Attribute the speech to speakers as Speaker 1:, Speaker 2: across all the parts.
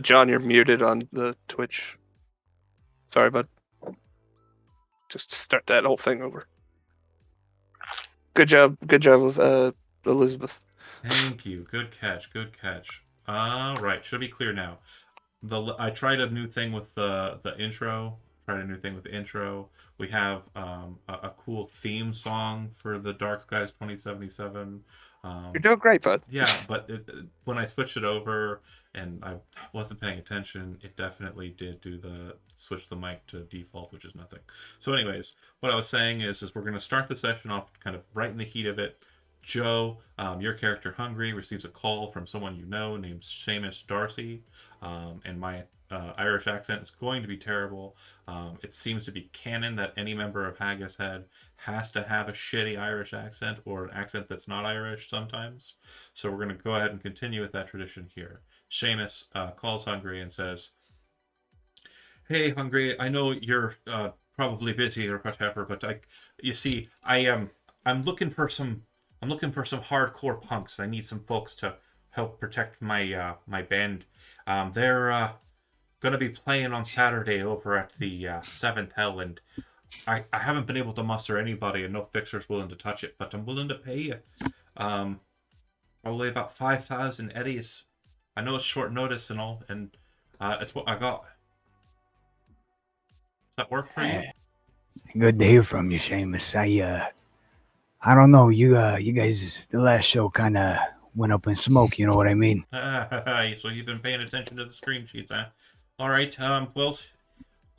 Speaker 1: John, you're muted on the Twitch. Sorry, bud. Just start that whole thing over. Good job, Elizabeth.
Speaker 2: Thank you. Good catch. Good catch. Right. Should be clear now. I tried a new thing with the intro. Tried a new thing with the intro. We have a cool theme song for the Dark Skies 2077.
Speaker 1: You're doing great, bud.
Speaker 2: Yeah, but when I switched it over and I wasn't paying attention, it definitely did do the switch the mic to default, which is nothing. So, anyways, what I was saying is we're going to start the session off kind of right in the heat of it. Joe, your character Hungry receives a call from someone you know named Seamus Darcy, and my Irish accent is going to be terrible. It seems to be canon that any member of Haggis Head has to have a shitty Irish accent or an accent that's not Irish sometimes. So we're going to go ahead and continue with that tradition here. Seamus calls Hungry and says, "Hey, Hungry, I know you're probably busy or whatever, but you see, I'm looking for some, I'm looking for some hardcore punks. I need some folks to help protect my band. They're gonna be playing on Saturday over at the Seventh Hell, and I haven't been able to muster anybody, and no fixer's willing to touch it, but I'm willing to pay you. Um, Probably about 5,000 eddies. I know it's short notice and all, and it's what I got. Does that work for you?"
Speaker 3: Good to hear from you, Seamus. I don't know. You guys, the last show kind of went up in smoke. You know what I mean?
Speaker 2: So you've been paying attention to the screen sheets, huh? All right. Well,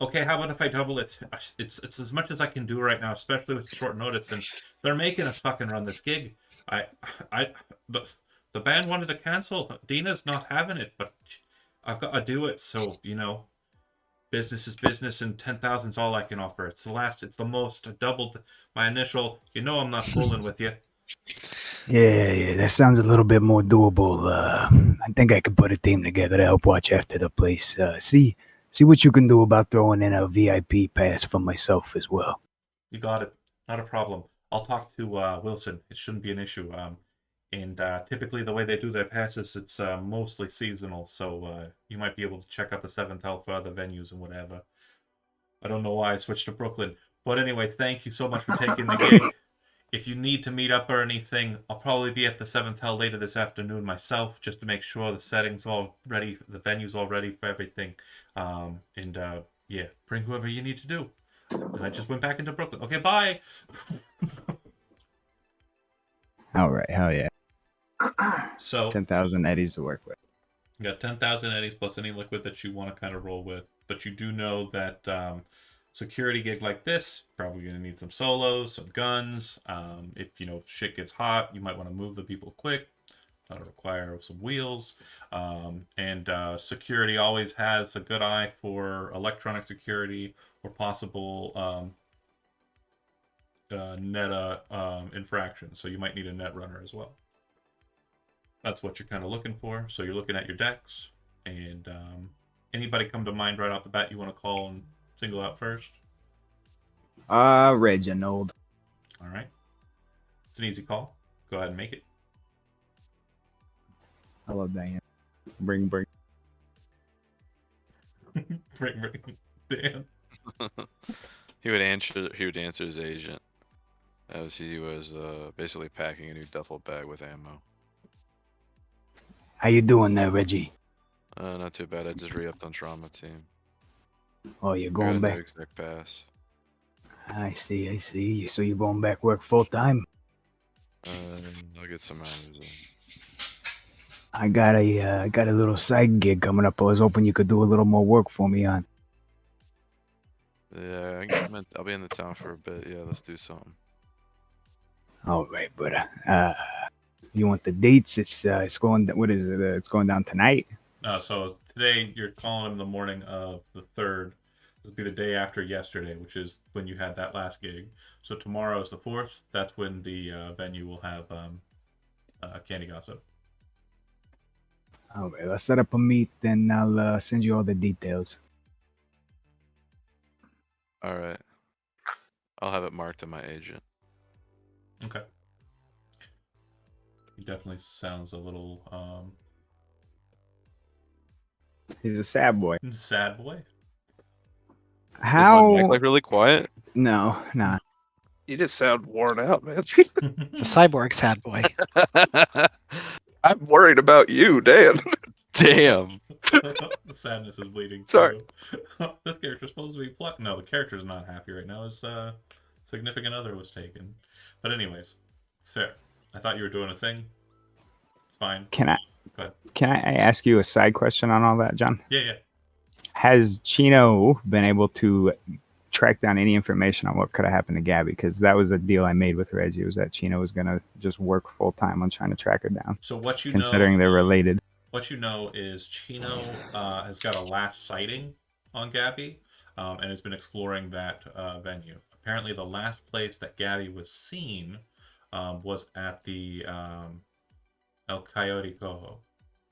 Speaker 2: okay. How about if I double it? It's as much as I can do right now, especially with short notice, and they're making us fucking run this gig. I, I, the band wanted to cancel. Dina's not having it, but I've got to do it. So business is business, and 10,000 is all I can offer. It's the last. It's the most. I doubled my initial. I'm not fooling with you.
Speaker 3: Yeah. That sounds a little bit more doable. I think I could put a team together to help watch after the place. See what you can do about throwing in a VIP pass for myself as well.
Speaker 2: You got it. Not a problem. I'll talk to Wilson. It shouldn't be an issue. And typically, the way they do their passes, it's mostly seasonal. So you might be able to check out the Seventh Hell for other venues and whatever. I don't know why I switched to Brooklyn. But anyway, thank you so much for taking the gig. If you need to meet up or anything, I'll probably be at the Seventh Hell later this afternoon myself, just to make sure the setting's all ready, the venue's all ready for everything. And yeah, bring whoever you need to do. And I just went back into Brooklyn. Okay, bye.
Speaker 4: All right, hell yeah.
Speaker 2: So
Speaker 4: 10,000 eddies to work with.
Speaker 2: you got 10,000 eddies plus any liquid that you want to kind of roll with. But you do know that security gig like this, probably going to need some solos, some guns. If shit gets hot, you might want to move the people quick. That'll require some wheels. And security always has a good eye for electronic security or possible net infractions. So you might need a net runner as well. That's what you're kind of looking for. So you're looking at your decks, and anybody come to mind right off the bat you want to call and single out first?
Speaker 4: Reginald.
Speaker 2: All right. It's an easy call. Go ahead and make it.
Speaker 4: Hello, Diane. Bring.
Speaker 2: Bring Dan.
Speaker 5: He would answer his agent as he was basically packing a new duffel bag with ammo.
Speaker 3: How you doing there, Reggie?
Speaker 5: Not too bad. I just re-upped on trauma team.
Speaker 3: Oh, you're
Speaker 5: I got
Speaker 3: going
Speaker 5: a
Speaker 3: back.
Speaker 5: new exec pass.
Speaker 3: I see. So you're going back work full time?
Speaker 5: I'll get some hours in.
Speaker 3: I got a little side gig coming up. I was hoping you could do a little more work for me on.
Speaker 5: Yeah, I'll be in the town for a bit. Yeah, let's do something.
Speaker 3: All right, but you want the dates? It's going. What is it? It's going down tonight.
Speaker 2: So today you're calling him the morning of the 3rd. This will be the day after yesterday, which is when you had that last gig. So tomorrow is the 4th. That's when the venue will have Candy Gossip.
Speaker 3: All right, I'll set up a meet, then I'll send you all the details.
Speaker 5: All right. I'll have it marked to my agent.
Speaker 2: Okay. He definitely sounds a little
Speaker 4: He's a sad boy.
Speaker 2: Sad boy.
Speaker 5: Is my
Speaker 4: How?
Speaker 5: mic like really quiet?
Speaker 4: No, nah.
Speaker 1: You just sound worn out, man.
Speaker 6: It's a cyborg sad boy.
Speaker 1: I'm worried about you, Dan.
Speaker 5: Damn.
Speaker 2: The sadness is bleeding
Speaker 1: Sorry.
Speaker 2: through. This character's supposed to be No, the character's not happy right now. His significant other was taken. But anyways, it's fair. I thought you were doing a thing. It's fine.
Speaker 4: Can I
Speaker 2: Go ahead.
Speaker 4: can I ask you a side question on all that, John?
Speaker 2: Yeah.
Speaker 4: Has Chino been able to track down any information on what could have happened to Gabby? Because that was a deal I made with Reggie, was that Chino was gonna just work full time on trying to track her down,
Speaker 2: So what you
Speaker 4: considering
Speaker 2: know,
Speaker 4: they're related.
Speaker 2: what you know is Chino has got a last sighting on Gabby, and has been exploring that venue. Apparently, the last place that Gabby was seen was at the El Coyote Cojo,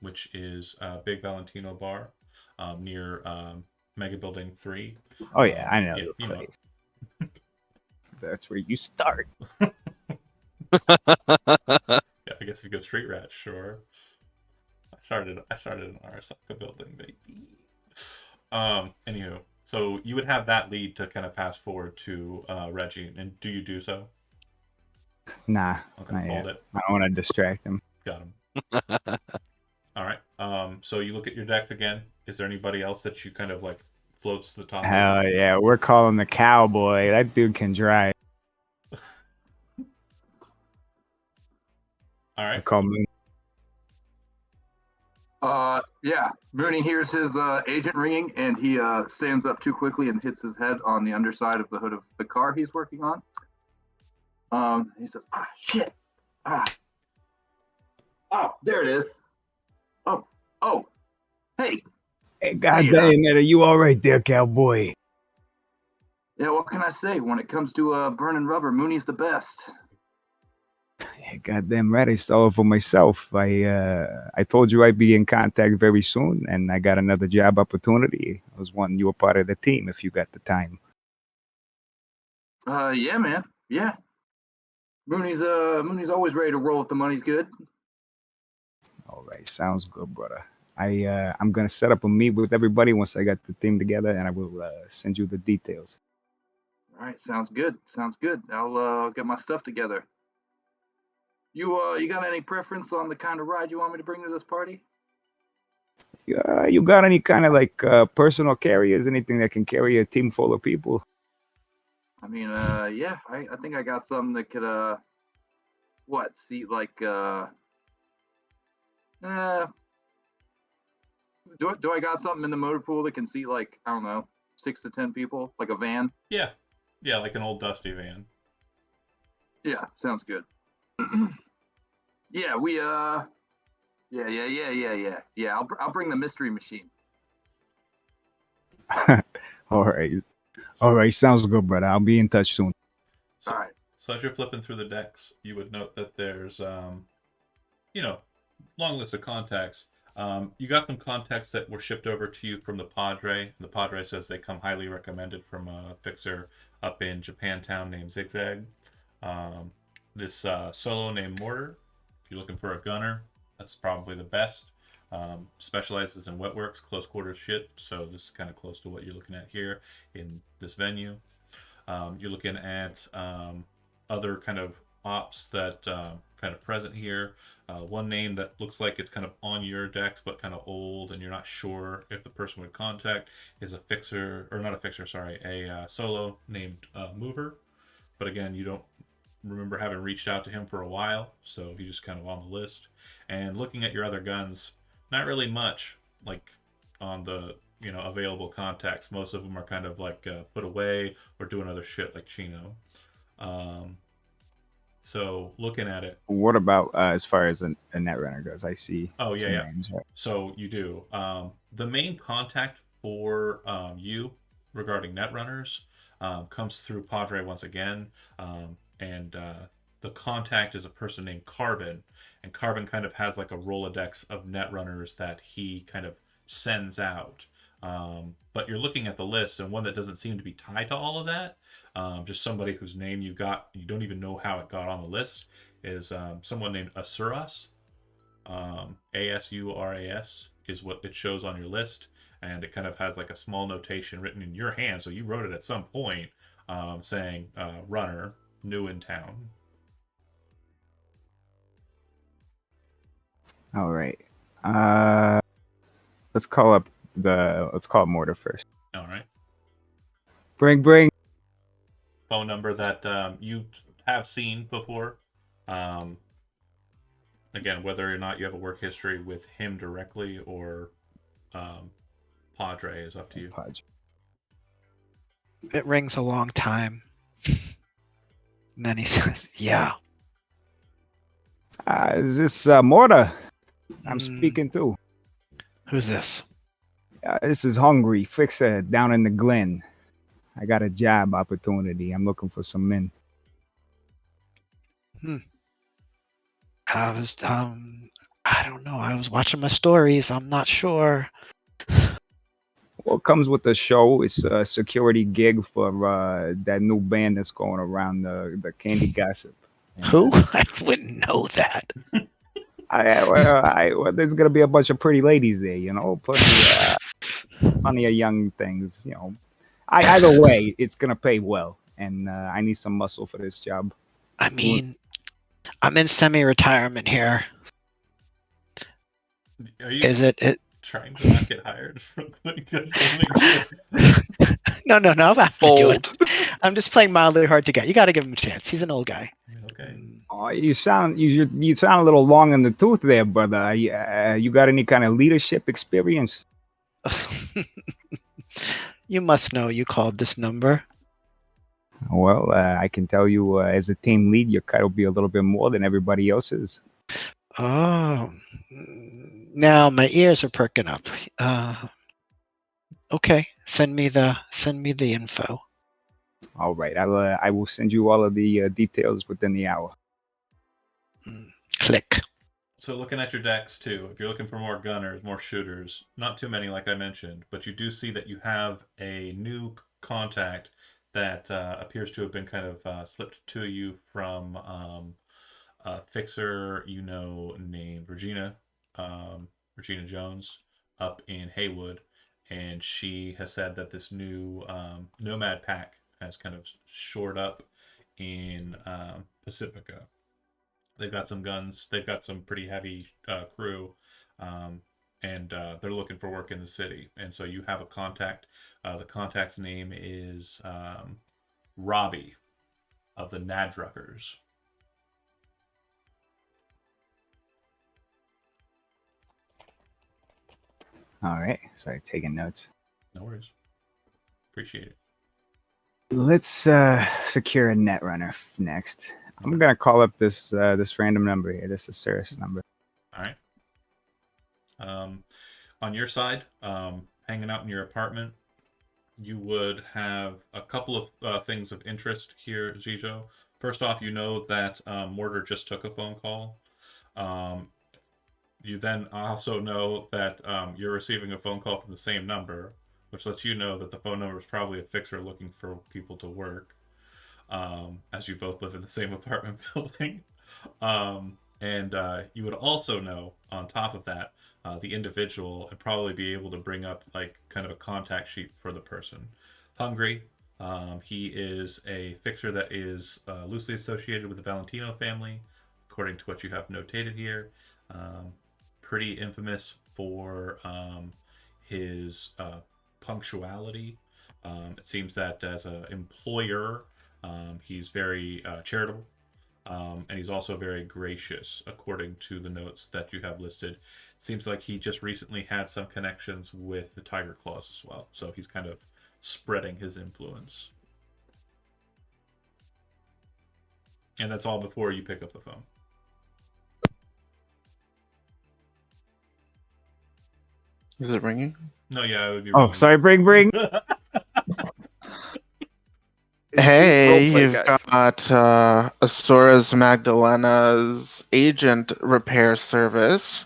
Speaker 2: which is a big Valentino bar near Mega Building 3.
Speaker 4: Oh yeah, I know
Speaker 2: yeah,
Speaker 4: the
Speaker 2: you know.
Speaker 4: place. That's where you start.
Speaker 2: Yeah, I guess if you go street rat, sure. I started in Arasaka building, baby. Anywho, so you would have that lead to kind of pass forward to Reggie, and do you do so?
Speaker 4: Nah,
Speaker 2: Okay,
Speaker 4: not
Speaker 2: hold
Speaker 4: yet.
Speaker 2: it.
Speaker 4: I don't want to distract him.
Speaker 2: Got him. All right. So you look at your decks again. Is there anybody else that you kind of like floats to the top?
Speaker 4: Hell yeah, we're calling the cowboy. That dude can drive.
Speaker 2: All
Speaker 4: I
Speaker 2: right.
Speaker 4: call Moon.
Speaker 7: Yeah. Mooney hears his agent ringing, and he stands up too quickly and hits his head on the underside of the hood of the car he's working on. He says, "Ah, shit! Ah, oh, there it is. Oh, hey,
Speaker 3: Hey, goddamn it, are you all right there, cowboy?
Speaker 7: yeah. What can I say? When it comes to burning rubber, Mooney's the best."
Speaker 3: Yeah, goddamn right, I saw it for myself. I told you I'd be in contact very soon, and I got another job opportunity. I was wanting you a part of the team if you got the time.
Speaker 7: Yeah, man. Yeah. Mooney's always ready to roll if the money's good.
Speaker 3: All right, sounds good, brother. I'm gonna set up a meet with everybody once I got the team together, and I will send you the details.
Speaker 7: All right, sounds good. Sounds good. I'll get my stuff together. You got any preference on the kind of ride you want me to bring to this party?
Speaker 3: You got any kind of like personal carriers? Anything that can carry a team full of people?
Speaker 7: I mean, yeah, I think I got some that could seat like do I got something in the motor pool that can seat like, I don't know, 6 to 10 people, like a van?
Speaker 2: Yeah, like an old dusty van.
Speaker 7: Yeah, sounds good. Yeah, we yeah. I'll bring the mystery machine.
Speaker 3: All right, sounds good, brother. I'll be in touch soon.
Speaker 2: So,
Speaker 7: All right.
Speaker 2: So as you're flipping through the decks, you would note that there's, long list of contacts. You got some contacts that were shipped over to you from the Padre. The Padre says they come highly recommended from a fixer up in Japantown named Zigzag. This solo named Mortar, if you're looking for a gunner, that's probably the best. Specializes in wet works, close quarters shit. So this is kind of close to what you're looking at here in this venue. You're looking at other kind of ops that kind of present here. One name that looks like it's kind of on your decks but kind of old and you're not sure if the person would contact is a solo named Mover. But again, you don't remember having reached out to him for a while, so he's just kind of on the list. And looking at your other guns, not really much like on the available contacts. Most of them are kind of like put away or doing other shit like Chino. So looking at it,
Speaker 4: What about as far as a netrunner goes? I see.
Speaker 2: Oh,
Speaker 4: some
Speaker 2: yeah.
Speaker 4: names, right?
Speaker 2: So you do. The main contact for you regarding netrunners comes through Padre once again. And the contact is a person named Carbon. And Carbon kind of has like a Rolodex of netrunners that he kind of sends out. But you're looking at the list, and one that doesn't seem to be tied to all of that, just somebody whose name you don't even know how it got on the list, is someone named Asuras. Asuras is what it shows on your list. and it kind of has like a small notation written in your hand. So you wrote it at some point, saying runner, new in town.
Speaker 4: All right. Let's call Mortar first.
Speaker 2: All right.
Speaker 4: Bring.
Speaker 2: Phone number that you have seen before. Again, whether or not you have a work history with him directly or Padre is up to you.
Speaker 6: It rings a long time. And then he says, yeah.
Speaker 4: Is this Mortar? I'm
Speaker 6: Mm,
Speaker 4: speaking to.
Speaker 6: Who's this?
Speaker 4: This is Hungry Fixer down in the Glen. I got a job opportunity. I'm looking for some men.
Speaker 6: I was, I don't know. I was watching my stories. I'm not sure.
Speaker 4: Well, it comes with the show. It's a security gig for that new band that's going around, the Candy Gossip. And,
Speaker 6: Who? I wouldn't know that.
Speaker 4: well, there's gonna be a bunch of pretty ladies there, you know, plenty of young things, you know. Either way, it's gonna pay well, and I need some muscle for this job.
Speaker 6: I mean, I'm in semi-retirement here.
Speaker 2: Are you
Speaker 6: Is it?
Speaker 2: trying to not get hired from Quick? I just wanna make sure.
Speaker 6: No. I'm happy to do it.
Speaker 1: Bold.
Speaker 6: I'm just playing mildly hard to get. You got to give him a chance. He's an old guy.
Speaker 2: Okay.
Speaker 4: Oh, you sound a little long in the tooth there, brother. You got any kind of leadership experience?
Speaker 6: You must know you called this number.
Speaker 4: Well, I can tell you, as a team lead, your cut will be a little bit more than everybody else's.
Speaker 6: Oh, now my ears are perking up. Okay, send me the info.
Speaker 4: All right, I will send you all of the details within the hour.
Speaker 6: Click.
Speaker 2: So looking at your decks too, if you're looking for more gunners, more shooters, not too many like I mentioned, but you do see that you have a new contact that appears to have been kind of slipped to you from a fixer named Regina, Regina Jones, up in Haywood, and she has said that this new Nomad pack has kind of shored up in Pacifica. They've got some guns. They've got some pretty heavy crew, and they're looking for work in the city. And so you have a contact. The contact's name is Robbie of the Nadruckers.
Speaker 4: All right, sorry, taking notes.
Speaker 2: No worries. Appreciate it.
Speaker 4: Let's secure a netrunner next. I'm gonna call up this random number here. This is Cirrus number.
Speaker 2: All right. On your side, hanging out in your apartment, you would have a couple of things of interest here, Zijo. First off, you know that Mortar just took a phone call. You then also know that you're receiving a phone call from the same number, which lets you know that the phone number is probably a fixer looking for people to work, as you both live in the same apartment building. And you would also know, on top of that, the individual and probably be able to bring up like kind of a contact sheet for the person. Hungry. He is a fixer that is loosely associated with the Valentino family, according to what you have notated here. Pretty infamous for his punctuality. It seems that as an employer, he's very charitable. And he's also very gracious, according to the notes that you have listed. Seems like he just recently had some connections with the Tiger Claws as well. So he's kind of spreading his influence. And that's all before you pick up the phone.
Speaker 8: Is it ringing?
Speaker 2: No, yeah, it would be
Speaker 4: Oh,
Speaker 2: ringing.
Speaker 4: sorry, bring.
Speaker 8: Hey,
Speaker 1: Roleplay,
Speaker 8: you've
Speaker 1: guys.
Speaker 8: got Asora's Magdalena's agent repair service.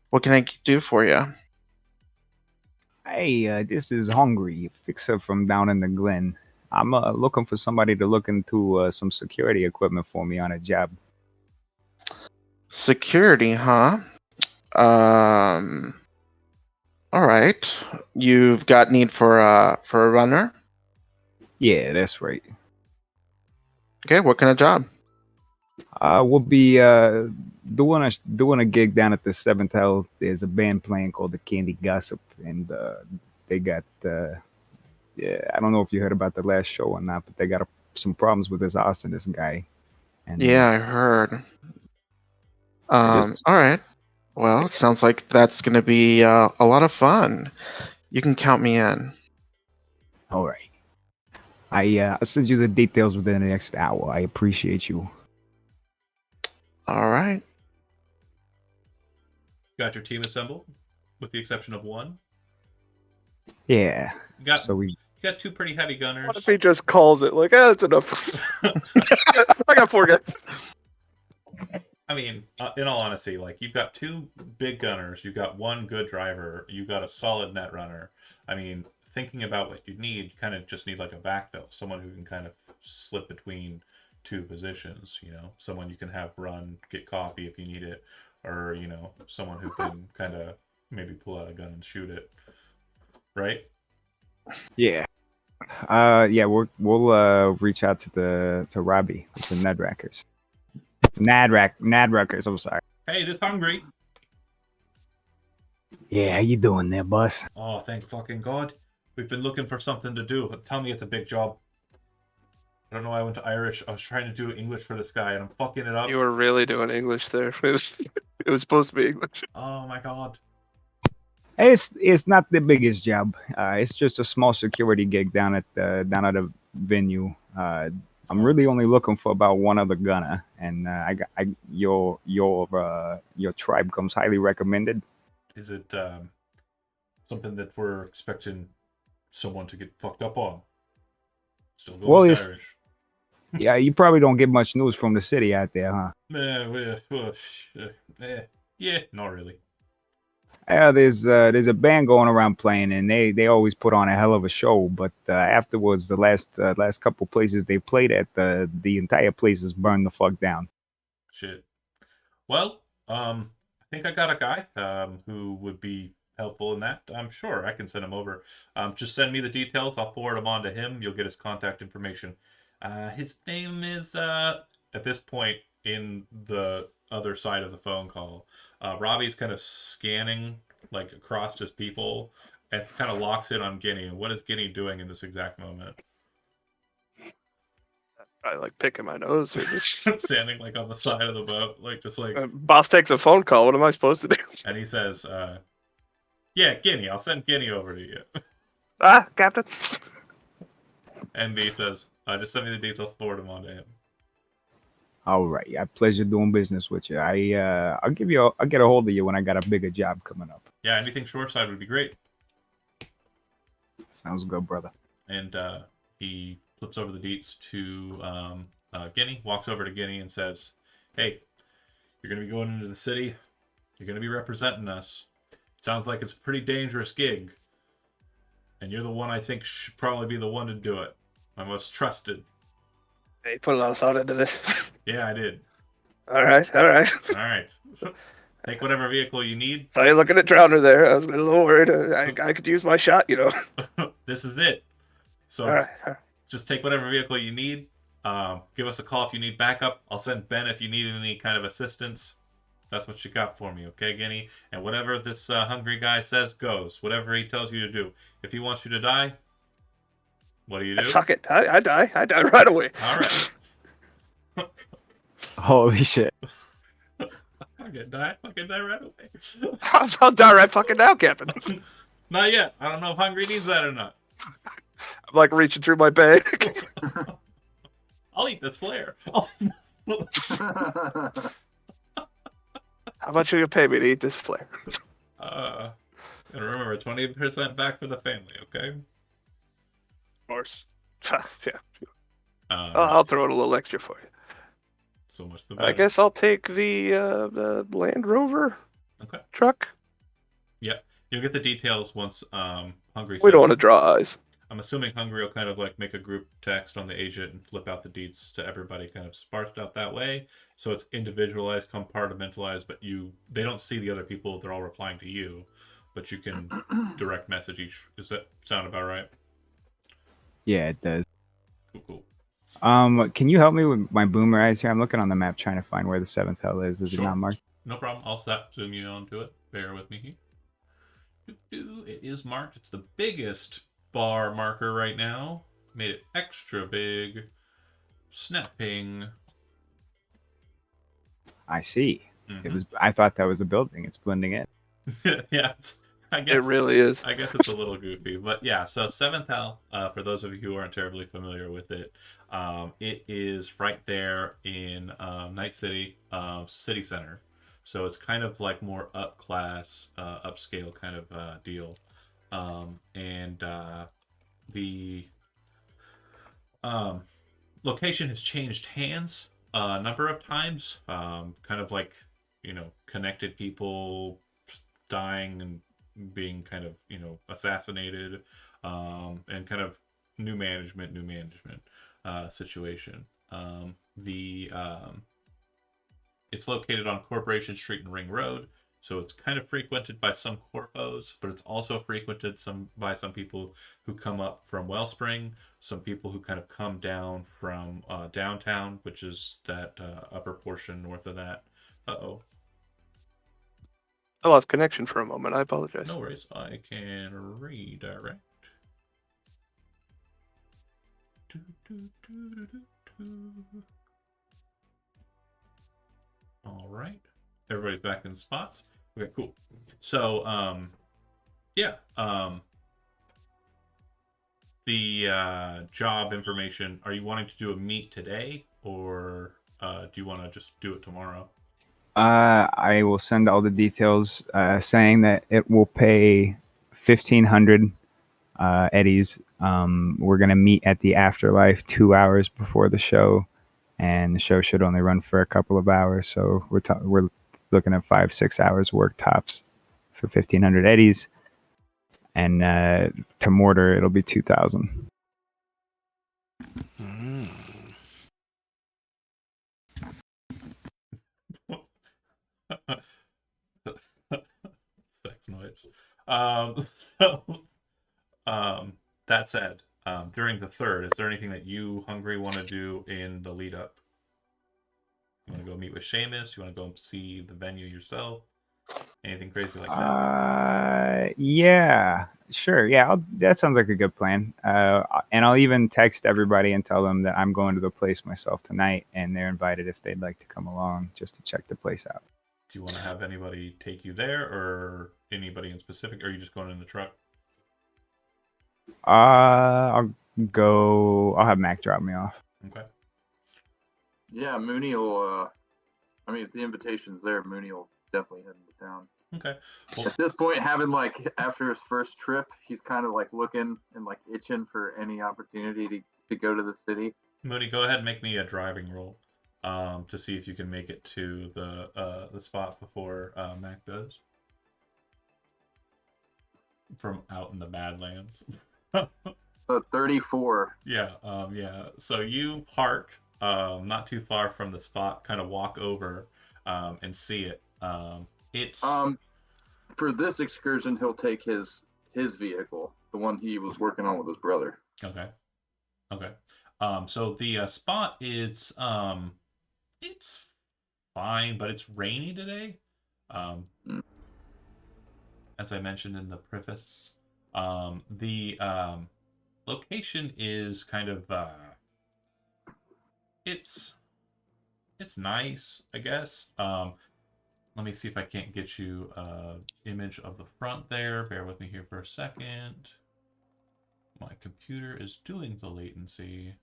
Speaker 8: What can I do for you?
Speaker 4: Hey, this is Hungry Fixer from down in the Glen. I'm looking for somebody to look into some security equipment for me on a job.
Speaker 8: Security, huh? All right. You've got need for a runner.
Speaker 4: Yeah, that's right.
Speaker 8: Okay, what kind of job?
Speaker 4: We'll be doing a gig down at the Seventh Hell. There's a band playing called the Candy Gossip, and they got yeah. I don't know if you heard about the last show or not, but they got some problems with this arsonist guy. And
Speaker 8: Yeah, I heard.
Speaker 4: just
Speaker 8: All right. Well, it sounds like that's gonna be a lot of fun. You can count me in.
Speaker 4: all right. I'll send you the details within the next hour. I appreciate you.
Speaker 8: All right.
Speaker 2: Got your team assembled, with the exception of one.
Speaker 4: Yeah.
Speaker 2: You got
Speaker 4: So we
Speaker 2: you got two pretty heavy gunners.
Speaker 1: What if he just calls it like, that's enough? I got 4 guys.
Speaker 2: I mean, in all honesty, like you've got two big gunners, you've got one good driver, you've got a solid net runner. I mean, thinking about what you need, you kind of just need like a backfill, someone who can kind of slip between two positions. You know, someone you can have run, get coffee if you need it, or you know, someone who can kind of maybe pull out a gun and shoot it. Right?
Speaker 4: yeah. Yeah, we'll reach out to Robbie with the Nedrackers. Nadruckers, I'm sorry.
Speaker 2: Hey, this hungry.
Speaker 3: Yeah, how you doing there, boss?
Speaker 2: Oh, thank fucking God. We've been looking for something to do. Tell me it's a big job. I don't know why I went to Irish. I was trying to do English for this guy and I'm fucking it up.
Speaker 1: You were really doing English there. It was supposed to be English.
Speaker 2: Oh my God.
Speaker 4: It's not the biggest job. It's just a small security gig down at the venue. I'm really only looking for about one other gunner, and your tribe comes highly recommended.
Speaker 2: Is it something that we're expecting someone to get fucked up on? Still going
Speaker 4: Well,
Speaker 2: with
Speaker 4: it's-
Speaker 2: Irish.
Speaker 4: Yeah, you probably don't get much news from the city out there, huh?
Speaker 2: Yeah, not really.
Speaker 4: Yeah, there's a band going around playing, and they always put on a hell of a show. But afterwards, the last couple places they played at, the entire place is burned the fuck down.
Speaker 2: Shit. Well, I think I got a guy who would be helpful in that. I'm sure I can send him over. Just send me the details. I'll forward them on to him. You'll get his contact information. His name is at this point in the other side of the phone call. Robbie's kind of scanning like across his people and kind of locks in on Guinea. What is Guinea doing in this exact moment?
Speaker 1: I like picking my nose or just.
Speaker 2: Standing like on the side of the boat, like just like.
Speaker 1: Boss takes a phone call. What am I supposed to do?
Speaker 2: And he says, "Yeah, Guinea. I'll send Guinea over to you."
Speaker 1: Captain.
Speaker 2: And he says, "Just send me the details. Forward them on to him."
Speaker 4: All right, I pleasure doing business with you. I'll get a hold of you when I got a bigger job coming up.
Speaker 2: Yeah, anything shoreside would be great.
Speaker 4: Sounds good, brother.
Speaker 2: And he flips over the deets to Guinea, walks over to Guinea and says, "Hey, you're going to be going into the city. You're going to be representing us. It sounds like it's a pretty dangerous gig. And you're the one I think should probably be the one to do it. My most trusted."
Speaker 1: Hey, put a lot of thought into this.
Speaker 2: Yeah, I did.
Speaker 1: All right.
Speaker 2: All right. Take whatever vehicle you need.
Speaker 1: So you're looking at Drowner there. I was a little worried. I could use my shot, you know.
Speaker 2: This is it. So
Speaker 1: All right.
Speaker 2: just take whatever vehicle you need. Give us a call if you need backup. I'll send Ben if you need any kind of assistance. That's what you got for me, okay, Guinea? And whatever this hungry guy says goes. Whatever he tells you to do. If he wants you to die, what do you do?
Speaker 1: Fuck it. I die. I die right away.
Speaker 2: All right.
Speaker 4: Holy shit!
Speaker 2: Fucking die right away.
Speaker 1: I'll die right fucking now, Captain.
Speaker 2: Not yet. I don't know if hungry needs that or not.
Speaker 1: I'm like reaching through my bag.
Speaker 2: I'll eat this flare.
Speaker 1: How much are you pay me to eat this flare?
Speaker 2: And remember, 20% back for the family, okay?
Speaker 1: Of course. Yeah. I'll throw in a little extra for you.
Speaker 2: So much the better.
Speaker 1: I guess I'll take the Land Rover truck.
Speaker 2: Yeah, you'll get the details once Hungry.
Speaker 1: We don't want to draw eyes.
Speaker 2: I'm assuming Hungry will kind of like make a group text on the agent and flip out the deets to everybody, kind of sparsed out that way. So it's individualized, compartmentalized, but they don't see the other people. They're all replying to you. but you can direct message each. Does that sound about right?
Speaker 4: Yeah, it does.
Speaker 2: Cool.
Speaker 4: Can you help me with my boomer eyes here? I'm looking on the map trying to find where the seventh hell is. Is it
Speaker 2: Sure.
Speaker 4: not marked?
Speaker 2: No problem. I'll zoom you onto it. Bear with me here. It is marked. It's the biggest bar marker right now. Made it extra big. Snapping.
Speaker 4: I see.
Speaker 2: Mhm.
Speaker 4: It was. I thought that was a building. It's blending in.
Speaker 2: Yeah, I
Speaker 1: It
Speaker 2: guess
Speaker 1: really is.
Speaker 2: I guess it's a little goofy, but yeah. So seventh hell, for those of you who aren't terribly familiar with it, it is right there in Night City, city center. So it's kind of like more upscale kind of deal, and the um, location has changed hands a number of times. Kind of like connected people dying and being kind of assassinated, and kind of new management situation. The It's located on Corporation Street and Ring Road, so it's kind of frequented by some corpos, but it's also frequented by some people who come up from Wellspring, some people who kind of come down from downtown, which is that upper portion north of that. Uh-oh.
Speaker 1: I lost connection for a moment. I apologize.
Speaker 2: No worries. I can redirect. All right. Everybody's back in spots. Okay, cool. So, yeah. The job information. Are you wanting to do a meet today, or do you want to just do it tomorrow?
Speaker 4: I will send all the details, saying that it will pay 1,500 eddies. We're gonna meet at the Afterlife 2 hours before the show, and the show should only run for a couple of hours. So we're looking at 5-6 hours work tops for 1,500 eddies, and to mortar it'll be 2,000.
Speaker 6: Mm.
Speaker 2: Sex noise. So, that said, during the third, is there anything that you, Hungry, want to do in the lead up? You want to go meet with Seamus? You want to go see the venue yourself? Anything crazy like that?
Speaker 4: Yeah, sure. Yeah, that sounds like a good plan. And I'll even text everybody and tell them that I'm going to the place myself tonight, and they're invited if they'd like to come along just to check the place out.
Speaker 2: Do you want to have anybody take you there, or anybody in specific? Or are you just going in the truck?
Speaker 4: I'll go. I'll have Mac drop me off.
Speaker 2: Okay.
Speaker 7: Yeah, Mooney will. I mean, if the invitation's there, Mooney will definitely head into town.
Speaker 2: Okay.
Speaker 7: Well, at this point, having after his first trip, he's kind of looking and itching for any opportunity to go to the city.
Speaker 2: Mooney, go ahead and make me a driving roll, to see if you can make it to the spot before Mac does. From out in the Badlands.
Speaker 7: 34.
Speaker 2: Yeah, yeah. So you park not too far from the spot, kind of walk over and see it. It's
Speaker 7: For this excursion, he'll take his vehicle, the one he was working on with his brother.
Speaker 2: Okay. So the spot is it's fine, but it's rainy today. As I mentioned in the preface, the location is kind of it's nice, I guess. Let me see if I can't get you an image of the front there. Bear with me here for a second. My computer is doing the latency.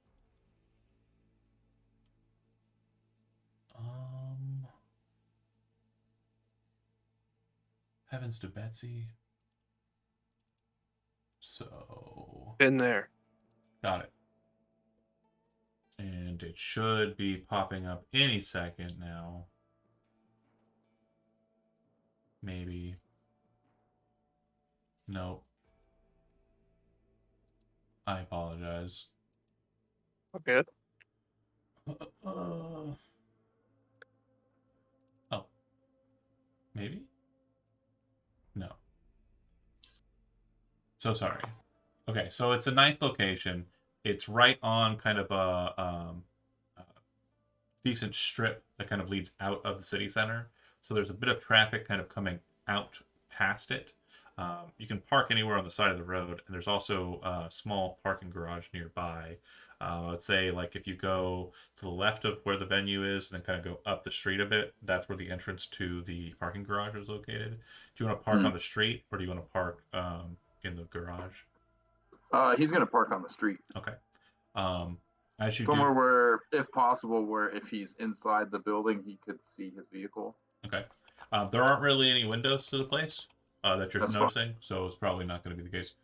Speaker 2: Heavens to Betsy. So
Speaker 1: Been there.
Speaker 2: got it. And it should be popping up any second now. Maybe. Nope. I apologize.
Speaker 1: Okay.
Speaker 2: Oh. Maybe? No. So sorry. Okay, so it's a nice location. It's right on kind of a decent strip that kind of leads out of the city center. So there's a bit of traffic kind of coming out past it. You can park anywhere on the side of the road, and there's also a small parking garage nearby. Let's say, like, if you go to the left of where the venue is, and then kind of go up the street a bit, that's where the entrance to the parking garage is located. Do you want to park
Speaker 7: Hmm.
Speaker 2: on the street, or do you want to park in the garage?
Speaker 7: He's gonna park on the street.
Speaker 2: Okay. Um, as you do,
Speaker 7: Somewhere where, if possible, where if he's inside the building, he could see his vehicle.
Speaker 2: okay. There aren't really any windows to the place that you're
Speaker 7: That's fine.
Speaker 2: noticing, so it's probably not going to be the case.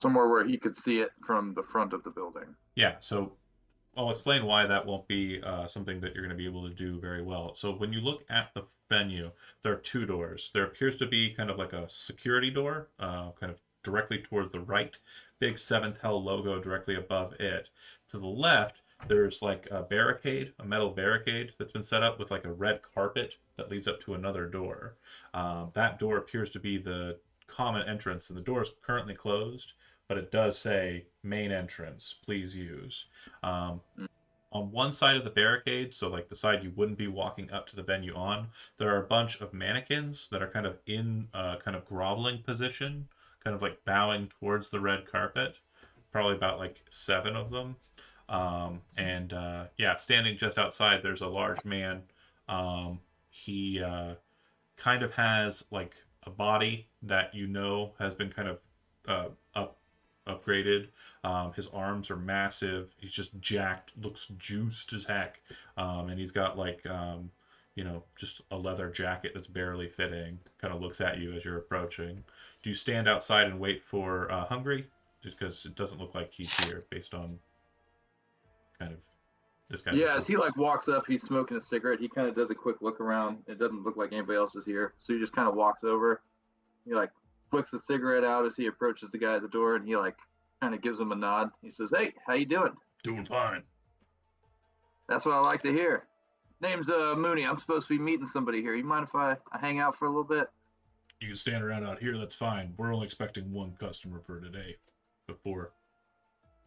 Speaker 7: Somewhere where he could see it from the front of the building.
Speaker 2: Yeah, so I'll explain why that won't be something that you're going to be able to do very well. So when you look at the venue, there are two doors. There appears to be kind of like a security door, kind of directly towards the right, big Seventh Hell logo directly above it. To the left, there's like a barricade, a metal barricade that's been set up with like a red carpet that leads up to another door. That door appears to be the common entrance, and the door is currently closed, but it does say main entrance, please use. On one side of the barricade, so like the side you wouldn't be walking up to the venue on, there are a bunch of mannequins that are kind of in a kind of groveling position, kind of like bowing towards the red carpet. Probably about like 7 of them. Yeah, standing just outside, there's a large man. He kind of has like a body that has been kind of upgraded. His arms are massive. He's just jacked, looks juiced as heck, and he's got like just a leather jacket that's barely fitting. Kind of looks at you as you're approaching. Do you stand outside and wait for Hungry? Just because it doesn't look like he's here, based on kind of this guy's.
Speaker 7: Yeah, as he like walks up, he's smoking a cigarette. He kind of does a quick look around. It doesn't look like anybody else is here, so he just kind of walks over. He like flicks the cigarette out as he approaches the guy at the door, and he like kind of gives him a nod. He says, "Hey, how you doing?"
Speaker 2: Doing fine.
Speaker 7: That's what I like to hear. Name's Mooney. I'm supposed to be meeting somebody here. You mind if I hang out for a little bit?
Speaker 2: You can stand around out here. That's fine. We're only expecting one customer for today, before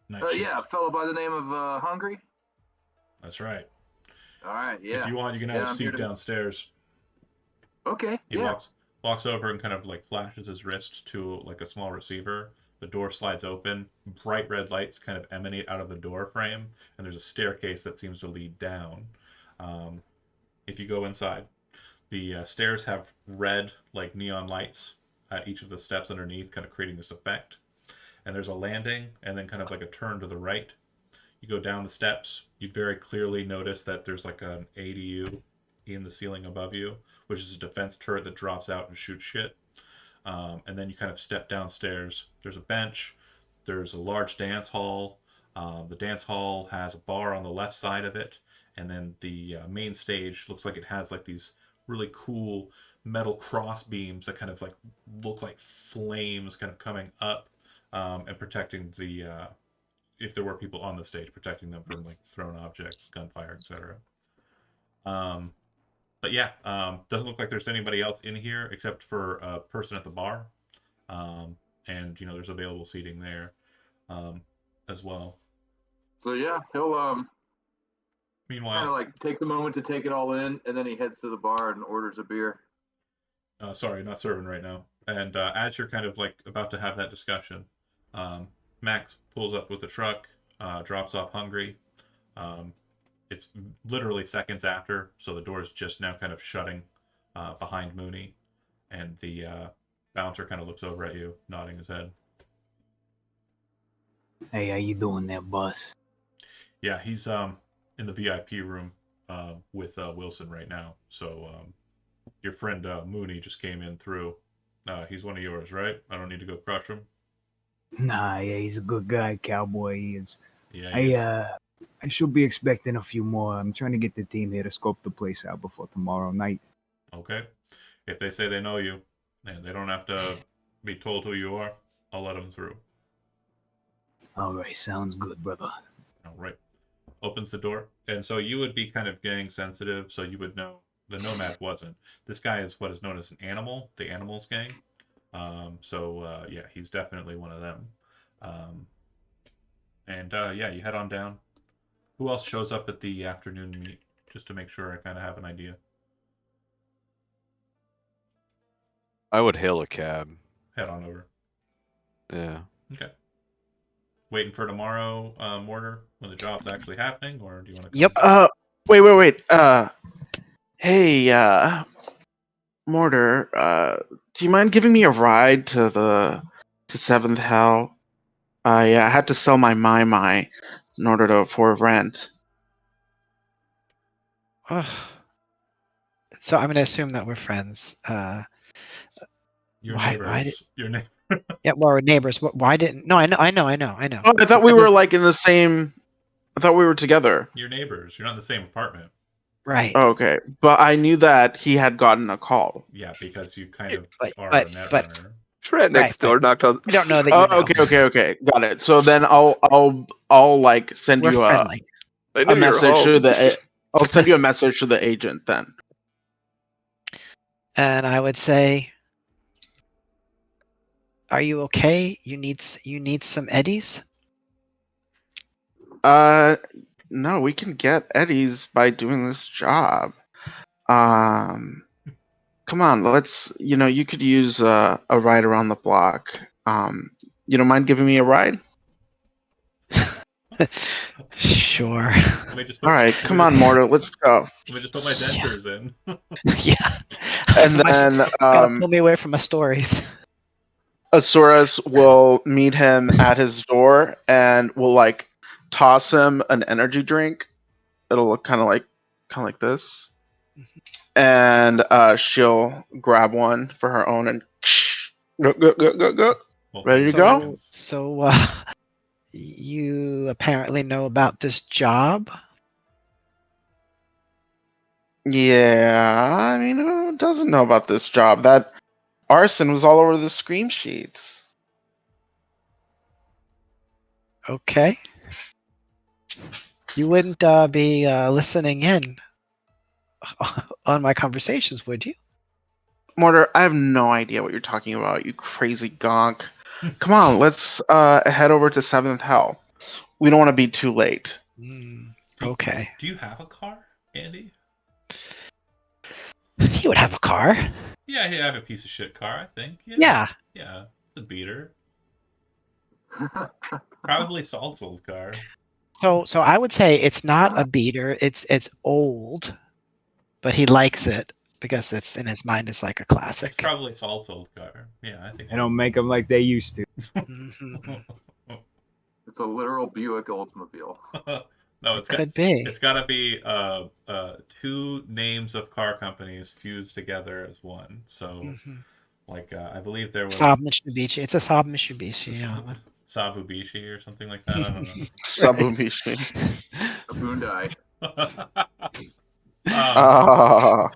Speaker 2: night shift.
Speaker 7: Yeah, a fellow by the name of Hungry.
Speaker 2: That's right.
Speaker 7: All right, yeah.
Speaker 2: If you want, you can have a
Speaker 7: I'm here
Speaker 2: seat
Speaker 7: to-
Speaker 2: downstairs.
Speaker 7: Okay,
Speaker 2: He
Speaker 7: yeah.
Speaker 2: walks over and kind of like flashes his wrist to like a small receiver. The door slides open. Bright red lights kind of emanate out of the door frame, and there's a staircase that seems to lead down. If you go inside, the stairs have red like neon lights at each of the steps underneath, kind of creating this effect. And there's a landing, and then kind of like a turn to the right. You go down the steps. You very clearly notice that there's like an ADU in the ceiling above you, which is a defense turret that drops out and shoots shit. And then you kind of step downstairs. There's a bench. There's a large dance hall. The dance hall has a bar on the left side of it. And then the main stage looks like it has like these really cool metal cross beams that kind of like look like flames kind of coming up and protecting the if there were people on the stage, protecting them from like thrown objects, gunfire, etc. But yeah, doesn't look like there's anybody else in here except for a person at the bar, and there's available seating there as well.
Speaker 7: So yeah, he'll kind of
Speaker 2: Meanwhile,
Speaker 7: like takes a moment to take it all in, and then he heads to the bar and orders a beer.
Speaker 2: sorry, not serving right now. And as you're kind of like about to have that discussion, Max pulls up with the truck, drops off Hungry. It's literally seconds after, so the door is just now kind of shutting behind Mooney, and the bouncer kind of looks over at you, nodding his head.
Speaker 3: Hey, how you doing there, boss?
Speaker 2: Yeah, he's in the VIP room with Wilson right now. So your friend Mooney just came in through. He's one of yours, right? I don't need to go crush him.
Speaker 3: Nah, yeah, he's a good guy, cowboy. He is.
Speaker 2: Yeah. He is.
Speaker 3: I should be expecting a few more. I'm trying to get the team here to scope the place out before tomorrow night.
Speaker 2: Okay. If they say they know you, and they don't have to be told who you are, I'll let them through.
Speaker 3: All right, sounds good, brother.
Speaker 2: All right. Opens the door. And so you would be kind of gang sensitive, so you would know the Nomad wasn't. This guy is what is known as an animal, the Animals gang. Yeah, he's definitely one of them. Yeah, you head on down. Who else shows up at the afternoon meet? Just to make sure I kind of have an idea.
Speaker 5: I would hail a cab.
Speaker 2: Head on over.
Speaker 5: Yeah.
Speaker 2: Okay. Waiting for tomorrow, Mortar, when the job's actually happening, or do you want to?
Speaker 6: Yep.
Speaker 8: Wait. Hey, Mortar, do you mind giving me a ride to Seventh Hell? I had to sell my my in order to afford rent.
Speaker 6: Ugh. So I'm gonna assume that we're friends.
Speaker 2: Your
Speaker 6: Why
Speaker 2: neighbors.
Speaker 6: did-
Speaker 2: Your neighbor.
Speaker 6: Yeah, well, we're neighbors. Why didn't? No, I know.
Speaker 8: Oh, I thought we were like in the same. I thought we were together.
Speaker 2: Your neighbors. You're not in the same apartment.
Speaker 6: Right.
Speaker 8: Oh, okay, but I knew that he had gotten a call.
Speaker 2: Yeah, because you kind of
Speaker 6: But-
Speaker 2: are
Speaker 6: but-
Speaker 2: a
Speaker 6: but-
Speaker 2: netrunner.
Speaker 1: Just ran next door, knocked on.
Speaker 6: I don't know that you
Speaker 8: Oh,
Speaker 6: know.
Speaker 8: okay, got it. So then I'll like send
Speaker 6: We're
Speaker 8: you
Speaker 6: friendly.
Speaker 1: They
Speaker 8: a
Speaker 1: knew you were
Speaker 8: message to
Speaker 1: home.
Speaker 8: the. I'll send you a message to the agent then.
Speaker 6: And I would say, are you okay? You need some eddies?
Speaker 8: No, we can get Eddie's by doing this job. Come on, let's. You could use a ride around the block. You don't mind giving me a ride?
Speaker 6: Sure.
Speaker 2: Let me just put,
Speaker 8: All right,
Speaker 2: let me
Speaker 8: come
Speaker 2: just
Speaker 8: on,
Speaker 2: put-
Speaker 8: Mortar, let's go.
Speaker 2: Let me just put my dentures in.
Speaker 6: Yeah.
Speaker 8: And
Speaker 6: So
Speaker 8: then
Speaker 6: gotta pull me away from my stories.
Speaker 8: Asurus will meet him at his door and will like toss him an energy drink. It'll look kind of like this, and she'll grab one for her own and go.
Speaker 2: Well,
Speaker 8: Ready to
Speaker 2: 30
Speaker 8: go?
Speaker 2: seconds.
Speaker 6: So, you apparently know about this job?
Speaker 8: Yeah, I mean, who doesn't know about this job? That arson was all over the scream sheets.
Speaker 6: Okay. You wouldn't be listening in on my conversations, would you?
Speaker 8: Mortar, I have no idea what you're talking about, you crazy gonk. Come on, let's head over to Seventh Hell. We don't want to be too late.
Speaker 6: Okay.
Speaker 2: Do you have a car, Andy?
Speaker 6: He would have a car.
Speaker 2: Yeah, I have a piece of shit car, I think.
Speaker 6: Yeah.
Speaker 2: Yeah, it's a beater. Probably Salt's old car.
Speaker 6: So I would say it's not a beater. It's old, but he likes it because it's in his mind. It's like a
Speaker 2: It's
Speaker 6: classic.
Speaker 2: probably Salt's old car. Yeah, I think.
Speaker 4: They don't make them like they used to.
Speaker 6: Mhm.
Speaker 7: It's a literal Buick Oldsmobile.
Speaker 2: No,
Speaker 6: It could be.
Speaker 2: It's got to be two names of car companies fused together as one. So, like, I believe there was
Speaker 6: Saab Mitsubishi. It's a Saab Mitsubishi. Yeah.
Speaker 2: Sabubishi or something like that. I don't know.
Speaker 8: Sabubishi.
Speaker 7: A Boondai.
Speaker 8: Ah.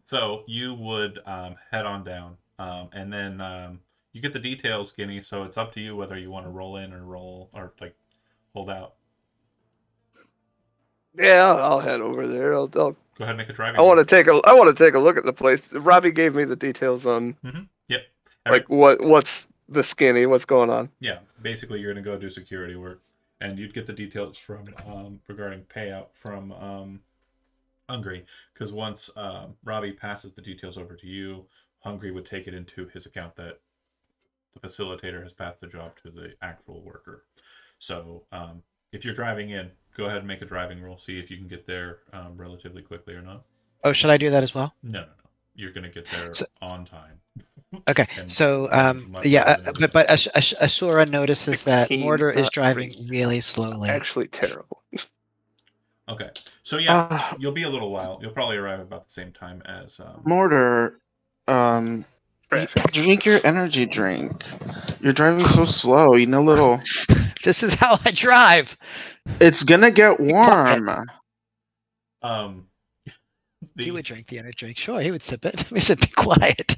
Speaker 2: So you would head on down, and then you get the details, Skinny. So it's up to you whether you want to roll in or like hold out.
Speaker 1: Yeah, I'll head over there. I'll
Speaker 2: Go ahead and make a driving.
Speaker 1: I want to take a look at the place. Robbie gave me the details on.
Speaker 2: Yep.
Speaker 1: Like what's the skinny? What's going on?
Speaker 2: Yeah, basically you're gonna go do security work, and you'd get the details from regarding payout from Hungry, because once Robbie passes the details over to you, Hungry would take it into his account that the facilitator has passed the job to the actual worker. So if you're driving in, go ahead and make a driving roll. See if you can get there relatively quickly or not.
Speaker 6: Oh, should I do that as well?
Speaker 2: No. You're gonna get there on time.
Speaker 6: Okay. So but Asura notices that
Speaker 1: 15's
Speaker 6: Mortar is
Speaker 1: not
Speaker 6: driving
Speaker 1: great.
Speaker 6: really slowly.
Speaker 1: Actually, terrible.
Speaker 2: Okay. So yeah, you'll be a little while. You'll probably arrive about the same time as
Speaker 8: Mortar, drink your energy drink. You're driving so slow. You know, little.
Speaker 6: This is how I drive.
Speaker 8: It's gonna get warm.
Speaker 6: He would drink the energy drink. Sure, he would sip it. He said, "Be quiet."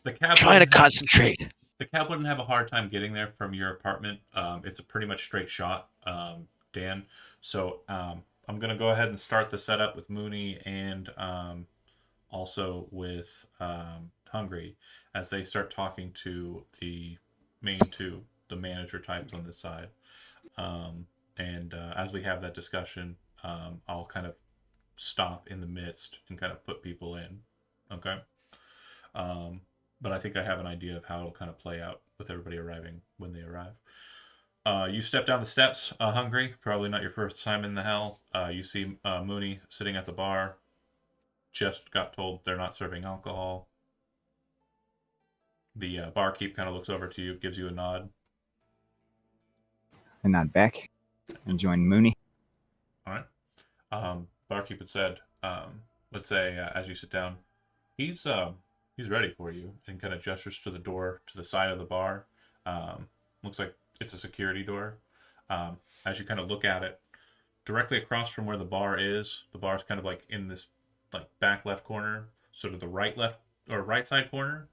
Speaker 2: The cab
Speaker 6: Trying to
Speaker 2: wouldn't have-
Speaker 6: concentrate.
Speaker 2: The cab wouldn't have a hard time getting there from your apartment. It's a pretty much straight shot, Dan. So I'm gonna go ahead and start the setup with Mooney and also with Hungry as they start talking to the main two, the manager types on this side. And as we have that discussion, I'll kind of stop in the midst and kind of put people in. Okay. But I think I have an idea of how it'll kind of play out with everybody arriving when they arrive. You step down the steps, hungry. Probably not your first time in the hell. You see Mooney sitting at the bar. Just got told they're not serving alcohol. The barkeep kind of looks over to you, gives you a nod.
Speaker 4: And not back. And join Mooney.
Speaker 2: All right. Barkeep had said, let's say as you sit down, he's ready for you, and kind of gestures to the door to the side of the bar. Looks like it's a security door. As you kind of look at it, directly across from where the bar is kind of like in this like back left corner, sort of the right side corner.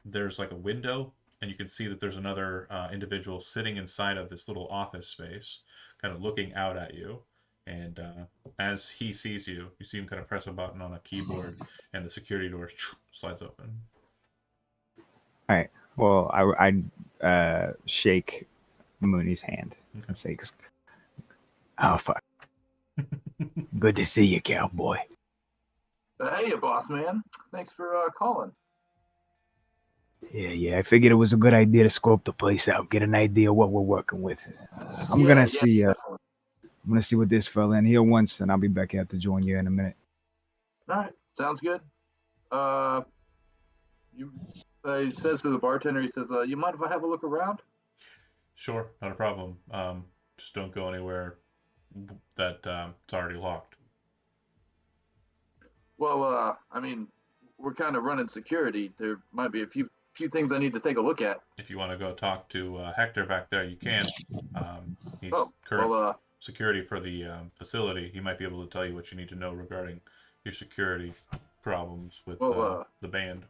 Speaker 2: There's like a window, and you can see that there's another individual sitting inside of this little office space, kind of looking out at you. And as he sees you, you see him kind of press a button on a keyboard, and the security door slides open.
Speaker 4: All right. Well, I shake Mooney's hand and say,
Speaker 3: Oh, fuck. Good to see you, cowboy.
Speaker 7: Hey, boss man. Thanks for calling.
Speaker 3: Yeah. I figured it was a good idea to scope the place out, get an idea of what we're working with. I'm gonna see. I'm gonna see what this fella in here wants, and I'll be back out to join you in a minute.
Speaker 7: All right, sounds good. He says to the bartender, he says, "You mind if I have a look around?"
Speaker 2: Sure, not a problem. Just don't go anywhere that it's already locked.
Speaker 7: Well, I mean, we're kind of running security. There might be a few things I need to take a look at.
Speaker 2: If you want to go talk to Hector back there, you can. He's
Speaker 7: Oh,
Speaker 2: current
Speaker 7: well,
Speaker 2: security for the facility. He might be able to tell you what you need to know regarding your security problems with the band.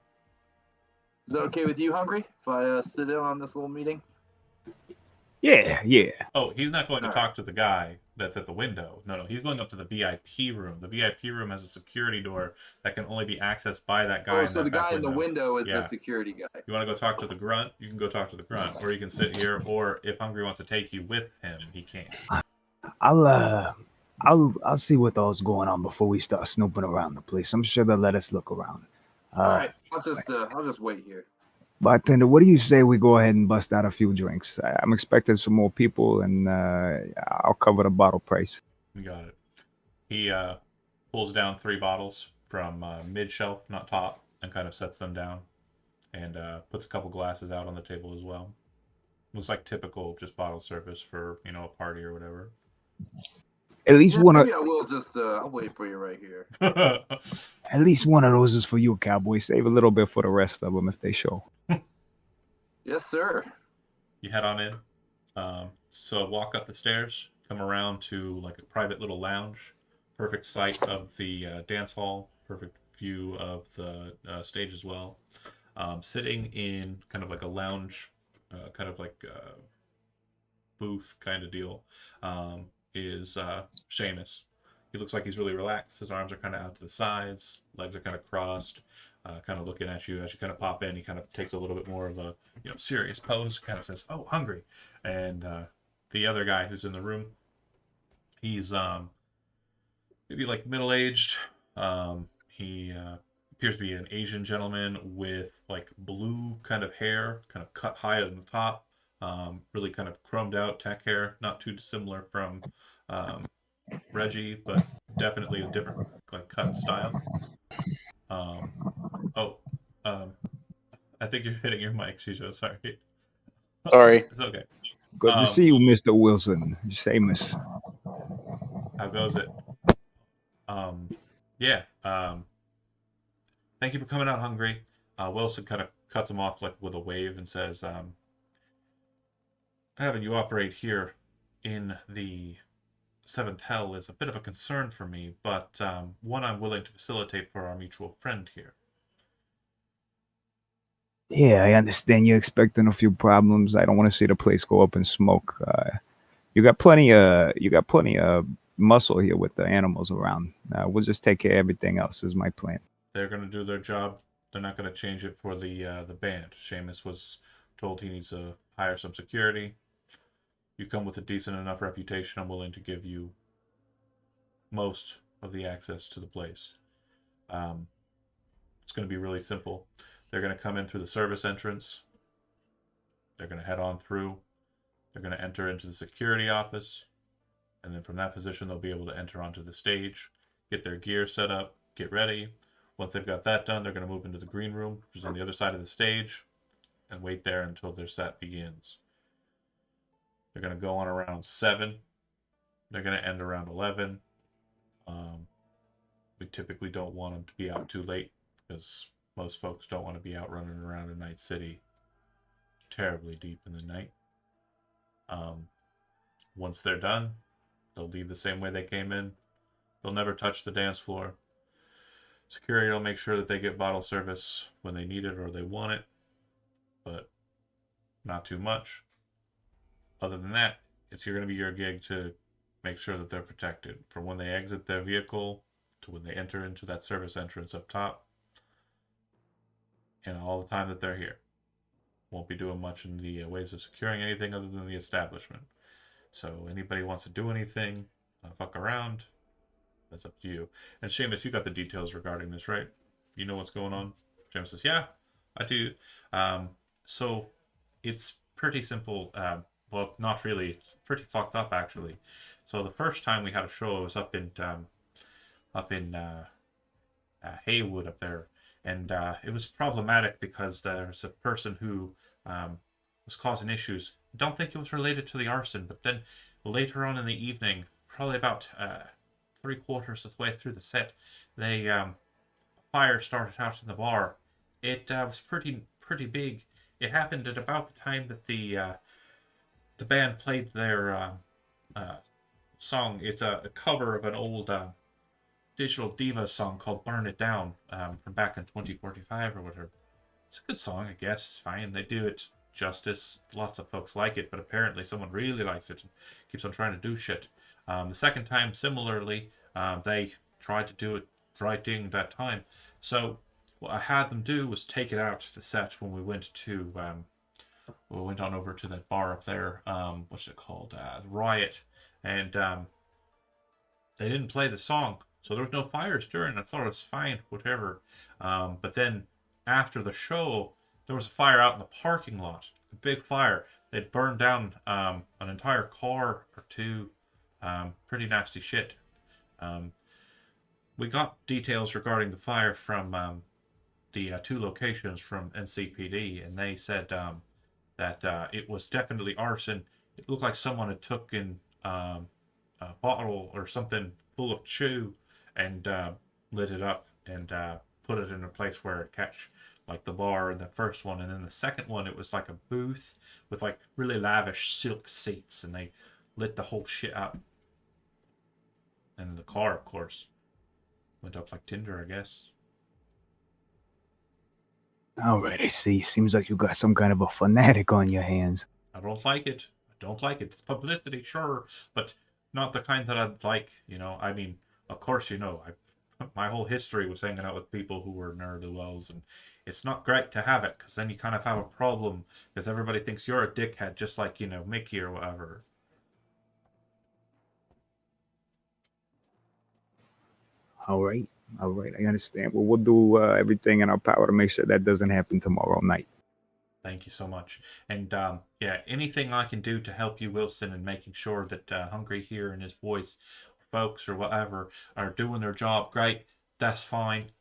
Speaker 7: Is that okay with you, Hungry? If I sit in on this little meeting?
Speaker 3: Yeah.
Speaker 2: Oh, he's not going to talk to the guy that's at the window. No, he's going up to the VIP room. The VIP room has a security door that can only be accessed by that guy.
Speaker 7: Oh, so the guy in the window is the security guy.
Speaker 2: You want to go talk to the grunt? You can go talk to the grunt, or you can sit here. Or if Hungry wants to take you with him, he can.
Speaker 3: I'll see what all's going on before we start snooping around the place. I'm sure they'll let us look around.
Speaker 7: All right, I'll just wait here.
Speaker 3: Bartender, what do you say we go ahead and bust out a few drinks? I'm expecting some more people, and I'll cover the bottle price.
Speaker 2: You got it. He pulls down 3 bottles from mid shelf, not top, and kind of sets them down, and puts a couple glasses out on the table as well. Looks like typical just bottle service for a party or whatever.
Speaker 3: At least one of.
Speaker 7: Maybe I will just. I'll wait for you right here.
Speaker 3: At least one of those is for you, cowboy. Save a little bit for the rest of them if they show.
Speaker 7: Yes, sir.
Speaker 2: You head on in. So walk up the stairs, come around to like a private little lounge. Perfect sight of the dance hall. Perfect view of the stage as well. Sitting in kind of like a lounge, kind of like booth kind of deal, is Seamus. He looks like he's really relaxed. His arms are kind of out to the sides, legs are kind of crossed, kind of looking at you as you kind of pop in. He kind of takes a little bit more of a serious pose, kind of says, "Oh, hungry." And the other guy who's in the room, he's maybe like middle-aged. He appears to be an Asian gentleman with like blue kind of hair, kind of cut high on the top, really kind of chromed out tech hair, not too dissimilar from Reggie, but definitely a different like cut style. I think you're hitting your mic, Shijo. Sorry.
Speaker 8: Sorry.
Speaker 2: It's okay.
Speaker 3: Good to see you, Mr. Wilson. Seamus.
Speaker 2: How goes it? Yeah. Thank you for coming out, Hungry. Wilson kind of cuts him off like with a wave and says, having you operate here in the 7th Hell is a bit of a concern for me, but one I'm willing to facilitate for our mutual friend here.
Speaker 3: Yeah, I understand you're expecting a few problems. I don't want to see the place go up in smoke. You got plenty of muscle here with the animals around. We'll just take care of everything else is my plan.
Speaker 2: They're going to do their job they're not going to change it for the band. Seamus was told he needs to hire some security. You come with a decent enough reputation, I'm willing to give you most of the access to the place. It's going to be really simple. They're going to come in through the service entrance. They're going to head on through. They're going to enter into the security office. And then from that position, they'll be able to enter onto the stage, get their gear set up, get ready. Once they've got that done, they're going to move into the green room, which is on the other side of the stage, and wait there until their set begins. They're going to go on around 7. They're going to end around 11. We typically don't want them to be out too late because most folks don't want to be out running around in Night City terribly deep in the night. Once they're done, they'll leave the same way they came in. They'll never touch the dance floor. Security will make sure that they get bottle service when they need it or they want it, but not too much. Other than that, it's going to be your gig to make sure that they're protected from when they exit their vehicle to when they enter into that service entrance up top, and all the time that they're here. Won't be doing much in the ways of securing anything other than the establishment. So anybody wants to do anything, fuck around, that's up to you. And Seamus, you got the details regarding this, right? You know what's going on? Seamus says, yeah, I do. So it's pretty simple. Well, not really. It's pretty fucked up, actually. So the first time we had a show, it was up in Haywood up there, and it was problematic because there's a person who was causing issues. I don't think it was related to the arson, but then later on in the evening, probably about 3/4 of the way through the set, they fire started out in the bar. It was pretty big. It happened at about the time that the band played their song. It's a cover of an old Digital Divas song called "Burn It Down" from back in 2045 or whatever. It's a good song, I guess. It's fine. They do it justice. Lots of folks like it, but apparently someone really likes it and keeps on trying to do shit. The second time, similarly, they tried to do it right during that time. So what I had them do was take it out to the set when we went on over to that bar up there. What's it called? Riot, and they didn't play the song, so there was no fires during. I thought it was fine, whatever. But then after the show, there was a fire out in the parking lot. A big fire. They'd burned down an entire car or two. Pretty nasty shit. We got details regarding the fire from the 2 locations from NCPD, and they said that it was definitely arson. It looked like someone had taken a bottle or something full of chew and lit it up and put it in a place where it catch, like the bar in the first one. And then the second one, it was like a booth with like really lavish silk seats, and they lit the whole shit up. And the car, of course, went up like tinder, I guess.
Speaker 3: All right, I see. Seems like you got some kind of a fanatic on your hands.
Speaker 2: I don't like it. I don't like it. It's publicity, sure, but not the kind that I'd like. I mean, of course, my whole history was hanging out with people who were ne'er-do-wells, and it's not great to have it because then you kind of have a problem because everybody thinks you're a dickhead, just like Mickey or whatever.
Speaker 4: All right. I understand. Well, we'll do everything in our power to make sure that doesn't happen tomorrow night.
Speaker 2: Thank you so much. And yeah, anything I can do to help you, Wilson, in making sure that Hungry here and his boys, folks, or whatever, are doing their job great, that's fine.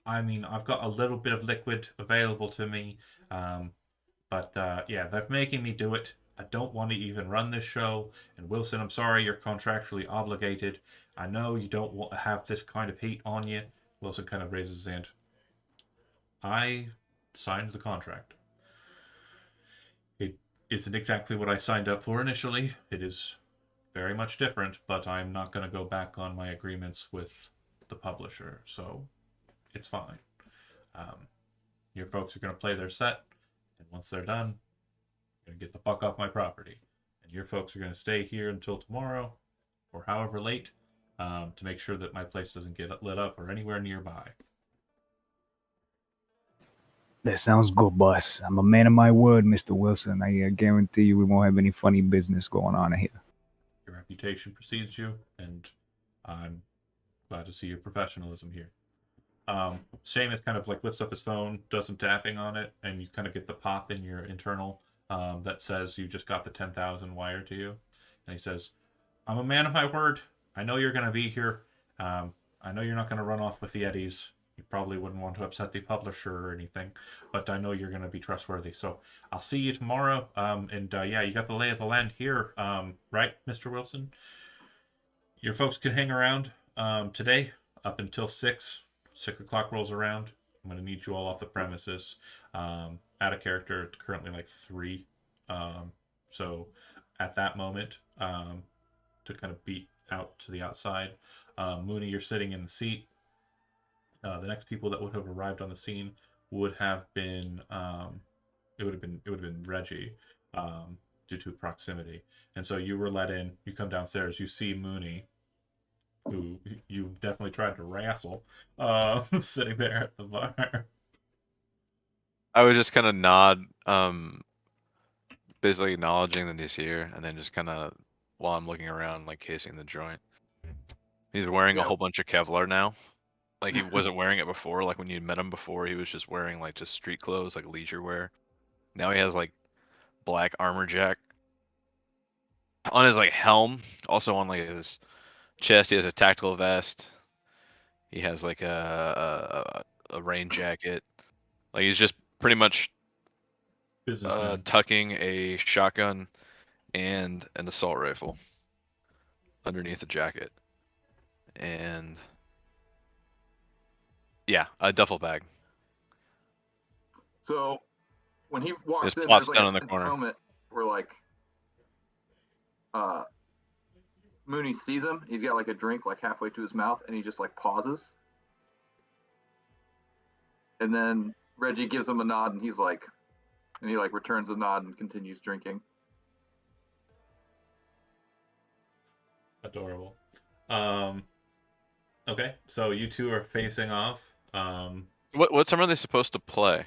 Speaker 2: I mean, I've got a little bit of liquid available to me, but yeah, they're making me do it. I don't want to even run this show. And Wilson, I'm sorry, you're contractually obligated. I know you don't want to have this kind of heat on you. Wilson kind of raises his hand. I signed the contract. It isn't exactly what I signed up for initially. It is very much different, but I'm not going to go back on my agreements with the publisher, so it's fine. Your folks are going to play their set, and once they're done, you're going to get the fuck off my property. And your folks are going to stay here until tomorrow, or however late, to make sure that my place doesn't get lit up or anywhere nearby.
Speaker 3: That sounds good, boss. I'm a man of my word, Mr. Wilson. I guarantee you we won't have any funny business going on here.
Speaker 2: Your reputation precedes you, and I'm glad to see your professionalism here. Seamus kind of like lifts up his phone, does some tapping on it, and you kind of get the pop in your internal that says you just got the 10,000 wire to you. And he says, I'm a man of my word. I know you're going to be here. I know you're not going to run off with the Eddies. You probably wouldn't want to upset the publisher or anything, but I know you're going to be trustworthy. So I'll see you tomorrow. Yeah, you got the lay of the land here, right, Mr. Wilson? Your folks can hang around today up until 6. 6 o'clock rolls around. I'm going to need you all off the premises. Out of character, currently like 3. So at that moment, to kind of beat out to the outside, Mooney, you're sitting in the seat. The next people that would have arrived on the scene would have been it would have been Reggie, due to proximity. And so you were let in. You come downstairs. You see Mooney, who you definitely tried to wrestle, sitting there at the bar.
Speaker 5: I would just kind of nod, basically acknowledging that he's here, and then just kind of, while I'm looking around, like casing the joint. He's wearing a
Speaker 7: Yeah.
Speaker 5: whole bunch of Kevlar now. Like he wasn't wearing it before. Like when you met him before, he was just wearing like just street clothes, like leisure wear. Now he has like black armor jack on his like helm. Also on like his chest, he has a tactical vest. He has like a rain jacket. Like he's just pretty much
Speaker 2: Businessman.
Speaker 5: tucking a shotgun and an assault rifle underneath the jacket, and yeah, a duffel bag.
Speaker 7: So when he walks
Speaker 5: Just
Speaker 7: in,
Speaker 5: plops
Speaker 7: there's like
Speaker 5: down
Speaker 7: a
Speaker 5: in the
Speaker 7: tense
Speaker 5: corner.
Speaker 7: moment where like Mooney sees him. He's got like a drink like halfway to his mouth, and he just like pauses. And then Reggie gives him a nod, and he like returns the nod and continues drinking.
Speaker 2: Adorable. Okay, so you two are facing off.
Speaker 5: What time are they supposed to play?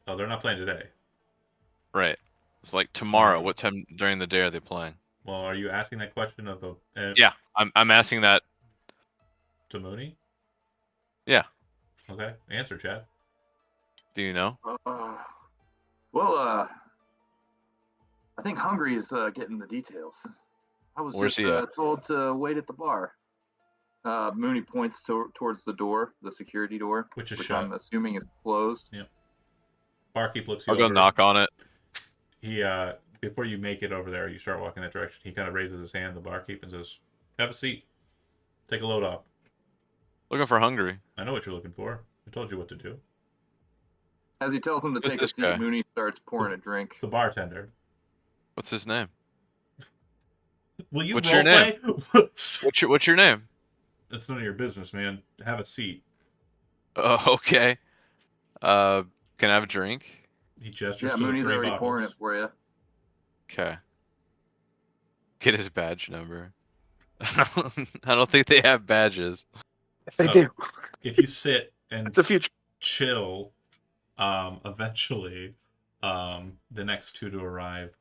Speaker 2: Oh, they're not playing today.
Speaker 5: Right. It's like tomorrow.
Speaker 2: Tomorrow.
Speaker 5: What time during the day are they playing?
Speaker 2: Well, are you asking that question of
Speaker 5: Yeah, I'm asking that.
Speaker 2: to Mooney?
Speaker 5: Yeah.
Speaker 2: Okay, answer, Chad.
Speaker 5: Do you know?
Speaker 7: Well, I think Hungry is getting the details. I was
Speaker 5: Where's
Speaker 7: just
Speaker 5: he at?
Speaker 7: told to wait at the bar. Mooney points towards the door, the security door,
Speaker 2: Which is
Speaker 7: which
Speaker 2: shut.
Speaker 7: I'm assuming is closed.
Speaker 2: Barkeep looks you
Speaker 5: I'll go
Speaker 2: over.
Speaker 5: knock on it.
Speaker 2: He before you make it over there, you start walking that direction. He kind of raises his hand, the barkeep, and says, "Have a seat. Take a load off.
Speaker 5: Looking for Hungry.
Speaker 2: I know what you're looking for. I told you what to do."
Speaker 7: As he tells him to
Speaker 5: Who's
Speaker 7: take a
Speaker 5: this
Speaker 7: seat,
Speaker 5: guy?
Speaker 7: Mooney starts pouring a drink.
Speaker 2: It's the bartender.
Speaker 5: What's his name?
Speaker 2: Will you
Speaker 5: What's your
Speaker 2: roleplay?
Speaker 5: What's your name?
Speaker 2: That's none of your business, man. Have a seat.
Speaker 5: Okay. Can I have a drink?
Speaker 2: He gestures
Speaker 7: Yeah,
Speaker 2: to the
Speaker 7: Mooney's
Speaker 2: 3
Speaker 7: already
Speaker 2: bottles.
Speaker 7: pouring it for you.
Speaker 5: Okay. Get his badge number. I don't think they have badges.
Speaker 2: So,
Speaker 1: do.
Speaker 2: if you sit and
Speaker 1: It's the future.
Speaker 2: chill, eventually, the next 2 to arrive,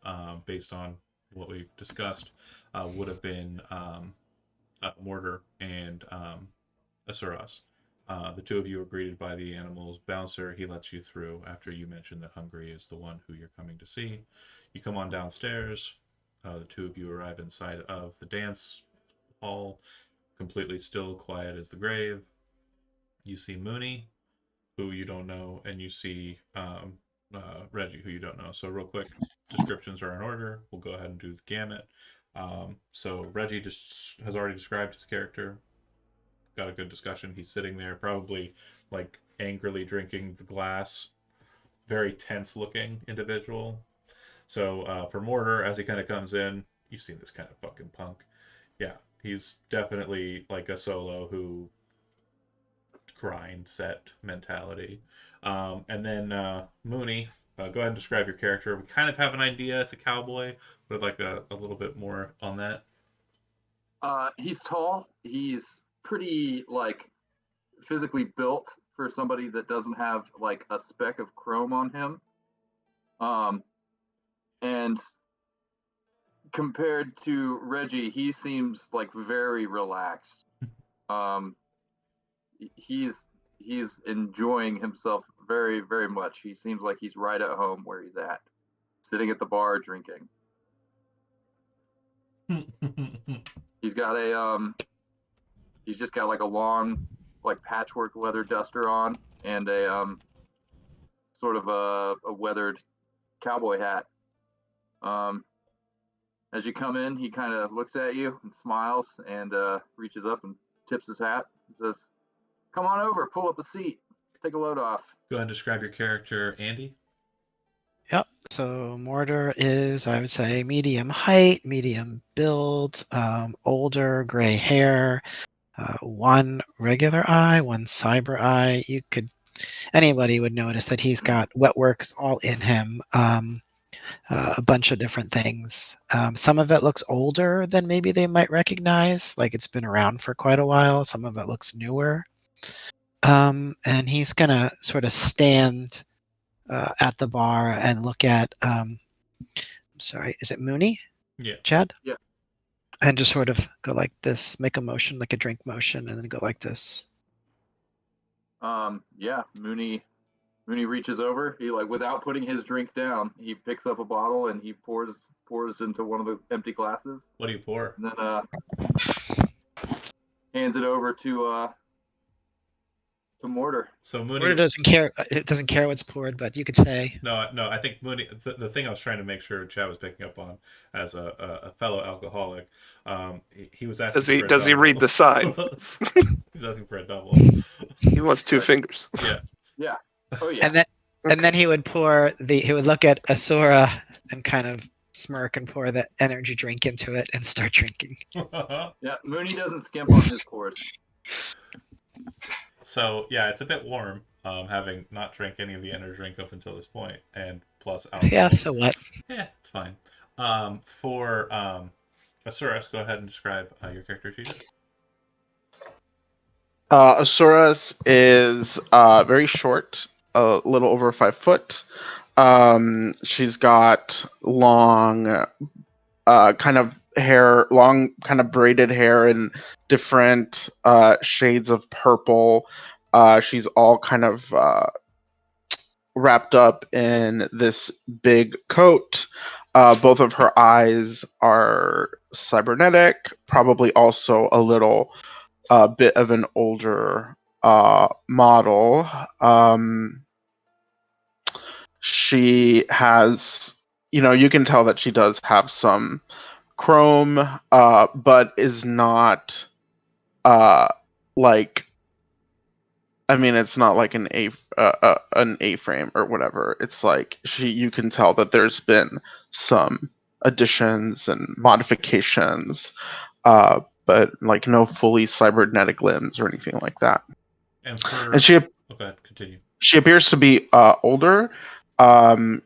Speaker 2: based on what we discussed, would have been Mortar and Asuras. The 2 of you are greeted by the animal's bouncer. He lets you through after you mention that Hungry is the one who you're coming to see. You come on downstairs. The 2 of you arrive inside of the dance hall, completely still, quiet as the grave. You see Mooney, who you don't know, and you see Reggie, who you don't know. So real quick, descriptions are in order. We'll go ahead and do the gamut. So Reggie just has already described his character. Got a good discussion. He's sitting there, probably like angrily drinking the glass. Very tense looking individual. So for Mortar, as he kind of comes in, you've seen this kind of fucking punk. Yeah, he's definitely like a solo who grind set mentality. And then Mooney, go ahead and describe your character. We kind of have an idea. It's a cowboy, but I'd like a little bit more on that.
Speaker 7: He's tall. He's pretty like physically built for somebody that doesn't have like a speck of chrome on him. And compared to Reggie, he seems like very relaxed. He's enjoying himself very, very much. He seems like he's right at home where he's at, sitting at the bar drinking. He's got he's just got like a long, like patchwork leather duster on and a sort of a weathered cowboy hat. As you come in, he kind of looks at you and smiles and reaches up and tips his hat. He says, "Come on over, pull up a seat, take a load off."
Speaker 2: Go ahead and describe your character, Andy.
Speaker 6: Yep. So Mortar is, I would say, medium height, medium build, older, gray hair, one regular eye, one cyber eye. Anybody would notice that he's got wetworks all in him. A bunch of different things. Some of it looks older than maybe they might recognize, like it's been around for quite a while. Some of it looks newer. And he's gonna sort of stand at the bar and look at I'm sorry, is it Mooney?
Speaker 2: Yeah.
Speaker 6: Chad?
Speaker 7: Yeah.
Speaker 6: And just sort of go like this, make a motion, like a drink motion, and then go like this.
Speaker 7: Yeah, Mooney reaches over. He like without putting his drink down, he picks up a bottle and he pours into one of the empty glasses.
Speaker 2: What do you pour?
Speaker 7: And then hands it over to Mortar.
Speaker 2: So Mooney
Speaker 6: Mortar doesn't care. It doesn't care what's poured, but you could say.
Speaker 2: No, I think Mooney. The thing I was trying to make sure Chad was picking up on, as a fellow alcoholic, he was asking.
Speaker 1: Does he read the sign?
Speaker 2: He's asking for a double.
Speaker 1: He wants two fingers.
Speaker 2: Yeah.
Speaker 7: Yeah. Oh yeah.
Speaker 6: And then he would look at Asura and kind of smirk and pour the energy drink into it and start drinking.
Speaker 7: Yeah, Mooney doesn't skimp on his pours.
Speaker 2: So yeah, it's a bit warm, having not drank any of the energy drink up until this point, and plus alcohol.
Speaker 6: Yeah, so what?
Speaker 2: Yeah, it's fine. For Asuras, go ahead and describe your character sheet.
Speaker 8: Asuras is very short, a little over 5 foot. She's got long, kind of hair, long, kind of braided hair in different shades of purple. She's all kind of wrapped up in this big coat. Both of her eyes are cybernetic, probably also a little bit of an older model. She has, you can tell that she does have some chrome, but is not like, I mean, it's not like an A-frame or whatever. It's like you can tell that there's been some additions and modifications, but like no fully cybernetic limbs or anything like that.
Speaker 2: And
Speaker 8: she,
Speaker 2: okay, continue.
Speaker 8: She appears to be older. In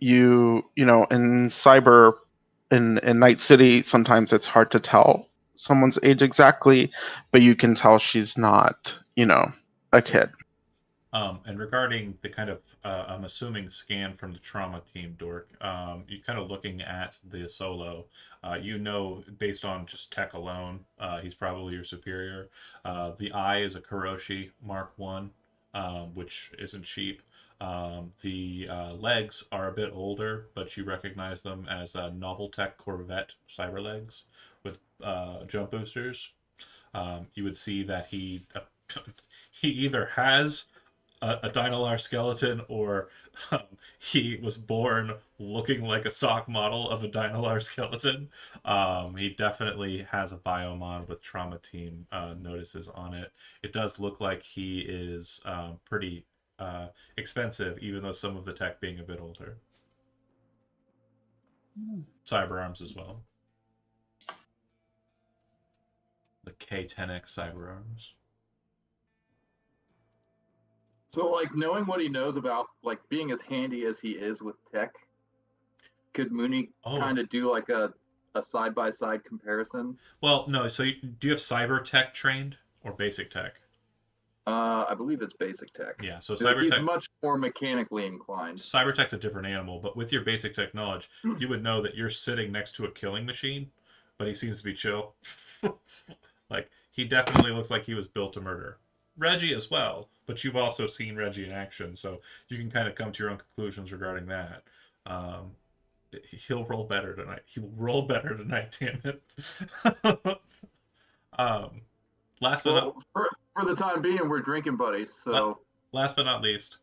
Speaker 8: Night City, sometimes it's hard to tell someone's age exactly, but you can tell she's not, a kid.
Speaker 2: And regarding the kind of, I'm assuming, scan from the trauma team, Dork, you're kind of looking at the solo. Based on just tech alone, he's probably your superior. The eye is a Kuroshi Mark 1, which isn't cheap. The legs are a bit older, but you recognize them as Noveltech Corvette cyber legs with jump boosters. You would see that he either has a Dynalar skeleton, or he was born looking like a stock model of a Dynalar skeleton. He definitely has a biomon with trauma team notices on it. It does look like he is pretty expensive, even though some of the tech being a bit older. Cyber arms as well. The K10X cyber arms.
Speaker 7: So, like, knowing what he knows about, like, being as handy as he is with tech, could Mooney kind of do, like, a side-by-side comparison?
Speaker 2: Well, no. So, do you have cyber tech trained or basic tech?
Speaker 7: I believe it's basic tech.
Speaker 2: Yeah, so
Speaker 7: He's
Speaker 2: Cybertech.
Speaker 7: much more mechanically inclined.
Speaker 2: Cybertech's a different animal, but with your basic tech knowledge, you would know that you're sitting next to a killing machine, but he seems to be chill. Like, he definitely looks like he was built to murder. Reggie as well, but you've also seen Reggie in action, so you can kind of come to your own conclusions regarding that. Um, he'll roll better tonight. He will roll better tonight, damn it. um, last but not
Speaker 7: For the time being, we're drinking buddies. So
Speaker 2: last but not least,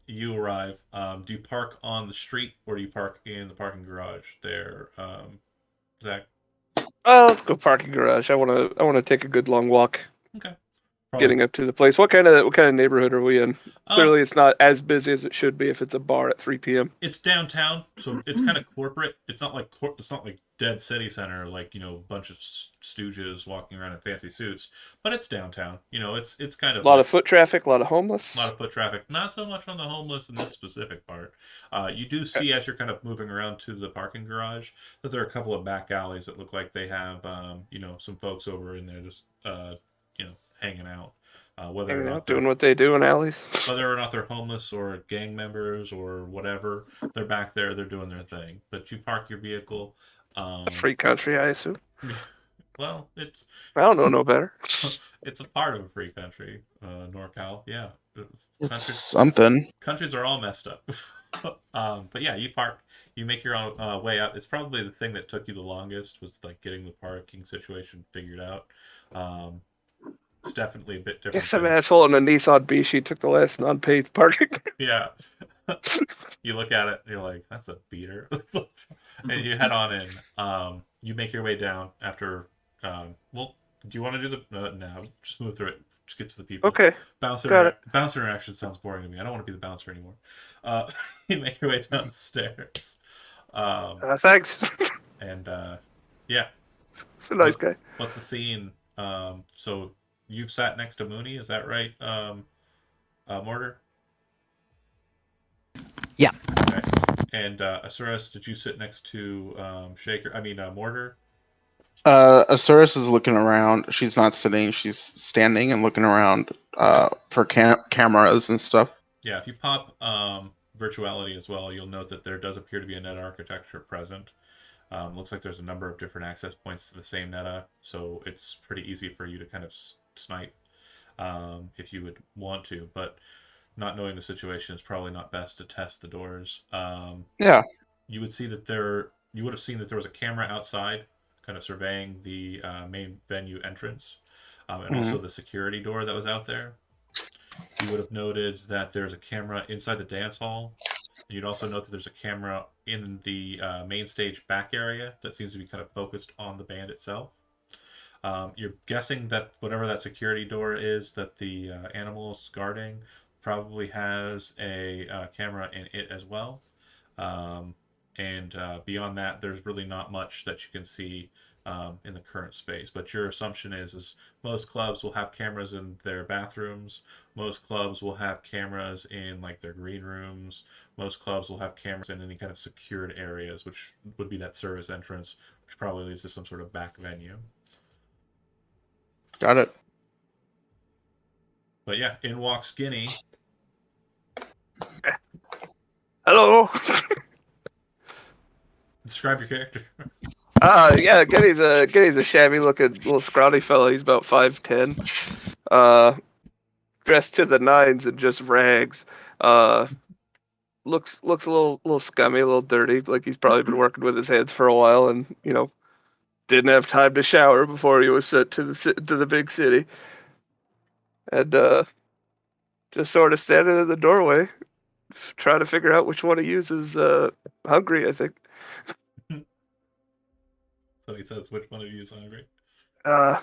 Speaker 2: you arrive. Do you park on the street or do you park in the parking garage there, Zach?
Speaker 1: Let's go parking garage. I wanna take a good long walk
Speaker 2: Okay.
Speaker 1: getting up to the place. What kind of neighborhood are we in? Clearly, it's not as busy as it should be if it's a bar at 3 p.m.
Speaker 2: It's downtown, so it's kind of corporate. It's not like dead city center, like, a bunch of stooges walking around in fancy suits. But it's downtown. It's kind of
Speaker 1: A lot of foot traffic, a lot of homeless.
Speaker 2: a lot of foot traffic. Not so much on the homeless in this specific part. You do see as you're kind of moving around to the parking garage that there are a couple of back alleys that look like they have, some folks over in there just, hanging out. Whether or not
Speaker 1: doing what they do in alleys.
Speaker 2: whether or not they're homeless or gang members or whatever, they're back there. They're doing their thing. But you park your vehicle.
Speaker 1: A free country, I assume.
Speaker 2: Well, I
Speaker 1: don't know no better.
Speaker 2: It's a part of a free country, NorCal. Yeah,
Speaker 8: Something.
Speaker 2: Countries are all messed up. But yeah, you park. You make your own way out. It's probably the thing that took you the longest was like getting the parking situation figured out. It's definitely a bit different.
Speaker 1: Some asshole in a Nissan Bishi took the last non-paid parking.
Speaker 2: Yeah. You look at it and you're like, that's a beater. And you head on in. You make your way down after. Do you want to do the? No, just move through it. Just get to the people.
Speaker 1: Okay.
Speaker 2: Bouncer interaction sounds boring to me. I don't want to be the bouncer anymore. You make your way down the stairs.
Speaker 1: Thanks.
Speaker 2: And yeah.
Speaker 1: He's a nice guy.
Speaker 2: What's the scene? So you've sat next to Mooney, is that right? Mortar?
Speaker 6: Yeah.
Speaker 2: Okay. And Asuras, did you sit next to Mortar?
Speaker 8: Asuras is looking around. She's not sitting. She's standing and looking around for cameras and stuff.
Speaker 2: Yeah, if you pop virtuality as well, you'll note that there does appear to be a net architecture present. Looks like there's a number of different access points to the same neta, so it's pretty easy for you to kind of snipe if you would want to, but not knowing the situation is probably not best to test the doors.
Speaker 8: Yeah.
Speaker 2: You would have seen that there was a camera outside kind of surveying the main venue entrance, and also the security door that was out there. You would have noted that there's a camera inside the dance hall. You'd also note that there's a camera in the main stage back area that seems to be kind of focused on the band itself. You're guessing that whatever that security door is that the animal is guarding probably has a camera in it as well. And beyond that, there's really not much that you can see in the current space. But your assumption is most clubs will have cameras in their bathrooms. Most clubs will have cameras in like their green rooms. Most clubs will have cameras in any kind of secured areas, which would be that service entrance, which probably leads to some sort of back venue.
Speaker 8: Got it.
Speaker 2: But yeah, in walks Guinea.
Speaker 1: Hello.
Speaker 2: Describe your character.
Speaker 1: Yeah, Getty's a shabby looking little scrawny fella. He's about 5'10". Dressed to the nines in just rags. Looks a little scummy, a little dirty, like he's probably been working with his hands for a while and, didn't have time to shower before he was sent to the big city. And just sort of standing in the doorway, trying to figure out which one he uses. Hungry, I think.
Speaker 2: So he says, which one of you is hungry?
Speaker 1: I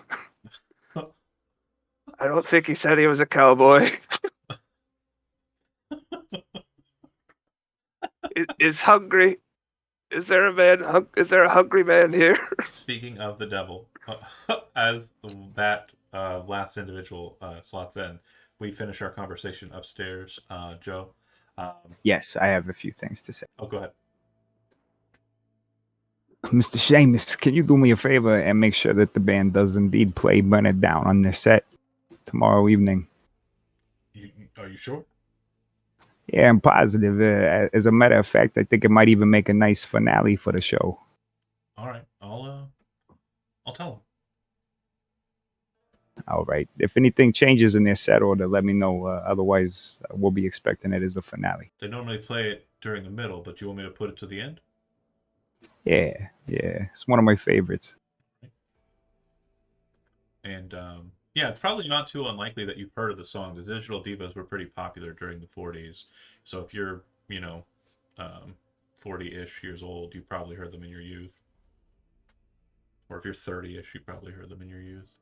Speaker 1: don't think he said he was a cowboy. is hungry? Is there a man? Is there a hungry man here?
Speaker 2: Speaking of the devil, as that last individual slots in, we finish our conversation upstairs. Joe.
Speaker 4: Yes, I have a few things to say.
Speaker 2: Oh, go ahead.
Speaker 4: Mr. Seamus, can you do me a favor and make sure that the band does indeed play Burn It Down on their set? tomorrow evening.
Speaker 2: Are you sure?
Speaker 4: Yeah, I'm positive. As a matter of fact, I think it might even make a nice finale for the show.
Speaker 2: All right, I'll tell him.
Speaker 4: All right. If anything changes in their set order, let me know. Otherwise, we'll be expecting it as a finale.
Speaker 2: They normally play it during the middle, but you want me to put it to the end?
Speaker 4: Yeah. It's one of my favorites.
Speaker 2: And yeah, it's probably not too unlikely that you've heard of the song. The Digital Divas were pretty popular during the 40s. So if you're, 40-ish years old, you probably heard them in your youth. Or if you're 30-ish, you probably heard them in your youth.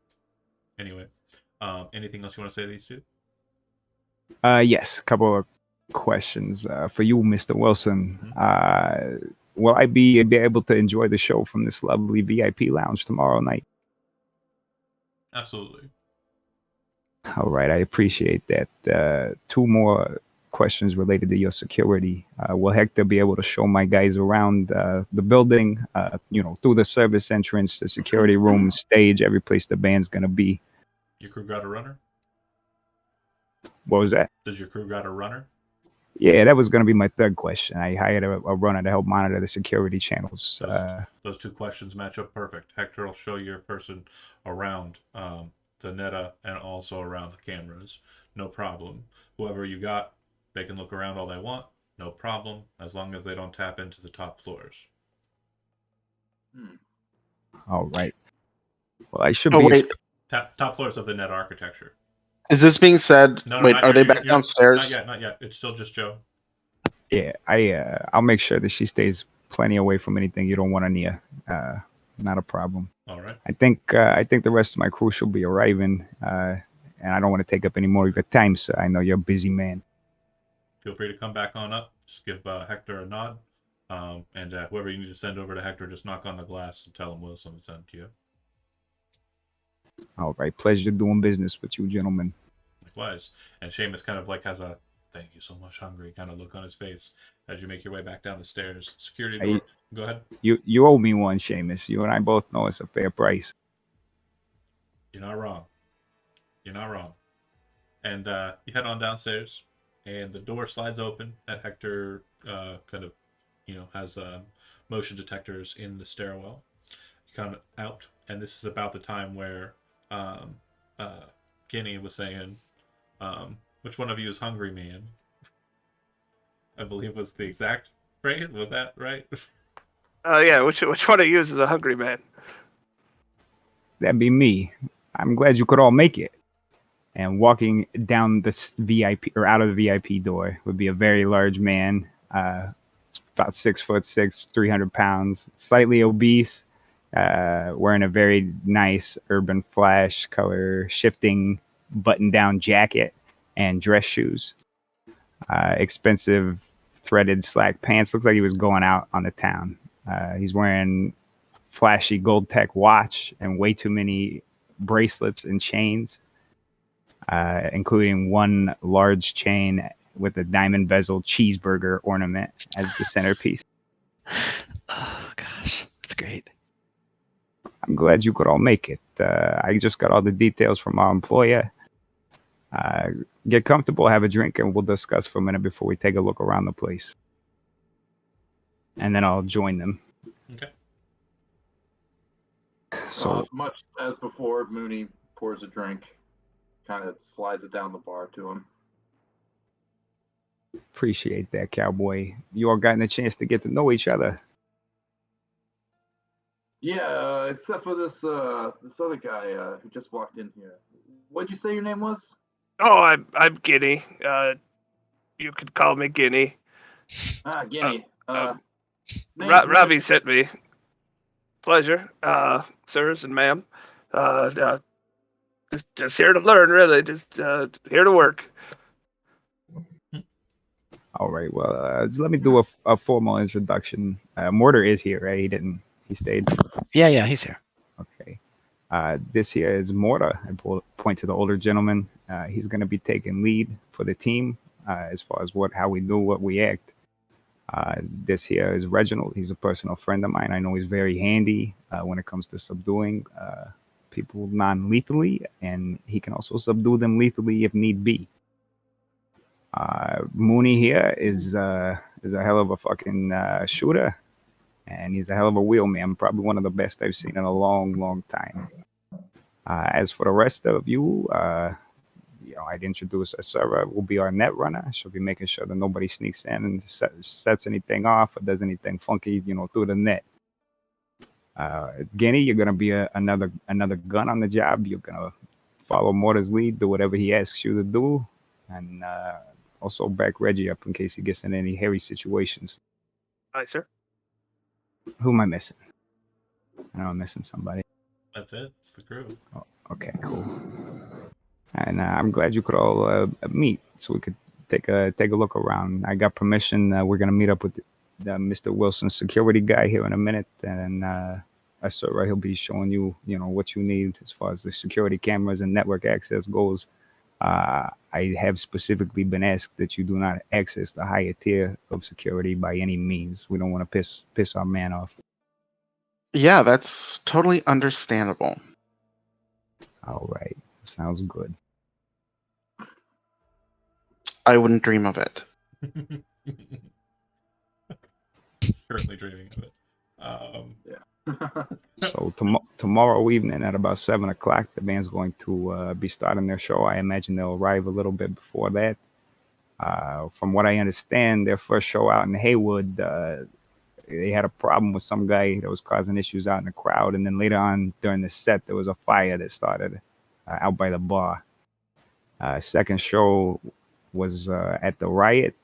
Speaker 2: Anyway, anything else you want to say to these two?
Speaker 4: Yes, a couple of questions for you, Mr. Wilson. Will I be able to enjoy the show from this lovely VIP lounge tomorrow night?
Speaker 2: Absolutely.
Speaker 4: All right, I appreciate that. Two more questions related to your security. Will Hector be able to show my guys around the building, through the service entrance, the security room, stage, every place the band's going to be?
Speaker 2: Your crew got a runner?
Speaker 4: What was that?
Speaker 2: Does your crew got a runner?
Speaker 4: Yeah, that was going to be my third question. I hired a runner to help monitor the security channels.
Speaker 2: Those two questions match up perfect. Hector will show your person around the neta and also around the cameras. No problem. Whoever you got, they can look around all they want. No problem, as long as they don't tap into the top floors.
Speaker 4: All right. Well, I should
Speaker 8: Oh,
Speaker 4: be.
Speaker 8: wait.
Speaker 2: Top floors of the net architecture.
Speaker 8: Is this being said?
Speaker 2: No,
Speaker 8: wait,
Speaker 2: not
Speaker 8: are
Speaker 2: yet.
Speaker 8: they back downstairs?
Speaker 2: Not yet. It's still just Joe.
Speaker 4: Yeah, I'll make sure that she stays plenty away from anything you don't want her near. Not a problem.
Speaker 2: All right.
Speaker 4: I think the rest of my crew should be arriving, and I don't want to take up any more of your time, sir. I know you're a busy man.
Speaker 2: Feel free to come back on up. Just give Hector a nod, and whoever you need to send over to Hector, just knock on the glass and tell him Wilson will send to you.
Speaker 4: All right, pleasure doing business with you, gentlemen.
Speaker 2: Likewise. And Seamus kind of like has a "thank you so much, hungry" kind of look on his face as you make your way back down the stairs. Security door. Go ahead.
Speaker 4: You owe me one, Seamus. You and I both know it's a fair price.
Speaker 2: You're not wrong. And you head on downstairs, and the door slides open. And Hector has motion detectors in the stairwell. You come out, and this is about the time where Kenny was saying, which one of you is hungry, man? I believe was the exact phrase. Was that right?
Speaker 1: Yeah, which one of you is a hungry man?
Speaker 4: That'd be me. I'm glad you could all make it. And walking down this VIP or out of the VIP door would be a very large man, about 6'6", 300 pounds, slightly obese, wearing a very nice urban flash color shifting button-down jacket and dress shoes. Expensive threaded slack pants. Looks like he was going out on the town. He's wearing flashy gold tech watch and way too many bracelets and chains, including one large chain with a diamond bezel cheeseburger ornament as the centerpiece.
Speaker 6: Oh gosh, that's great.
Speaker 4: I'm glad you could all make it. I just got all the details from our employer. Get comfortable, have a drink, and we'll discuss for a minute before we take a look around the place. And then I'll join them.
Speaker 2: Okay.
Speaker 4: So
Speaker 7: much as before, Mooney pours a drink, kind of slides it down the bar to him.
Speaker 4: appreciate that, cowboy. You all gotten a chance to get to know each other.
Speaker 7: Yeah, except for this other guy who just walked in here. What'd you say your name was?
Speaker 1: Oh, I'm Guinea. You could call me Guinea.
Speaker 7: Ah, Guinea.
Speaker 1: Robbie sent me. Pleasure, sirs and ma'am. Just here to learn, really. Just here to work.
Speaker 4: All right. Well, let me do a formal introduction. Mortar is here, right? He stayed.
Speaker 6: Yeah, he's here.
Speaker 4: Okay. This here is Mortar. I point to the older gentleman. He's going to be taking lead for the team as far as how we do, what we act. This here is Reginald. He's a personal friend of mine. I know he's very handy when it comes to subduing people non-lethally, and he can also subdue them lethally if need be. Mooney here is a hell of a fucking shooter, and he's a hell of a wheelman. Probably one of the best I've seen in a long, long time. As for the rest of you, I'd introduce Sarah will be our net runner. She'll be making sure that nobody sneaks in and sets anything off or does anything funky, through the net. Guinea, you're gonna be another gun on the job. You're gonna follow Mortar's lead, do whatever he asks you to do, and also back Reggie up in case he gets in any hairy situations.
Speaker 1: Hi, sir.
Speaker 4: Who am I missing? I know I'm missing somebody.
Speaker 2: That's it. It's the crew.
Speaker 4: Oh, okay, cool. And I'm glad you could all meet so we could take a look around. I got permission. We're gonna meet up with Mr. Wilson's security guy here in a minute, and he'll be showing you, what you need as far as the security cameras and network access goes. I have specifically been asked that you do not access the higher tier of security by any means. We don't want to piss our man off.
Speaker 8: Yeah, that's totally understandable.
Speaker 4: All right, sounds good.
Speaker 8: I wouldn't dream of it.
Speaker 2: Currently dreaming of it.
Speaker 4: So tomorrow evening at about 7:00, the band's going to be starting their show. I imagine they'll arrive a little bit before that. From what I understand, their first show out in Haywood, they had a problem with some guy that was causing issues out in the crowd, and then later on during the set, there was a fire that started out by the bar. Second show was at the Riot.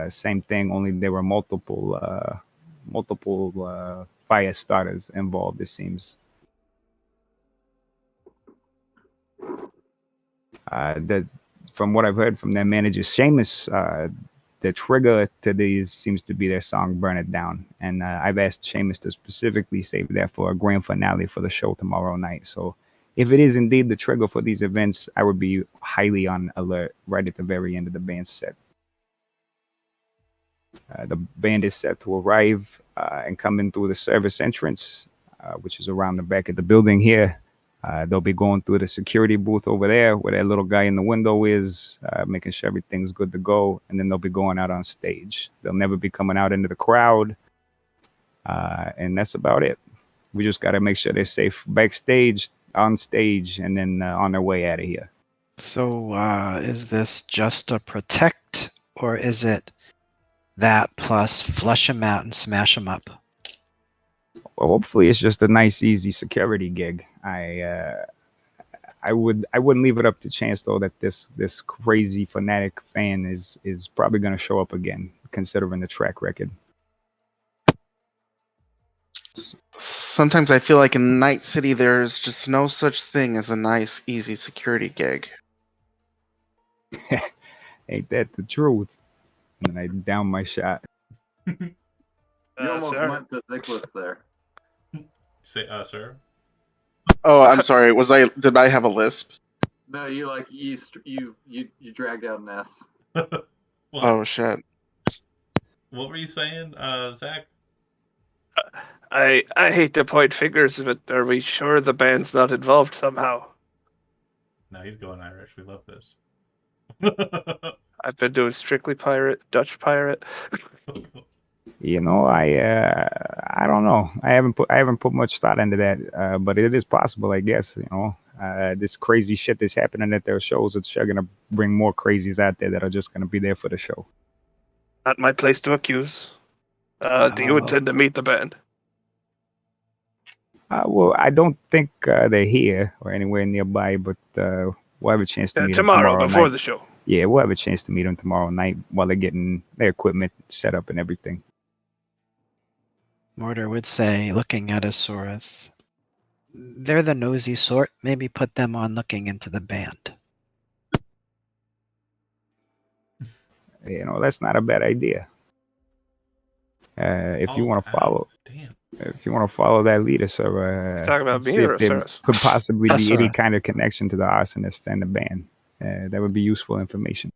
Speaker 4: Same thing, only there were multiple fire starters involved, it seems. From what I've heard from their manager, Seamus, the trigger to these seems to be their song "Burn It Down," and I've asked Seamus to specifically save that for a grand finale for the show tomorrow night. So, if it is indeed the trigger for these events, I would be highly on alert right at the very end of the band's set. The band is set to arrive and come in through the service entrance, which is around the back of the building here. They'll be going through the security booth over there where that little guy in the window is, making sure everything's good to go. And then they'll be going out on stage. They'll never be coming out into the crowd. And that's about it. We just got to make sure they're safe backstage, on stage, and then on their way out of here.
Speaker 6: So is this just a protect, or is it that plus flush them out and smash them up?
Speaker 4: Well, hopefully it's just a nice, easy security gig. I wouldn't leave it up to chance though that this crazy fanatic fan is probably going to show up again, considering the track record.
Speaker 8: Sometimes I feel like in Night City there's just no such thing as a nice, easy security gig.
Speaker 4: Ain't that the truth? And I down my shot.
Speaker 7: You almost
Speaker 1: sir.
Speaker 7: went to Nicholas there.
Speaker 2: Say, sir.
Speaker 8: Oh, I'm sorry. Did I have a lisp?
Speaker 7: No, you dragged out an S.
Speaker 2: What?
Speaker 8: Oh shit.
Speaker 2: What were you saying, Zach?
Speaker 1: I hate to point fingers, but are we sure the band's not involved somehow?
Speaker 2: No, he's going Irish. We love this.
Speaker 1: I've been doing strictly pirate, Dutch pirate.
Speaker 4: I don't know. I haven't put much thought into that, but it is possible, I guess. This crazy shit that's happening at their shows, it's sure gonna bring more crazies out there that are just gonna be there for the show.
Speaker 1: Not my place to accuse. Do you intend to meet the band?
Speaker 4: Well, I don't think they're here or anywhere nearby, but we'll have a chance to meet them
Speaker 1: tomorrow before
Speaker 4: night.
Speaker 1: the show.
Speaker 4: Yeah, we'll have a chance to meet them tomorrow night while they're getting their equipment set up and everything.
Speaker 6: Mortar would say, looking at Asaurus, they're the nosy sort. Maybe put them on looking into the band.
Speaker 4: That's not a bad idea. If you want to follow, if you want to follow that leader, so
Speaker 1: Talk about me
Speaker 4: see
Speaker 1: or
Speaker 4: if there
Speaker 1: Asaurus?
Speaker 4: could possibly be any
Speaker 6: Asaurus.
Speaker 4: kind of connection to the arsonist and the band. That would be useful information.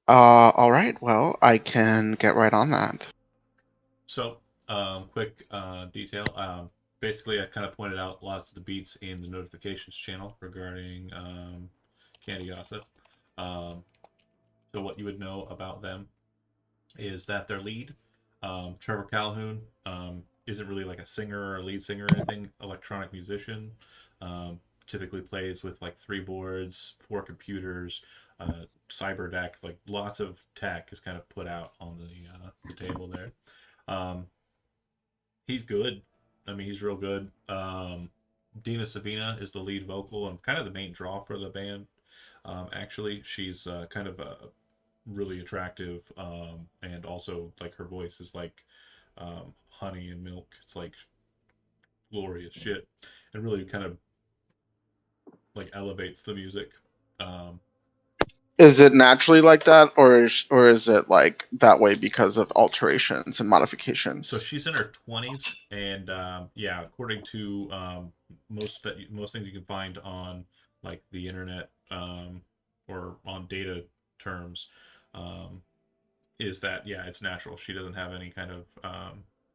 Speaker 8: All right. Well, I can get right on that.
Speaker 2: So, quick detail. basically, I kind of pointed out lots of the beats in the notifications channel regarding Candy Gossip. So what you would know about them is that their lead, Trevor Calhoun, isn't really like a singer or a lead singer or anything. Electronic musician, typically plays with like 3 boards, 4 computers, cyber deck, like lots of tech is kind of put out on the table there. He's good. I mean, he's real good. Dina Sabina is the lead vocal and kind of the main draw for the band. Actually, she's kind of really attractive, and also like her voice is like honey and milk. It's like glorious shit, and really kind of like elevates the music.
Speaker 8: Is it naturally like that, or is it like that way because of alterations and modifications?
Speaker 2: So she's in her 20s, and yeah, according to most things you can find on like the internet, or on data terms, is that yeah, it's natural. She doesn't have any kind of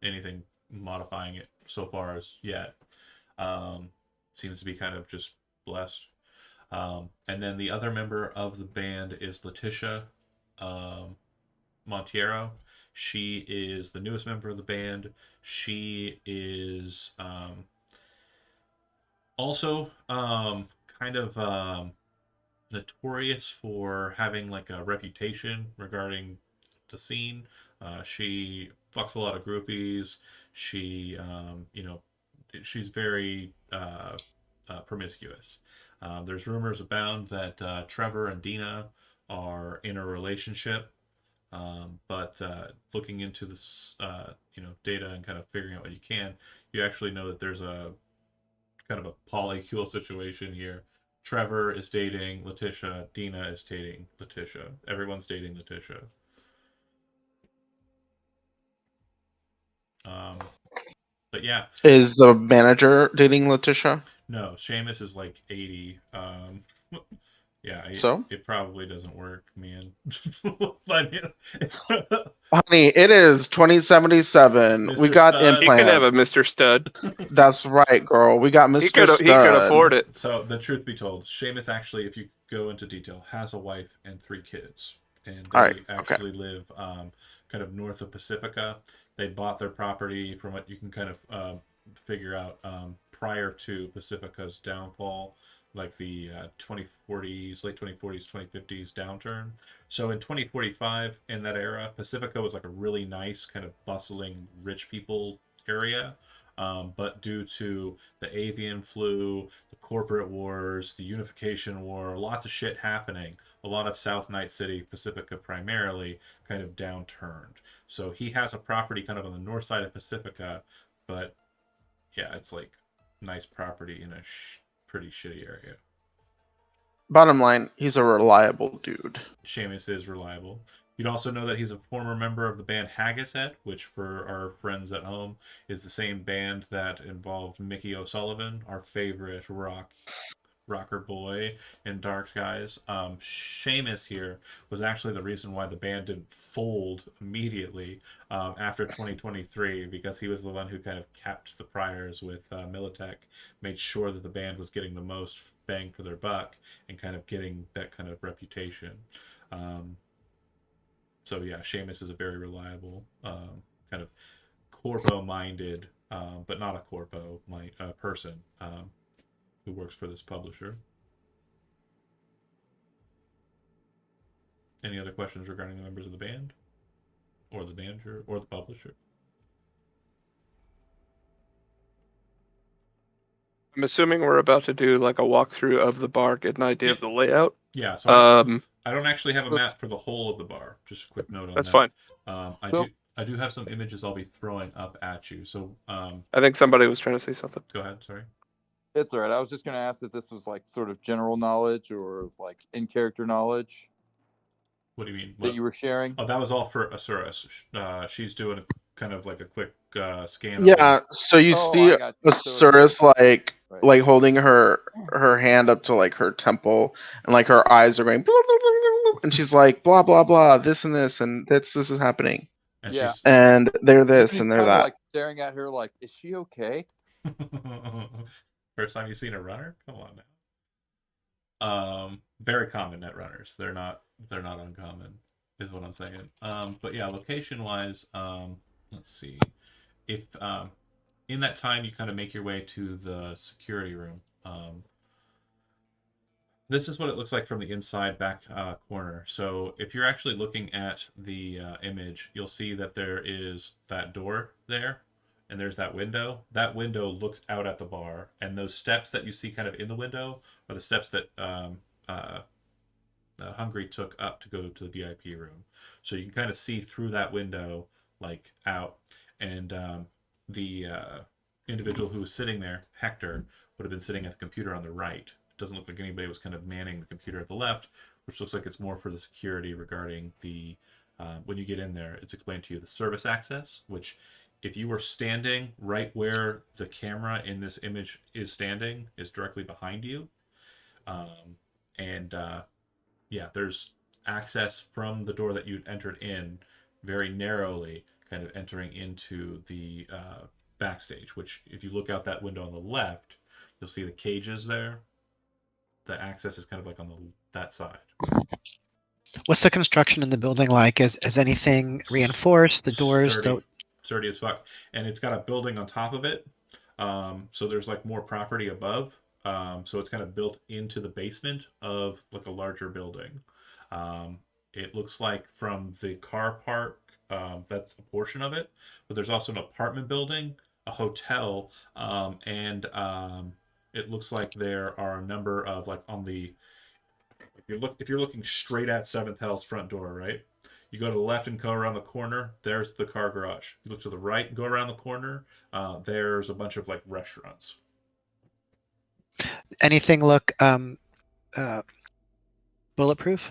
Speaker 2: anything modifying it so far as yet. Seems to be kind of just blessed. And then the other member of the band is Letitia Montiero. She is the newest member of the band. She is also kind of notorious for having like a reputation regarding the scene. She fucks a lot of groupies. She, she's very promiscuous. There's rumors abound that Trevor and Dina are in a relationship. But looking into this, data and kind of figuring out what you can, you actually know that there's a kind of a polycule situation here. Trevor is dating Letitia. Dina is dating Letitia. Everyone's dating Letitia. But yeah.
Speaker 8: Is the manager dating Letitia?
Speaker 2: No, Seamus is like 80. Yeah,
Speaker 8: So?
Speaker 2: it probably doesn't work, man. I mean,
Speaker 8: Honey, it is 2077. We
Speaker 2: Mr.
Speaker 8: got
Speaker 2: Stud.
Speaker 1: You can have a
Speaker 8: implants.
Speaker 1: Mr. Stud.
Speaker 8: That's right, girl. We got
Speaker 1: He
Speaker 8: Mr.
Speaker 1: could he could
Speaker 8: Stud.
Speaker 1: afford it.
Speaker 2: So the truth be told, Seamus actually, if you go into detail, has a wife and 3 kids, and they
Speaker 8: All right, okay.
Speaker 2: actually live kind of north of Pacifica. They bought their property, from what you can kind of figure out, prior to Pacifica's downfall, like the 2040s, late 2040s, 2050s downturn. So in 2045, in that era, Pacifica was like a really nice kind of bustling rich people area. But due to the avian flu, the corporate wars, the unification war, lots of shit happening, a lot of South Night City, Pacifica primarily, kind of downturned. So he has a property kind of on the north side of Pacifica, but yeah, it's like nice property in a pretty shitty area.
Speaker 8: Bottom line, he's a reliable dude.
Speaker 2: Seamus is reliable. You'd also know that he's a former member of the band Haggis Head, which for our friends at home is the same band that involved Mickey O'Sullivan, our favorite rocker boy in Dark Skies. Seamus here was actually the reason why the band didn't fold immediately after 2023, because he was the one who kind of kept the priors with Militech, made sure that the band was getting the most bang for their buck and kind of getting that kind of reputation. So yeah, Seamus is a very reliable, kind of corpo-minded, but not a corpo person who works for this publisher. Any other questions regarding the members of the band, or the manager, or the publisher?
Speaker 1: I'm assuming we're about to do like a walkthrough of the bar, get an idea of the layout.
Speaker 2: Yeah, so I don't actually have a map for the whole of the bar. Just a quick note on
Speaker 1: That's
Speaker 2: that.
Speaker 1: fine.
Speaker 2: I do have some images I'll be throwing up at you. So
Speaker 1: I think somebody was trying to say something.
Speaker 2: Go ahead. Sorry.
Speaker 9: It's all right. I was just going to ask if this was like sort of general knowledge or like in character knowledge.
Speaker 2: What do you mean?
Speaker 9: That you were sharing?
Speaker 2: Oh, that was all for Asuras. She's doing kind of like a quick scan.
Speaker 8: Yeah, so you see Asuras like holding her hand up to like her temple, and like her eyes are going, blah, blah, blah, blah, and she's like blah blah blah, this and this, and this is happening.
Speaker 2: And
Speaker 9: yeah,
Speaker 8: and they're this
Speaker 9: he's
Speaker 8: and they're
Speaker 9: kind
Speaker 8: that.
Speaker 9: of like staring at her, like, is she okay?
Speaker 2: First time you've seen a runner? Come on now. Very common net runners. They're not uncommon, is what I'm saying. But yeah, location wise, let's see. If in that time you kind of make your way to the security room. This is what it looks like from the inside back corner. So if you're actually looking at the image, you'll see that there is that door there, and there's that window. That window looks out at the bar, and those steps that you see kind of in the window are the steps that Hungry took up to go to the VIP room. So you can kind of see through that window, like out, and the individual who was sitting there, Hector, would have been sitting at the computer on the right. It doesn't look like anybody was kind of manning the computer at the left, which looks like it's more for the security regarding the when you get in there. It's explained to you the service access, which if you were standing right where the camera in this image is standing, is directly behind you, and yeah, there's access from the door that you'd entered in very narrowly, kind of entering into the backstage, which if you look out that window on the left, you'll see the cages there. The access is kind of like on that side.
Speaker 6: What's the construction in the building like? Is anything reinforced? The doors
Speaker 2: Sturdy,
Speaker 6: don't.
Speaker 2: sturdy as fuck, and it's got a building on top of it. So there's like more property above. So it's kind of built into the basement of like a larger building. It looks like from the car park, that's a portion of it, but there's also an apartment building, a hotel, and it looks like there are a number of like on the if you're looking straight at Seventh Hell's front door, right? You go to the left and go around the corner. There's the car garage. You look to the right and go around the corner. There's a bunch of like restaurants.
Speaker 6: Anything look bulletproof?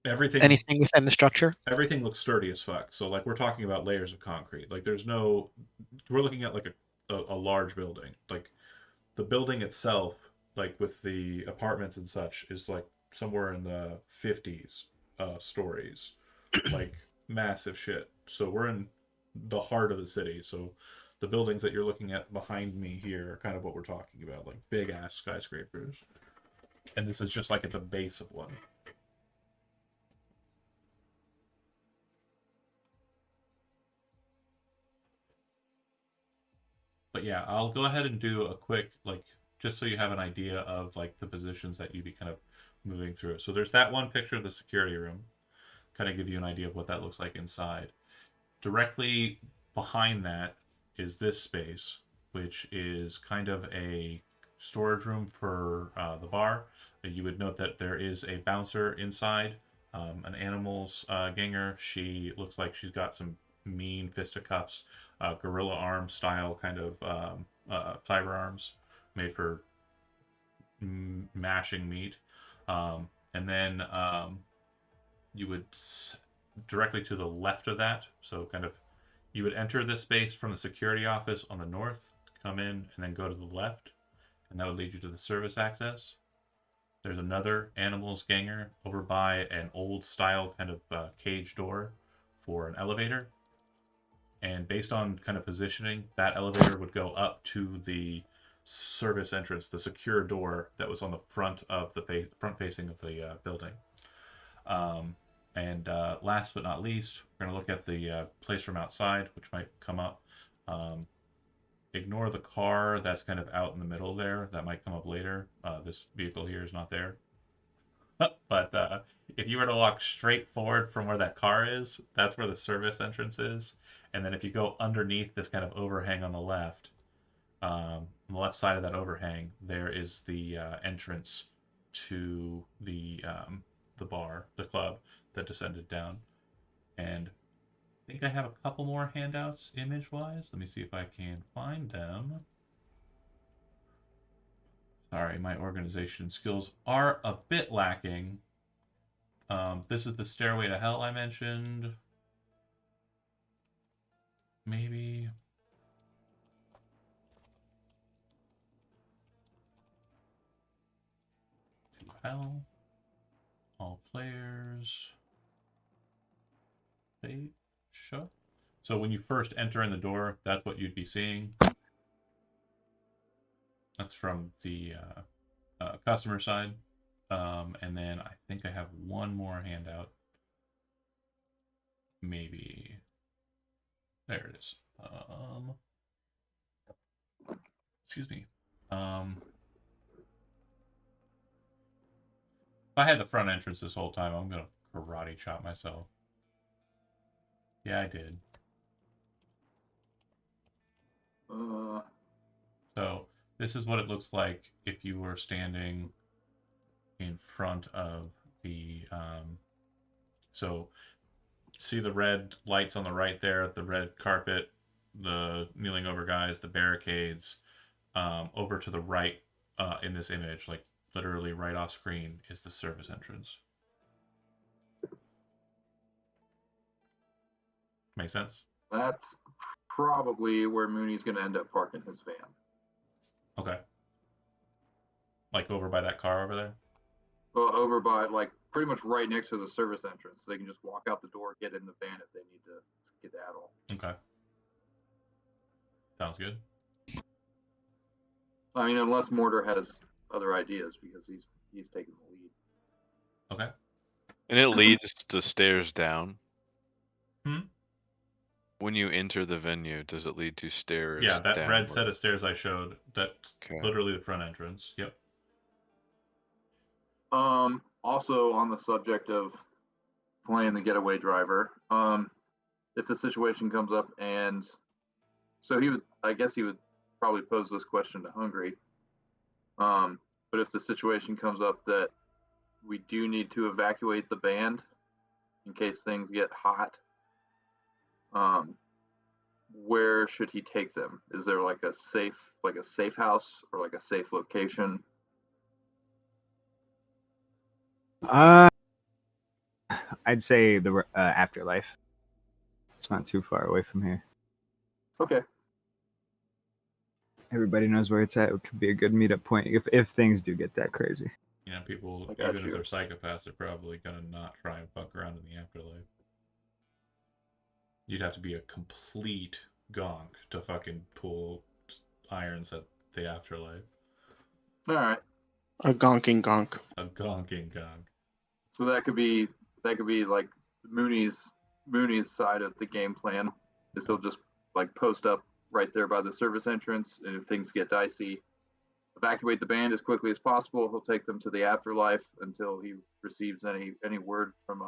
Speaker 2: Everything
Speaker 6: Anything within the structure?
Speaker 2: everything looks sturdy as fuck. So like we're talking about layers of concrete. Like there's no we're looking at like a large building. Like the building itself, like with the apartments and such, is like somewhere in the 50s stories. Like massive shit. So we're in the heart of the city. So the buildings that you're looking at behind me here are kind of what we're talking about, like big ass skyscrapers. And this is just like at the base of one. But yeah, I'll go ahead and do a quick, like, just so you have an idea of like the positions that you'd be kind of moving through. So there's that one picture of the security room, kind of give you an idea of what that looks like inside. Directly behind that is this space, which is kind of a storage room for the bar. You would note that there is a bouncer inside, an animals ganger. She looks like she's got some mean fisticuffs, gorilla arm style kind of firearms made for mashing meat. And then you would directly to the left of that, so kind of you would enter this space from the security office on the north, come in, and then go to the left, and that would lead you to the service access. There's another animals ganger over by an old style kind of cage door for an elevator. And based on kind of positioning, that elevator would go up to the service entrance, the secure door that was on the front of the front facing of the building. And last but not least, we're going to look at the place from outside, which might come up. Ignore the car that's kind of out in the middle there. That might come up later. This vehicle here is not there. But if you were to walk straight forward from where that car is, that's where the service entrance is. And then if you go underneath this kind of overhang on the left side of that overhang, there is the entrance to the bar, the club that descended down. And I think I have a couple more handouts image-wise. Let me see if I can find them. Sorry, my organization skills are a bit lacking. This is the Stairway to Hell I mentioned. Maybe. To Hell. All players. Fate. Show. So when you first enter in the door, that's what you'd be seeing. That's from the customer side. And then I think I have one more handout. Maybe. There it is. Excuse me. If I had the front entrance this whole time, I'm gonna karate chop myself. Yeah, I did. So this is what it looks like if you were standing in front of the so see the red lights on the right there, the red carpet, the kneeling over guys, the barricades. Over to the right in this image, like literally right off screen, is the service entrance. Make sense?
Speaker 7: That's probably where Mooney's going to end up parking his van.
Speaker 2: Okay. Like over by that car over there?
Speaker 7: Well, over by, like, pretty much right next to the service entrance. So they can just walk out the door, get in the van if they need to skedaddle.
Speaker 2: Okay. Sounds good.
Speaker 7: I mean, unless Mortar has other ideas, because he's taking the lead.
Speaker 2: Okay.
Speaker 5: And it leads the stairs down.
Speaker 2: Hmm?
Speaker 5: When you enter the venue, does it lead to stairs?
Speaker 2: Yeah, that red
Speaker 5: downward?
Speaker 2: set of stairs I showed, that's
Speaker 5: Okay.
Speaker 2: literally the front entrance. Yep.
Speaker 7: Also on the subject of playing the getaway driver, if the situation comes up and so I guess he would probably pose this question to Hungry. But if the situation comes up that we do need to evacuate the band in case things get hot, where should he take them? Is there like a safe house or like a safe location?
Speaker 4: I'd say the Afterlife. It's not too far away from here.
Speaker 7: Okay.
Speaker 4: Everybody knows where it's at. It could be a good meetup point if things do get that crazy.
Speaker 2: You know, people,
Speaker 7: I got
Speaker 2: even if
Speaker 7: you.
Speaker 2: they're psychopaths, are probably gonna not try and fuck around in the afterlife. You'd have to be a complete gonk to fucking pull irons at the afterlife.
Speaker 7: All right.
Speaker 8: A gonking gonk.
Speaker 2: A gonking gonk.
Speaker 7: So that could be like Mooney's side of the game plan. Is he'll just like post up right there by the service entrance, and if things get dicey, evacuate the band as quickly as possible. He'll take them to the afterlife until he receives any word from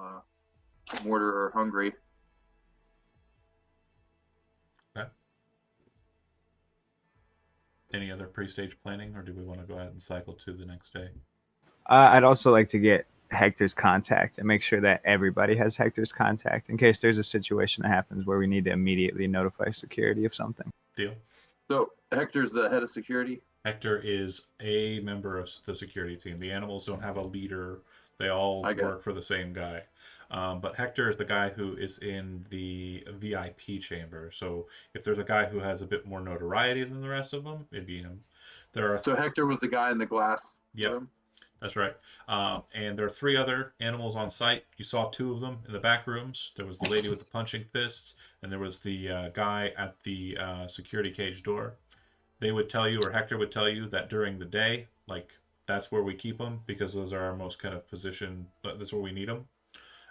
Speaker 7: Mortar or Hungry.
Speaker 2: Okay. Any other pre-stage planning, or do we want to go ahead and cycle to the next day?
Speaker 4: I'd also like to get Hector's contact and make sure that everybody has Hector's contact in case there's a situation that happens where we need to immediately notify security of something.
Speaker 2: Deal.
Speaker 7: So Hector's the head of security.
Speaker 2: Hector is a member of the security team. The animals don't have a leader. They all work for the same guy. But Hector is the guy who is in the VIP chamber. So if there's a guy who has a bit more notoriety than the rest of them, it'd be him.
Speaker 7: So Hector was the guy in the glass room?
Speaker 2: That's right. And there are 3 other animals on site. You saw 2 of them in the back rooms. There was the lady with the punching fists, and there was the guy at the security cage door. They would tell you, or Hector would tell you, that during the day, like, that's where we keep them because those are our most kind of position. That's where we need them.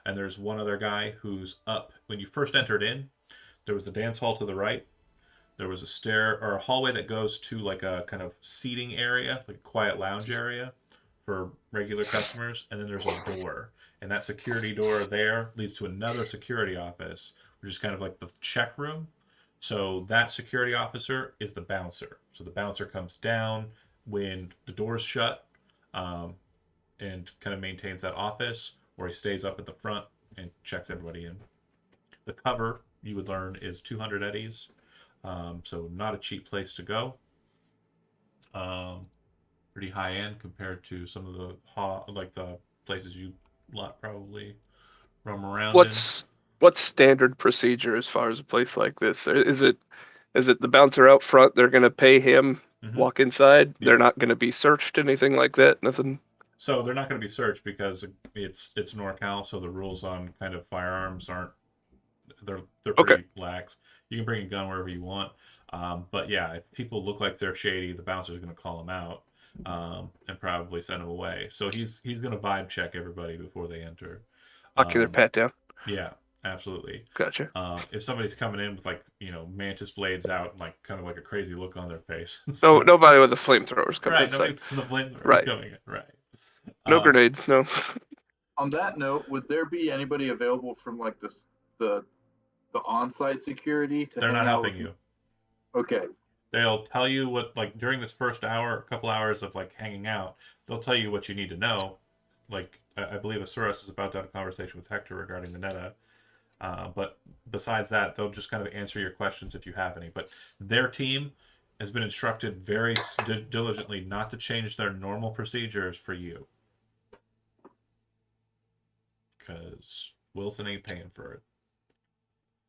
Speaker 2: And there's one other guy who's up. When you first entered in, there was the dance hall to the right. There was a stair or a hallway that goes to like a kind of seating area, like a quiet lounge area for regular customers. And then there's a door. And that security door there leads to another security office, which is kind of like the check room. So that security officer is the bouncer. So the bouncer comes down when the door's shut and kind of maintains that office, or he stays up at the front and checks everybody in. The cover, you would learn, is 200 eddies. So not a cheap place to go. Pretty high end compared to some of the places you probably roam around
Speaker 1: What's standard procedure as far as a place like this? Is it the bouncer out front? They're gonna pay him, walk inside.
Speaker 2: Yep.
Speaker 1: They're not gonna be searched, anything like that. Nothing.
Speaker 2: So they're not going to be searched because it's NorCal, so the rules on kind of firearms aren't They're
Speaker 1: Okay.
Speaker 2: pretty lax. You can bring a gun wherever you want. But yeah, if people look like they're shady, the bouncer's going to call them out and probably send them away. So he's going to vibe check everybody before they enter.
Speaker 1: Ocular pat down.
Speaker 2: Yeah, absolutely.
Speaker 1: Gotcha.
Speaker 2: If somebody's coming in with like mantis blades out, and like kind of like a crazy look on their face,
Speaker 1: No, nobody with the flamethrowers coming
Speaker 2: right?
Speaker 1: inside.
Speaker 2: Nobody from the flamethrowers
Speaker 1: Right.
Speaker 2: coming in, right?
Speaker 1: No grenades. No.
Speaker 7: On that note, would there be anybody available from like the on-site security to
Speaker 2: They're
Speaker 7: hang
Speaker 2: not
Speaker 7: out
Speaker 2: helping
Speaker 7: with
Speaker 2: you.
Speaker 7: Okay.
Speaker 2: They'll tell you what, like during this first hour, a couple hours of like hanging out, they'll tell you what you need to know. Like I believe Asuras is about to have a conversation with Hector regarding the Neta. But besides that, they'll just kind of answer your questions if you have any. But their team has been instructed very diligently not to change their normal procedures for you. Because Wilson ain't paying for it.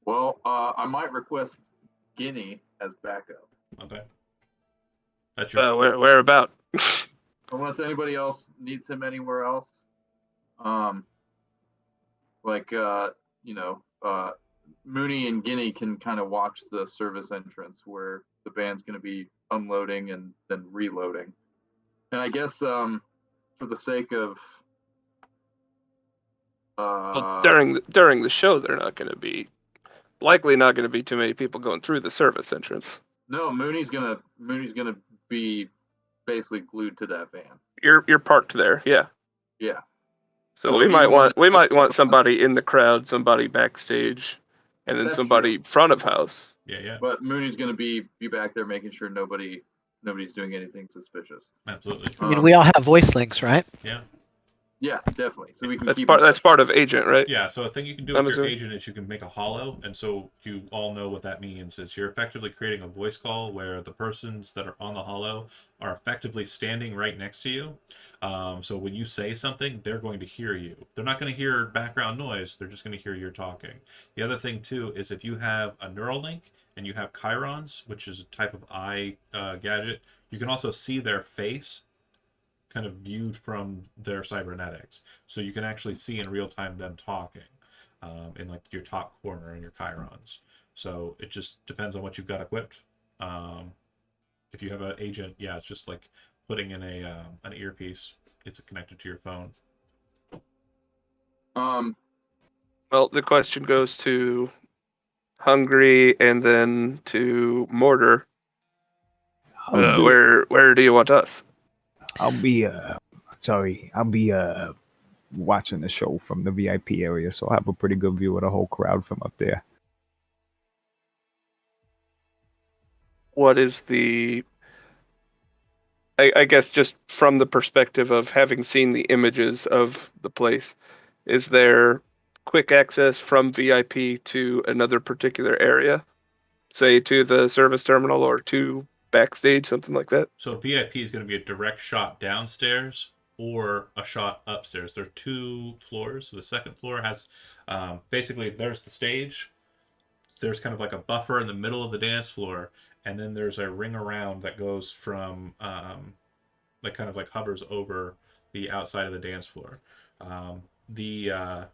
Speaker 7: Well, I might request Guinea as backup.
Speaker 2: Okay. That's your
Speaker 1: Where about?
Speaker 7: Unless anybody else needs him anywhere else. Mooney and Guinea can kind of watch the service entrance where the band's going to be unloading and then reloading. And I guess for the sake of
Speaker 1: well, during the show, they're not going to be too many people going through the service entrance.
Speaker 7: No, Mooney's gonna be basically glued to that van.
Speaker 1: You're parked there, yeah.
Speaker 7: Yeah.
Speaker 1: So we might want somebody in the crowd, somebody backstage, and then
Speaker 7: That's
Speaker 1: somebody front of house.
Speaker 2: Yeah.
Speaker 7: But Mooney's gonna be back there making sure nobody's doing anything suspicious.
Speaker 2: Absolutely.
Speaker 6: I mean, we all have voice links, right?
Speaker 2: Yeah.
Speaker 7: Yeah, definitely. So we can
Speaker 1: that's part of agent, right?
Speaker 2: Yeah, so a thing you can do with your agent is you can make a hollow, and so you all know what that means is you're effectively creating a voice call where the persons that are on the hollow are effectively standing right next to you. So when you say something, they're going to hear you. They're not going to hear background noise, they're just going to hear you're talking. The other thing too is if you have a neural link and you have chirons, which is a type of eye gadget, you can also see their face kind of viewed from their cybernetics, so you can actually see in real time them talking in like your top corner and your chirons. So it just depends on what you've got equipped. If you have an agent, yeah, it's just like putting in an earpiece. It's connected to your phone.
Speaker 1: Well, the question goes to Hungry and then to Mortar. Where do you want us?
Speaker 4: I'll be watching the show from the VIP area, so I'll have a pretty good view of the whole crowd from up there.
Speaker 1: What is I guess just from the perspective of having seen the images of the place, is there quick access from VIP to another particular area? Say to the service terminal or to backstage, something like that?
Speaker 2: So VIP is going to be a direct shot downstairs or a shot upstairs. There are 2 floors. So the second floor has basically there's the stage. There's kind of like a buffer in the middle of the dance floor, and then there's a ring around that goes from that kind of like hovers over the outside of the dance floor. The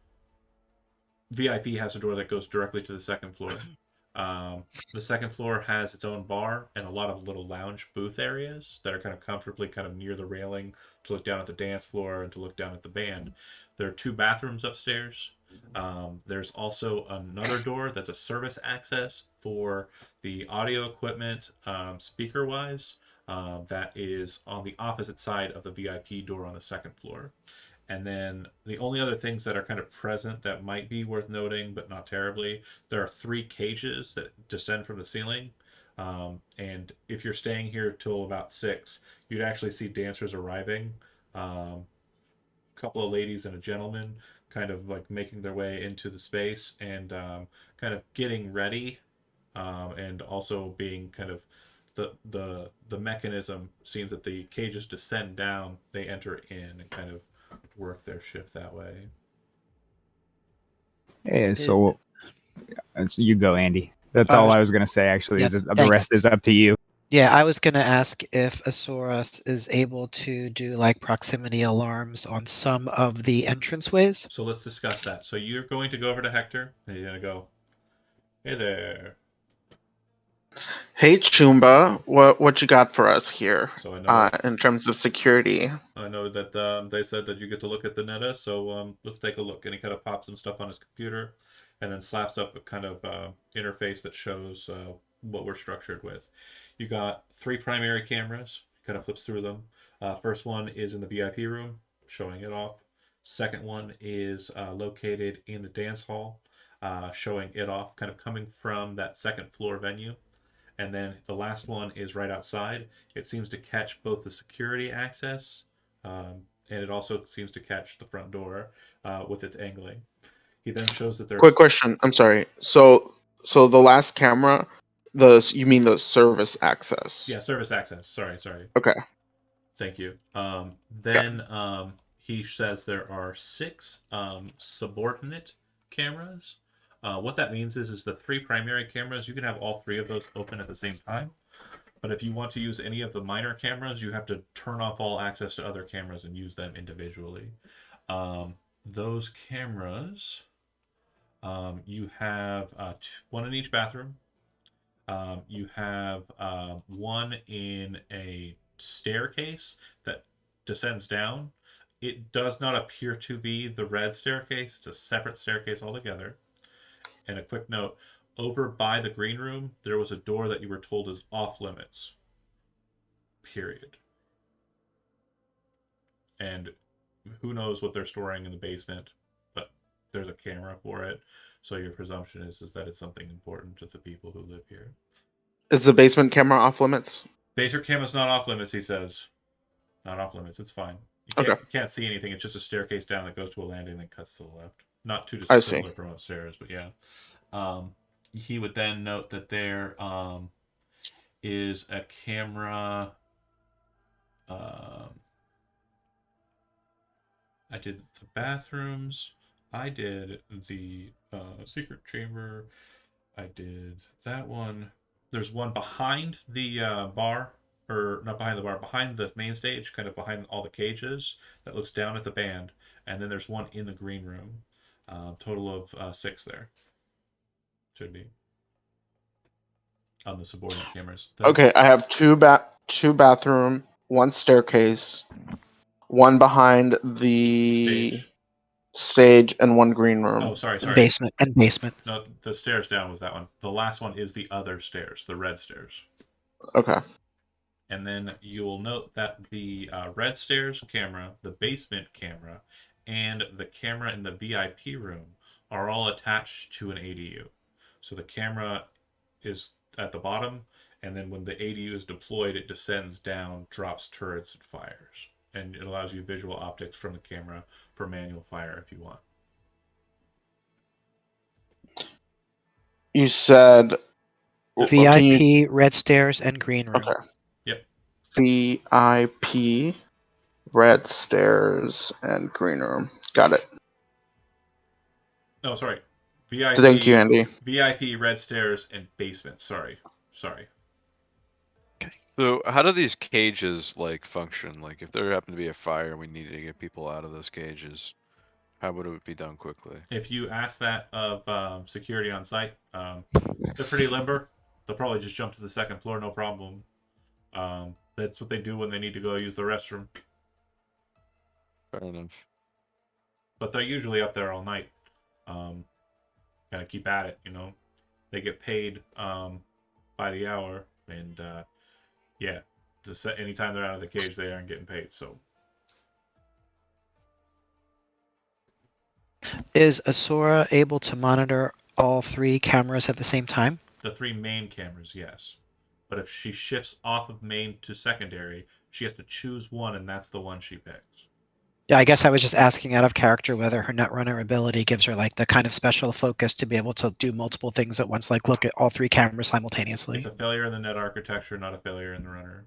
Speaker 2: VIP has a door that goes directly to the second floor. The second floor has its own bar and a lot of little lounge booth areas that are kind of comfortably kind of near the railing to look down at the dance floor and to look down at the band. There are 2 bathrooms upstairs. There's also another door that's a service access for the audio equipment, speaker wise, that is on the opposite side of the VIP door on the second floor. And then the only other things that are kind of present that might be worth noting, but not terribly, there are 3 cages that descend from the ceiling. And if you're staying here till about 6, you'd actually see dancers arriving. A couple of ladies and a gentleman kind of like making their way into the space and kind of getting ready, and also being kind of the mechanism seems that the cages descend down, they enter in and kind of work their shift that way.
Speaker 4: Yeah, so you go, Andy. That's all I was gonna say. Actually,
Speaker 6: Yeah,
Speaker 4: the rest is up to you.
Speaker 6: Yeah, I was gonna ask if Asaurus is able to do like proximity alarms on some of the entranceways.
Speaker 2: So let's discuss that. So you're going to go over to Hector, and you're going to go, Hey there.
Speaker 8: Hey Chumba, what you got for us here?
Speaker 2: So I know
Speaker 8: In terms of security.
Speaker 2: that they said that you get to look at the Netta, so let's take a look. And he kind of pops some stuff on his computer, and then slaps up a kind of interface that shows what we're structured with. You got 3 primary cameras. Kind of flips through them. First one is in the VIP room, showing it off. Second one is located in the dance hall, showing it off, kind of coming from that second floor venue. And then the last one is right outside. It seems to catch both the security access, and it also seems to catch the front door with its angling. He then shows that
Speaker 8: Quick
Speaker 2: there's
Speaker 8: question. I'm sorry. So the last camera, you mean the service access?
Speaker 2: service access. Sorry.
Speaker 8: Okay.
Speaker 2: Thank you.
Speaker 8: Okay.
Speaker 2: Then he says there are 6 subordinate cameras. What that means is the 3 primary cameras. You can have all 3 of those open at the same time. But if you want to use any of the minor cameras, you have to turn off all access to other cameras and use them individually. Those cameras, you have one in each bathroom. You have one in a staircase that descends down. It does not appear to be the red staircase. It's a separate staircase altogether. And a quick note, over by the green room, there was a door that you were told is off limits. Period. And who knows what they're storing in the basement, but there's a camera for it. So your presumption is that it's something important to the people who live here.
Speaker 8: Is the basement camera off limits?
Speaker 2: Basement camera's not off limits, he says. Not off limits. It's fine.
Speaker 8: Okay.
Speaker 2: You can't see anything. It's just a staircase down that goes to a landing that cuts to the left. Not too
Speaker 8: I see.
Speaker 2: dissimilar from upstairs, but yeah. He would then note that there is a camera. I did the bathrooms. I did the secret chamber. I did that one. There's one behind the bar, or not behind the bar, behind the main stage, kind of behind all the cages, that looks down at the band. And then there's one in the green room. Total of 6 there. Should be on the subordinate cameras.
Speaker 8: Okay, I have two bathroom, one staircase, one behind the
Speaker 2: stage.
Speaker 8: and one green room.
Speaker 2: Oh, sorry.
Speaker 6: And basement.
Speaker 2: No, the stairs down was that one. The last one is the other stairs, the red stairs.
Speaker 8: Okay.
Speaker 2: And then you will note that the red stairs camera, the basement camera, and the camera in the VIP room are all attached to an ADU. So the camera is at the bottom, and then when the ADU is deployed, it descends down, drops turrets, and fires. And it allows you visual optics from the camera for manual fire if you want.
Speaker 8: You said
Speaker 6: VIP, red stairs, and green room.
Speaker 8: Okay.
Speaker 2: Yep.
Speaker 8: VIP, red stairs, and green room. Got it.
Speaker 2: No, sorry. VIP.
Speaker 8: Thank you, Andy.
Speaker 2: VIP, red stairs, and basement. Sorry.
Speaker 5: So how do these cages like function? Like if there happened to be a fire and we needed to get people out of those cages, how would it be done quickly?
Speaker 2: If you ask that of security on site, they're pretty limber. They'll probably just jump to the second floor, no problem. That's what they do when they need to go use the restroom.
Speaker 5: Fair enough.
Speaker 2: But they're usually up there all night. Kind of keep at it, They get paid by the hour, and yeah, anytime they're out of the cage, they aren't getting paid. So
Speaker 6: Is Asura able to monitor all 3 cameras at the same time?
Speaker 2: the 3 main cameras, yes. But if she shifts off of main to secondary, she has to choose one, and that's the one she picks.
Speaker 6: Yeah, I guess I was just asking out of character whether her Netrunner ability gives her like the kind of special focus to be able to do multiple things at once, like look at all 3 cameras simultaneously.
Speaker 2: It's a failure in the net architecture, not a failure in the runner.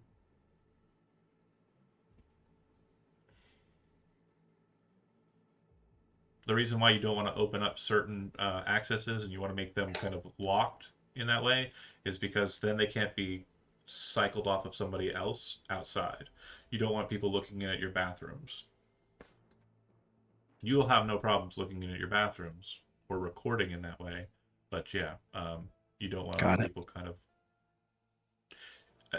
Speaker 2: The reason why you don't want to open up certain accesses and you want to make them kind of locked in that way is because then they can't be cycled off of somebody else outside. You don't want people looking in at your bathrooms. You'll have no problems looking in at your bathrooms or recording in that way, But yeah, you don't want
Speaker 6: Got
Speaker 2: other
Speaker 6: it.
Speaker 2: people kind of.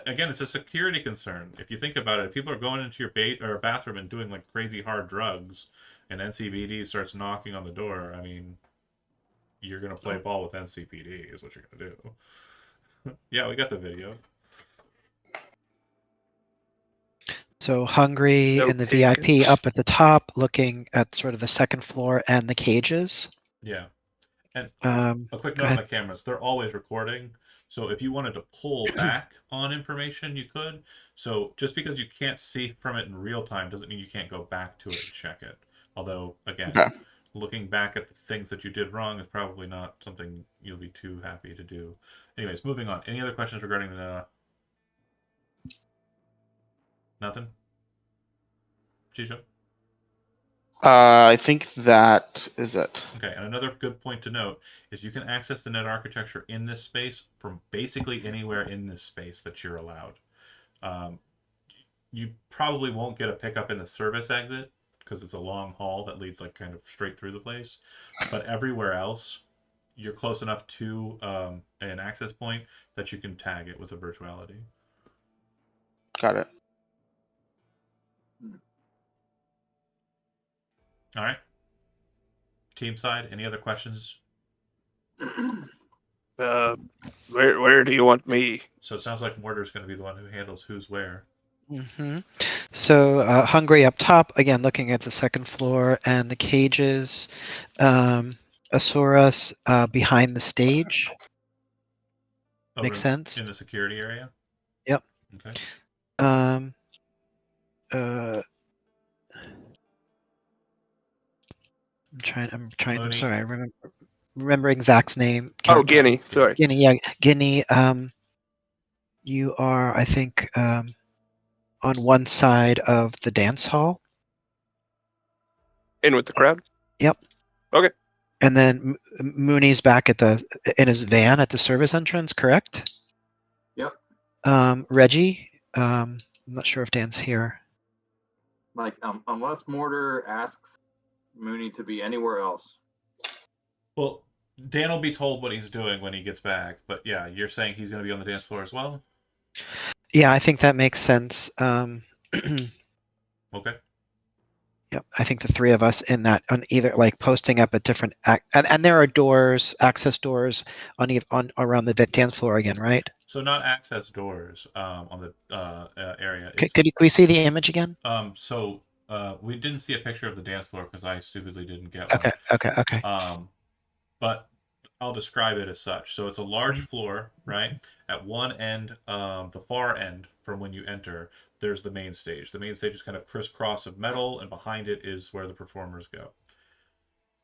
Speaker 2: Again, it's a security concern. If you think about it, if people are going into your bathroom and doing like crazy hard drugs, and NCPD starts knocking on the door. I mean, you're gonna play ball with NCPD, is what you're gonna do. Yeah, we got the video.
Speaker 6: So Hungry
Speaker 1: No
Speaker 6: in the
Speaker 1: taken.
Speaker 6: VIP up at the top, looking at sort of the second floor and the cages.
Speaker 2: Yeah, and a quick
Speaker 6: Go
Speaker 2: note on
Speaker 6: ahead.
Speaker 2: the cameras: they're always recording. So if you wanted to pull back on information, you could. So just because you can't see from it in real time doesn't mean you can't go back to it and check it. Although, again,
Speaker 8: Okay.
Speaker 2: looking back at the things that you did wrong is probably not something you'll be too happy to do. Anyways, moving on. Any other questions regarding the? Nothing. Chicho?
Speaker 8: I think that is it.
Speaker 2: Okay, and another good point to note is you can access the net architecture in this space from basically anywhere in this space that you're allowed. Um, you probably won't get a pickup in the service exit because it's a long hall that leads like kind of straight through the place. But everywhere else, you're close enough to an access point that you can tag it with a virtuality.
Speaker 8: Got it.
Speaker 2: All right. Team side, any other questions?
Speaker 1: Where do you want me?
Speaker 2: So it sounds like Mortar's going to be the one who handles who's where.
Speaker 6: So Hungry up top, again, looking at the second floor and the cages. Asaurus behind the stage. Makes sense.
Speaker 2: In the security area?
Speaker 6: Yep.
Speaker 2: Okay.
Speaker 6: I'm
Speaker 2: Mooney.
Speaker 6: sorry. I'm remembering Zach's name.
Speaker 1: Oh, Guinea. Sorry.
Speaker 6: Guinea. Yeah, Guinea. You are, I think, on one side of the dance hall.
Speaker 1: In with the crowd.
Speaker 6: Yep.
Speaker 1: Okay.
Speaker 6: And then Mooney's back in his van at the service entrance, correct?
Speaker 7: Yep.
Speaker 6: Reggie, I'm not sure if Dan's here.
Speaker 7: Like, unless Mortar asks Mooney to be anywhere else.
Speaker 2: Well, Dan will be told what he's doing when he gets back. But yeah, you're saying he's going to be on the dance floor as well?
Speaker 6: Yeah, I think that makes sense.
Speaker 2: Okay.
Speaker 6: Yep, I think the three of us in that on either like posting up at different and there are doors, access doors on around the dance floor again, right?
Speaker 2: So not access doors on the area.
Speaker 6: Could we see the image again?
Speaker 2: So we didn't see a picture of the dance floor because I stupidly didn't get one.
Speaker 6: Okay.
Speaker 2: But I'll describe it as such. So it's a large floor, right? At one end, the far end from when you enter, there's the main stage. The main stage is kind of crisscross of metal, and behind it is where the performers go.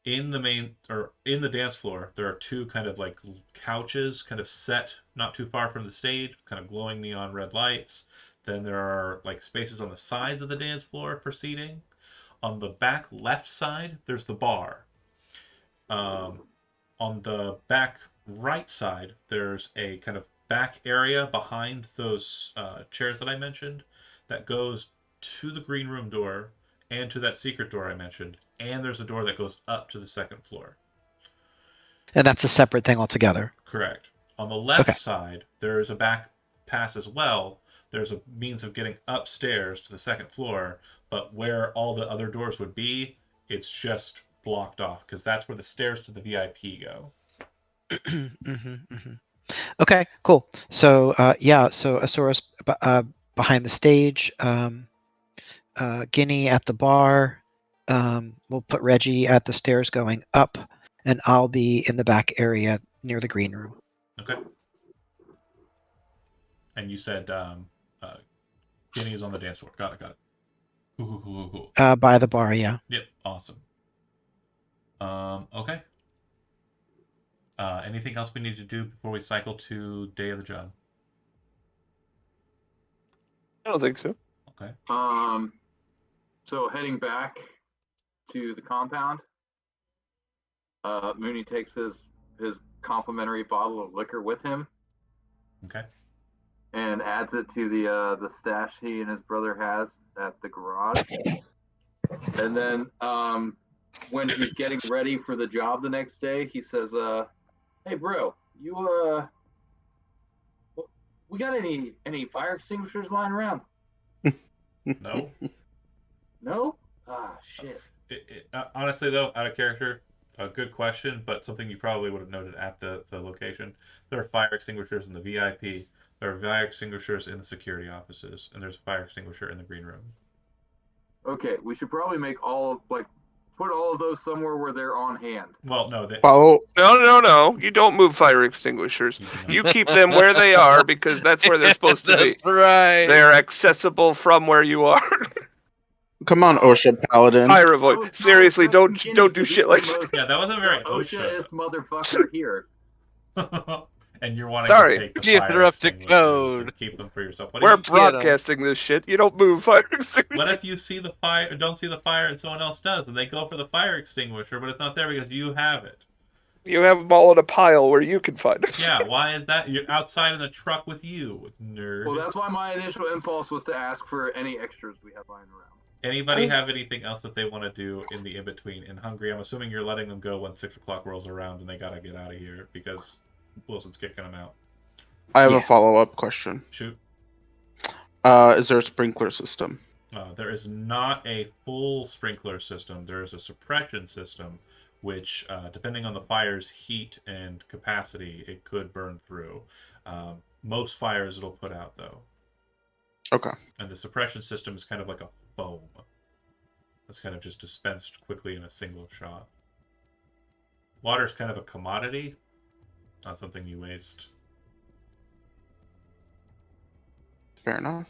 Speaker 2: In the dance floor, there are two kind of like couches, kind of set not too far from the stage, kind of glowing neon red lights. Then there are like spaces on the sides of the dance floor for seating. On the back left side, there's the bar. On the back right side, there's a kind of back area behind those chairs that I mentioned that goes to the green room door and to that secret door I mentioned. And there's a door that goes up to the second floor.
Speaker 6: And that's a separate thing altogether.
Speaker 2: Correct. On the left side, there is a back pass as well. There's a means of getting upstairs to the second floor, but where all the other doors would be, it's just blocked off because that's where the stairs to the VIP go.
Speaker 6: Okay, cool. So so Asaurus behind the stage, Guinea at the bar. We'll put Reggie at the stairs going up, and I'll be in the back area near the green room.
Speaker 2: Okay. And you said Guinea is on the dance floor. Got it. Cool.
Speaker 6: By the bar, yeah.
Speaker 2: Yep, awesome. Okay. Anything else we need to do before we cycle to day of the job?
Speaker 1: I don't think so.
Speaker 2: Okay.
Speaker 7: So heading back to the compound, Mooney takes his complimentary bottle of liquor with him.
Speaker 2: Okay.
Speaker 7: And adds it to the stash he and his brother has at the garage. And then when he's getting ready for the job the next day, he says, Hey, bro, we got any fire extinguishers lying around?
Speaker 2: No.
Speaker 7: No? Ah, shit.
Speaker 2: Honestly, though, out of character, a good question, but something you probably would have noted at the location. There are fire extinguishers in the VIP. There are fire extinguishers in the security offices, and there's a fire extinguisher in the green room.
Speaker 7: Okay, we should probably put all of those somewhere where they're on hand.
Speaker 2: Well, no,
Speaker 8: Follow.
Speaker 1: No. You don't move fire extinguishers.
Speaker 2: you do not.
Speaker 1: You keep them where they are because that's where they're supposed to be.
Speaker 5: That's right.
Speaker 1: They're accessible from where you are.
Speaker 8: Come on, OSHA Paladin.
Speaker 1: Fire
Speaker 7: I
Speaker 1: avoid.
Speaker 7: was not
Speaker 1: Seriously, don't
Speaker 7: expecting Kenny
Speaker 1: do
Speaker 7: to
Speaker 1: shit
Speaker 7: be
Speaker 1: like
Speaker 7: the most
Speaker 2: Yeah, that wasn't very
Speaker 7: OSHA-ist
Speaker 2: OSHA.
Speaker 7: motherfucker here.
Speaker 2: And you're wanting
Speaker 1: Sorry.
Speaker 2: to take the
Speaker 5: You
Speaker 2: fire
Speaker 5: interrupted
Speaker 2: extinguishers and
Speaker 5: code.
Speaker 2: keep them for yourself. What,
Speaker 1: We're
Speaker 2: do you,
Speaker 1: broadcasting this shit. You don't move fire extinguishers.
Speaker 2: what if you see the fire, don't see the fire, and someone else does, and they go for the fire extinguisher, but it's not there because you have it?
Speaker 1: You have them all in a pile where you can find them.
Speaker 2: Yeah, why is that? You're outside in the truck with you, nerd.
Speaker 7: Well, that's why my initial impulse was to ask for any extras we have lying around.
Speaker 2: Anybody have anything else that they want to do in the in-between? In Hungary, I'm assuming you're letting them go when 6 o'clock rolls around and they gotta get out of here because Wilson's kicking them out.
Speaker 8: I have a follow-up question.
Speaker 2: Shoot.
Speaker 8: Is there a sprinkler system?
Speaker 2: There is not a full sprinkler system. There is a suppression system, which, depending on the fire's heat and capacity, it could burn through. Most fires it'll put out, though.
Speaker 8: Okay.
Speaker 2: And the suppression system is kind of like a foam. That's kind of just dispensed quickly in a single shot. Water's kind of a commodity, not something you waste.
Speaker 8: Fair enough.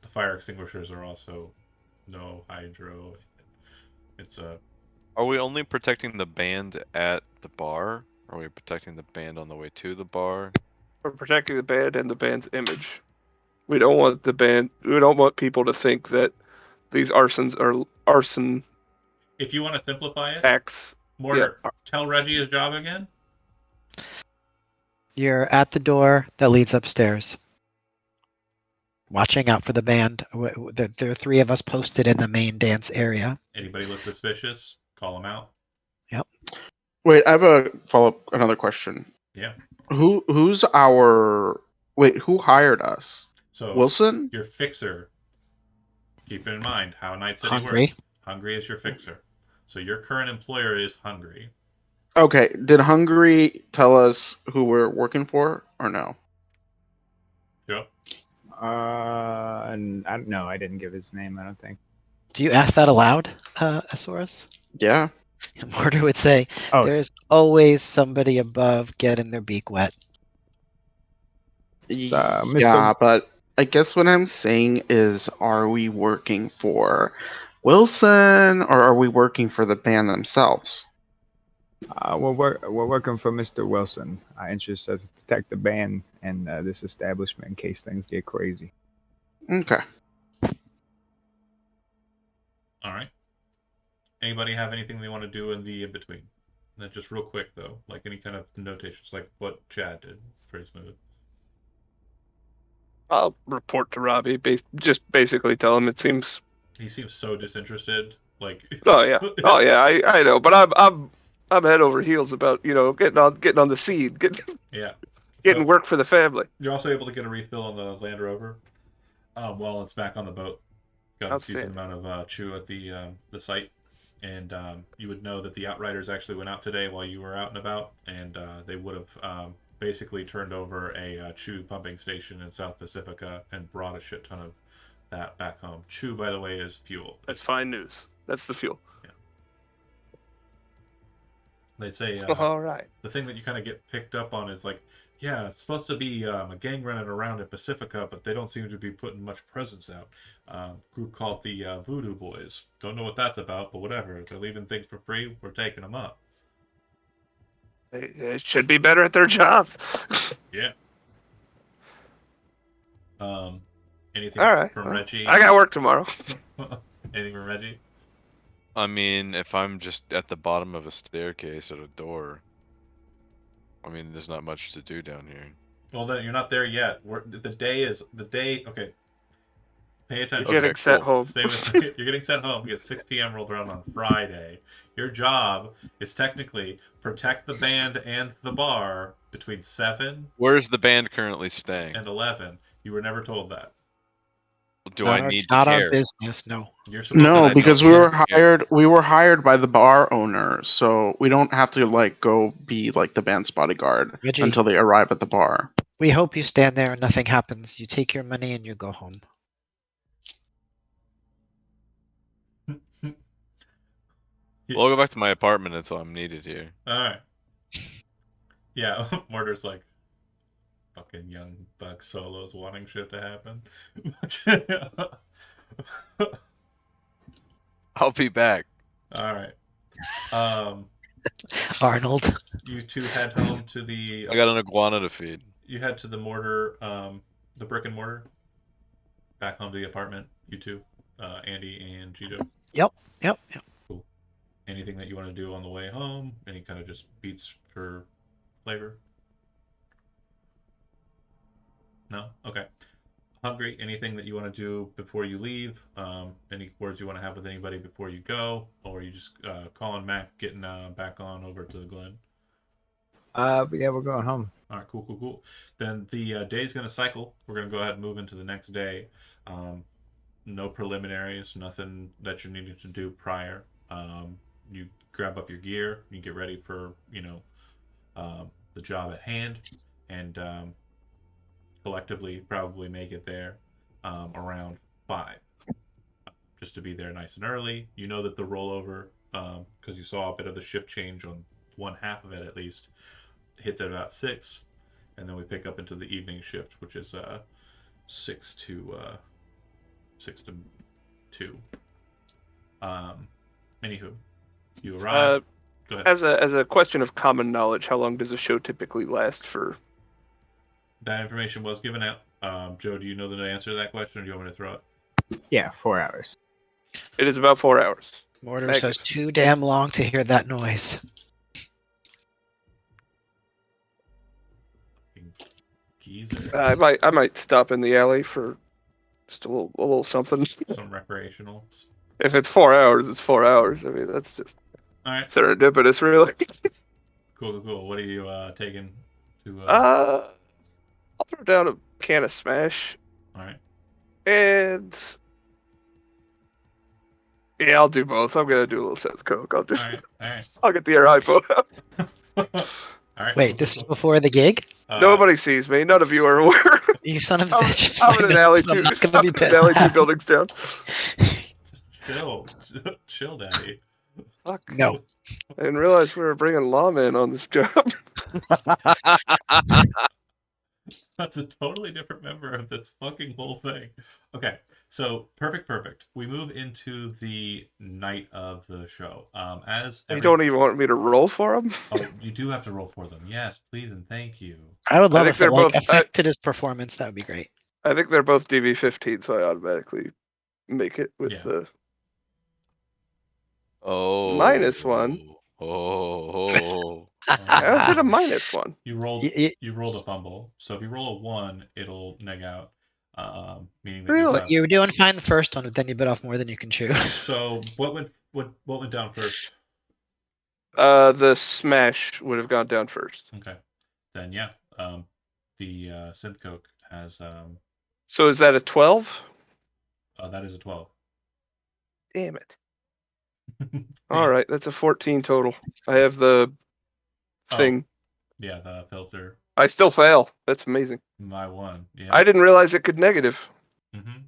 Speaker 2: The fire extinguishers are also no hydro. It's a.
Speaker 5: Are we only protecting the band at the bar? Or are we protecting the band on the way to the bar?
Speaker 1: We're protecting the band and the band's image. We don't want the band. We don't want people to think that these arsons are arson
Speaker 2: If you want to simplify it,
Speaker 1: acts.
Speaker 2: Mortar, tell Reggie his job again.
Speaker 6: You're at the door that leads upstairs. Watching out for the band. There are three of us posted in the main dance area.
Speaker 2: Anybody look suspicious, call him out.
Speaker 8: Wait, I have a follow-up. Another question.
Speaker 2: Yeah.
Speaker 8: Who's our? Wait, who hired us?
Speaker 2: So
Speaker 8: Wilson?
Speaker 2: your fixer. Keep in mind how Night City
Speaker 6: Hungry.
Speaker 2: works. Hungry is your fixer. So your current employer is Hungry.
Speaker 8: Okay. Did Hungary tell us who we're working for, or no?
Speaker 2: Yep.
Speaker 4: No, I didn't give his name. I don't think.
Speaker 6: Do you ask that aloud, Asaurus?
Speaker 8: Yeah.
Speaker 6: Mortar would say,
Speaker 4: Oh,
Speaker 6: there's always somebody above getting their beak wet.
Speaker 4: It's, Mr.
Speaker 8: Yeah, but I guess what I'm saying is, are we working for Wilson, or are we working for the band themselves?
Speaker 4: we're working for Mr. Wilson. Our interest is to protect the band and this establishment in case things get crazy.
Speaker 8: Okay.
Speaker 2: All right. Anybody have anything they want to do in the in-between? Then just real quick, though. Like any kind of notations, like what Chad did. Pretty smooth.
Speaker 1: I'll report to Robbie. Just basically tell him it seems.
Speaker 2: He seems so disinterested. Like.
Speaker 1: Oh yeah. I know, but I'm head over heels about getting on the scene, getting
Speaker 2: Yeah.
Speaker 1: work for the family.
Speaker 2: You're also able to get a refill on the Land Rover while it's back on the boat. Got a decent amount of chew at the site. And you would know that the Outriders actually went out today while you were out and about, and they would have basically turned over a chew pumping station in South Pacifica and brought a shit ton of that back home. Chew, by the way, is fuel.
Speaker 1: That's fine news. That's the fuel.
Speaker 2: Yeah. They say
Speaker 1: all right.
Speaker 2: The thing that you kind of get picked up on is like, yeah, it's supposed to be a gang running around in Pacifica, but they don't seem to be putting much presence out. Group called the Voodoo Boys. Don't know what that's about, but whatever. If they're leaving things for free, we're taking them up.
Speaker 1: They should be better at their jobs.
Speaker 2: Yeah. Anything
Speaker 1: All right.
Speaker 2: from Reggie?
Speaker 1: I got work tomorrow.
Speaker 2: Anything from Reggie?
Speaker 5: I mean, if I'm just at the bottom of a staircase at a door, I mean, there's not much to do down here.
Speaker 2: Well, then you're not there yet. The day. Okay. Pay attention.
Speaker 1: You're getting
Speaker 5: Okay,
Speaker 1: sent
Speaker 5: cool.
Speaker 1: home.
Speaker 2: Stay with me. You're getting sent home. You get 6 p.m. rolled around on Friday. Your job is technically protect the band and the bar between 7
Speaker 5: Where's the band currently staying?
Speaker 2: and 11. You were never told that.
Speaker 5: Do I
Speaker 6: Not our,
Speaker 5: need to
Speaker 6: not our
Speaker 5: care?
Speaker 6: business, no.
Speaker 2: You're supposed
Speaker 8: No,
Speaker 2: to
Speaker 8: because
Speaker 5: don't
Speaker 8: we
Speaker 5: need
Speaker 8: were
Speaker 5: to care.
Speaker 8: hired. We were hired by the bar owner, so we don't have to like go be like the band's bodyguard
Speaker 6: Reggie.
Speaker 8: until they arrive at the bar.
Speaker 6: We hope you stand there and nothing happens. You take your money and you go home.
Speaker 5: Well, I'll go back to my apartment until I'm needed here.
Speaker 2: Alright. Yeah, Mortar's like fucking young buck solos wanting shit to happen.
Speaker 5: I'll be back.
Speaker 2: Alright.
Speaker 6: Arnold.
Speaker 2: You two head home to the
Speaker 5: I got an iguana to feed.
Speaker 2: you head to the mortar, the brick and mortar. Back home to the apartment, you two. Andy and Cheeto.
Speaker 6: Yep.
Speaker 2: Cool. Anything that you want to do on the way home? Any kind of just beats for flavor? No? Okay. Hungry? Anything that you want to do before you leave? Any words you want to have with anybody before you go? Or are you just calling Mac, getting back on over to the Glen?
Speaker 4: But yeah, we're going home.
Speaker 2: All right, cool. Then the day's going to cycle. We're going to go ahead and move into the next day. No preliminaries, nothing that you're needing to do prior. You grab up your gear, you get ready for, the job at hand, and collectively probably make it there around 5. Just to be there nice and early. You know that the rollover, because you saw a bit of the shift change on one half of it at least, hits at about 6, and then we pick up into the evening shift, which is 6 to 2. Anywho, you arrive. Go ahead.
Speaker 1: As a question of common knowledge, how long does a show typically last for?
Speaker 2: That information was given out. Joe, do you know the answer to that question, or do you want me to throw it?
Speaker 4: Yeah, 4 hours.
Speaker 1: It is about 4 hours.
Speaker 6: Mortar
Speaker 1: Thank
Speaker 6: says too damn long to hear that noise.
Speaker 2: Geezer.
Speaker 1: I might stop in the alley for just a little something.
Speaker 2: Some recreational.
Speaker 1: If it's 4 hours, it's 4 hours. I mean, that's just
Speaker 2: All right.
Speaker 1: serendipitous, really.
Speaker 2: Cool. What are you taking to?
Speaker 1: I'll throw down a can of Smash,
Speaker 2: All right.
Speaker 1: and yeah, I'll do both. I'm gonna do a little Seth Coke.
Speaker 2: All right.
Speaker 1: I'll get the iPhone out.
Speaker 2: All right.
Speaker 6: Wait, this is before the gig?
Speaker 1: Nobody sees me. None of you are aware.
Speaker 6: You son of a bitch.
Speaker 1: I'm in an alley
Speaker 6: I'm
Speaker 1: too.
Speaker 6: not gonna be
Speaker 1: I'm in an alley 2 buildings down.
Speaker 2: Chill, daddy.
Speaker 1: Fuck.
Speaker 6: No.
Speaker 1: I didn't realize we were bringing lawmen on this job.
Speaker 2: That's a totally different member of this fucking whole thing. Okay, so perfect. We move into the night of the show.
Speaker 1: You don't even want me to roll for them?
Speaker 2: Oh, you do have to roll for them. Yes, please and thank you.
Speaker 6: I would love
Speaker 1: think
Speaker 6: if it
Speaker 1: they're both-
Speaker 6: affected his performance. That would be great.
Speaker 1: I think they're both DV15, so I automatically make it with
Speaker 2: Yeah.
Speaker 1: the
Speaker 5: Oh.
Speaker 1: -1.
Speaker 5: Oh.
Speaker 1: How's it a -1?
Speaker 2: You rolled.
Speaker 6: Y-
Speaker 2: You rolled a fumble. So if you roll a 1, it'll neg out. Meaning that
Speaker 1: Really?
Speaker 6: You were doing fine the first one, but then you bit off more than you can chew.
Speaker 2: So what went down first?
Speaker 1: The Smash would have gone down first.
Speaker 2: Okay, then yeah. The synth coke has
Speaker 1: So is that a 12?
Speaker 2: that is a 12.
Speaker 1: Damn it. All right, that's a 14 total. I have the thing.
Speaker 2: Yeah, the filter.
Speaker 1: I still fail. That's amazing.
Speaker 2: My 1. Yeah.
Speaker 1: I didn't realize it could negative.
Speaker 2: Mm-hmm.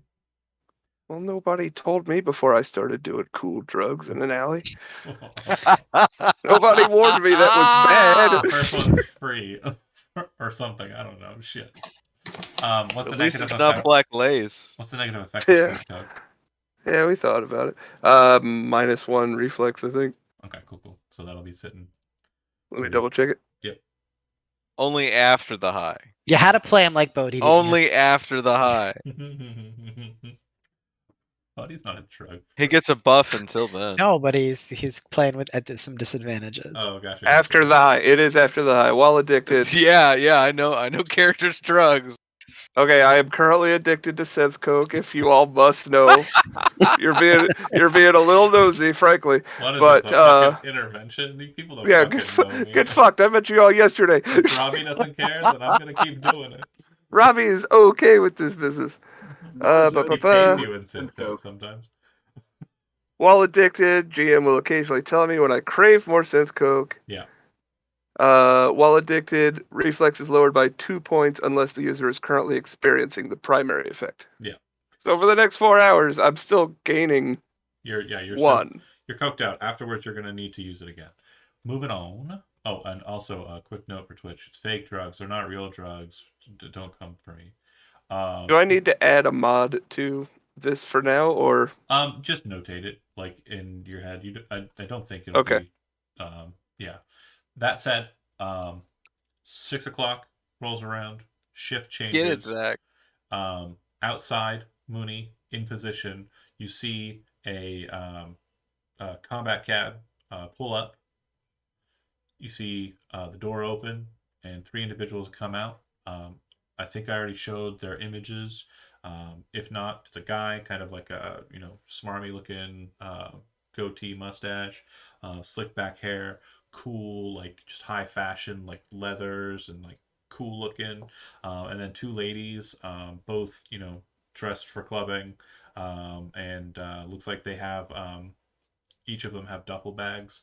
Speaker 1: Well, nobody told me before I started doing cool drugs in an alley. Nobody warned me that was
Speaker 2: The
Speaker 1: bad.
Speaker 2: first one's free or something. I don't know. Shit. What's the
Speaker 5: At least
Speaker 2: negative
Speaker 5: it's not
Speaker 2: effect?
Speaker 5: Black Lays.
Speaker 2: What's the negative effect
Speaker 1: Yeah.
Speaker 2: of synth coke?
Speaker 1: Yeah, we thought about it. -1 reflex, I think.
Speaker 2: Okay, cool. So that'll be sitting.
Speaker 1: Let me double check it.
Speaker 5: Only after the high.
Speaker 6: You had to play him like Bodhi. didn't you?
Speaker 5: Only after the high.
Speaker 2: Buddy's not a drug.
Speaker 5: He gets a buff until then.
Speaker 6: No, but he's playing with at some disadvantages.
Speaker 2: Oh, gotcha.
Speaker 1: After the high. It is after the high. While addicted.
Speaker 5: Yeah, I know characters drugs.
Speaker 1: Okay, I am currently addicted to synth coke. If you all must know, you're being a little nosy, frankly.
Speaker 2: What is
Speaker 1: But
Speaker 2: this, a fucking intervention? These people don't
Speaker 1: yeah,
Speaker 2: fucking know me.
Speaker 1: get fucked. I met you all yesterday.
Speaker 2: If Robbie doesn't care, then I'm gonna keep doing it.
Speaker 1: Robbie is okay with this business.
Speaker 7: Knows
Speaker 1: Ba,
Speaker 7: no
Speaker 1: ba,
Speaker 2: He pays
Speaker 1: ba.
Speaker 2: you in synth coke sometimes.
Speaker 1: While addicted, GM will occasionally tell me when I crave more synth coke.
Speaker 2: Yeah.
Speaker 1: While addicted, reflex is lowered by 2 points unless the user is currently experiencing the primary effect.
Speaker 2: Yeah.
Speaker 1: So for the next 4 hours, I'm still gaining
Speaker 2: You're
Speaker 1: 1.
Speaker 2: You're coked out. Afterwards, you're gonna need to use it again. Moving on. Oh, and also a quick note for Twitch: it's fake drugs. They're not real drugs. Don't come for me.
Speaker 1: Do I need to add a mod to this for now, or
Speaker 2: Just notate it like in your head. I don't think it'll
Speaker 1: okay?
Speaker 2: be. Yeah. That said, 6 o'clock rolls around. Shift
Speaker 10: Get it,
Speaker 2: changes.
Speaker 10: Zach.
Speaker 2: Outside, Mooney in position. You see a combat cab pull up. You see the door open and 3 individuals come out. I think I already showed their images. If not, it's a guy, kind of like a smarmy looking goatee, mustache, slick back hair, cool, like just high fashion, like leathers and like cool looking. And then 2 ladies, both dressed for clubbing, and looks like they have each of them have duffel bags.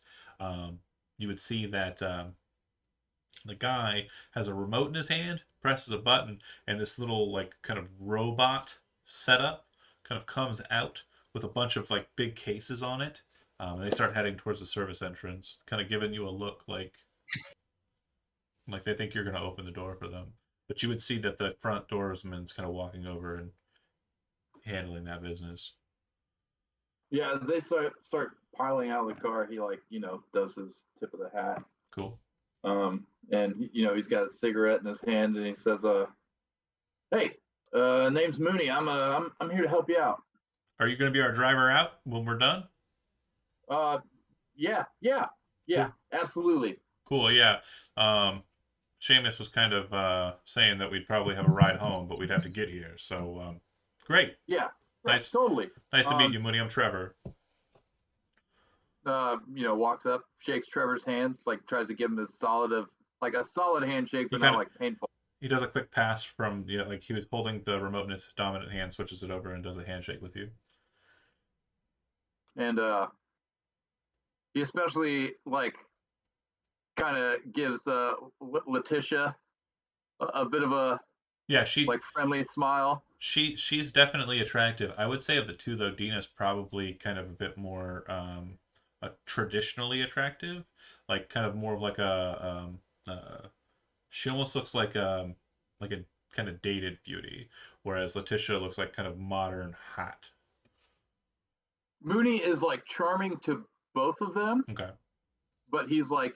Speaker 2: You would see that the guy has a remote in his hand, presses a button, and this little like kind of robot setup kind of comes out with a bunch of like big cases on it. And they start heading towards the service entrance, kind of giving you a look like they think you're going to open the door for them. But you would see that the front doorsman's kind of walking over and handling that business.
Speaker 7: Yeah, as they start piling out of the car, he does his tip of the hat.
Speaker 2: Cool.
Speaker 7: And he's got a cigarette in his hand, and he says, "Hey, name's Mooney. I'm here to help you out."
Speaker 2: Are you going to be our driver out when we're done?
Speaker 7: Yeah,
Speaker 2: Cool.
Speaker 7: absolutely.
Speaker 2: Cool, yeah. Seamus was kind of saying that we'd probably have a ride home, but we'd have to get here. So, great.
Speaker 7: Yeah,
Speaker 2: Nice.
Speaker 7: totally.
Speaker 2: Nice to meet you, Mooney. I'm Trevor.
Speaker 7: Walks up, shakes Trevor's hand, like tries to give him a solid handshake, but not like painful.
Speaker 2: He does a quick pass from like he was holding the remote in his dominant hand, switches it over, and does a handshake with you.
Speaker 7: And he especially kind of gives Letitia a bit of a friendly smile.
Speaker 2: She's definitely attractive. I would say of the two, though, Dina's probably kind of a bit more traditionally attractive, like kind of more of like a she almost looks like a kind of dated beauty, whereas Letitia looks like kind of modern hot.
Speaker 7: Mooney is like charming to both of them.
Speaker 2: Okay.
Speaker 7: But he's like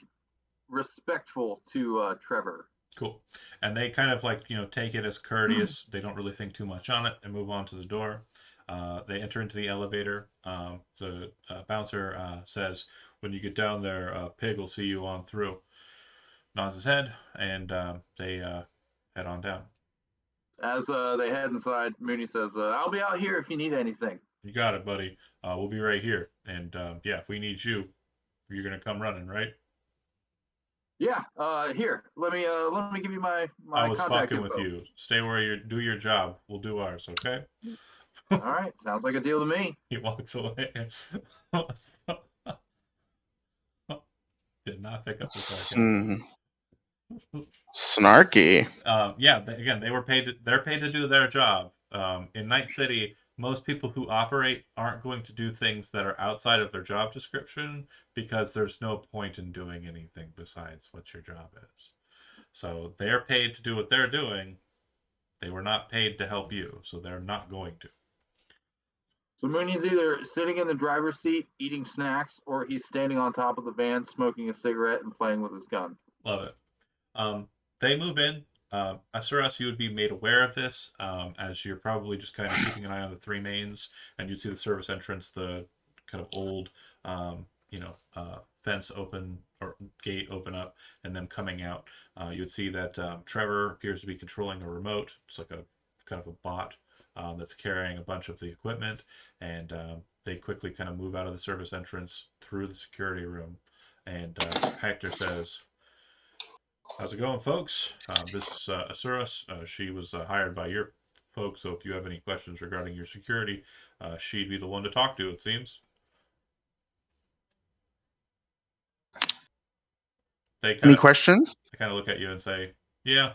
Speaker 7: respectful to Trevor.
Speaker 2: Cool. And they kind of take it as courteous. They don't really think too much on it and move on to the door. They enter into the elevator. The bouncer says, when you get down there, Pig will see you on through. Nods his head, and they head on down.
Speaker 7: As they head inside, Mooney says, "I'll be out here if you need anything."
Speaker 2: You got it, buddy. We'll be right here. And if we need you, you're gonna come running, right?
Speaker 7: Yeah. Here, let me give you my
Speaker 2: I was
Speaker 7: contact
Speaker 2: fucking
Speaker 7: info.
Speaker 2: with you. Stay where you do your job. We'll do ours, okay?
Speaker 7: All right. Sounds like a deal to me.
Speaker 2: He walks away. Did not pick up the sarcasm.
Speaker 8: Snarky.
Speaker 2: Again, they're paid to do their job. In Night City, most people who operate aren't going to do things that are outside of their job description because there's no point in doing anything besides what your job is. So they're paid to do what they're doing. They were not paid to help you, so they're not going to.
Speaker 7: So Mooney's either sitting in the driver's seat eating snacks, or he's standing on top of the van smoking a cigarette and playing with his gun.
Speaker 2: Love it. They move in. Asuras, you would be made aware of this, as you're probably just kind of keeping an eye on the 3 mains, and you'd see the service entrance, the kind of old, fence open or gate open up and them coming out. You would see that Trevor appears to be controlling a remote. It's like a kind of a bot that's carrying a bunch of the equipment, and they quickly kind of move out of the service entrance through the security room. And Hector says, "How's it going, folks? This is Asuras. She was hired by your folks, so if you have any questions regarding your security, she'd be the one to talk to, it seems." They kind
Speaker 8: Any
Speaker 2: of
Speaker 8: questions?
Speaker 2: look at you and say, "Yeah,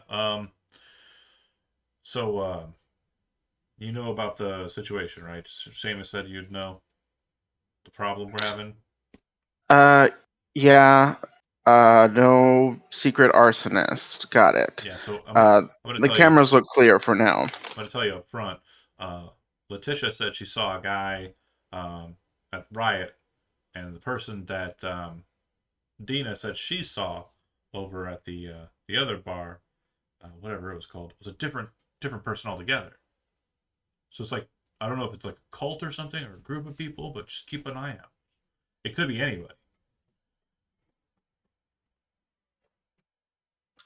Speaker 2: so you know about the situation, right? Seamus said you'd know the problem we're having."
Speaker 8: Uh, yeah. No secret arsonist. Got it.
Speaker 2: Yeah, so
Speaker 8: Uh,
Speaker 2: I'm gonna
Speaker 8: the
Speaker 2: tell you
Speaker 8: cameras look clear for now.
Speaker 2: up front. Letitia said she saw a guy at Riot, and the person that Dina said she saw over at the other bar, whatever it was called, was a different person altogether. So it's like, I don't know if it's like a cult or something or a group of people, but just keep an eye out. It could be anybody.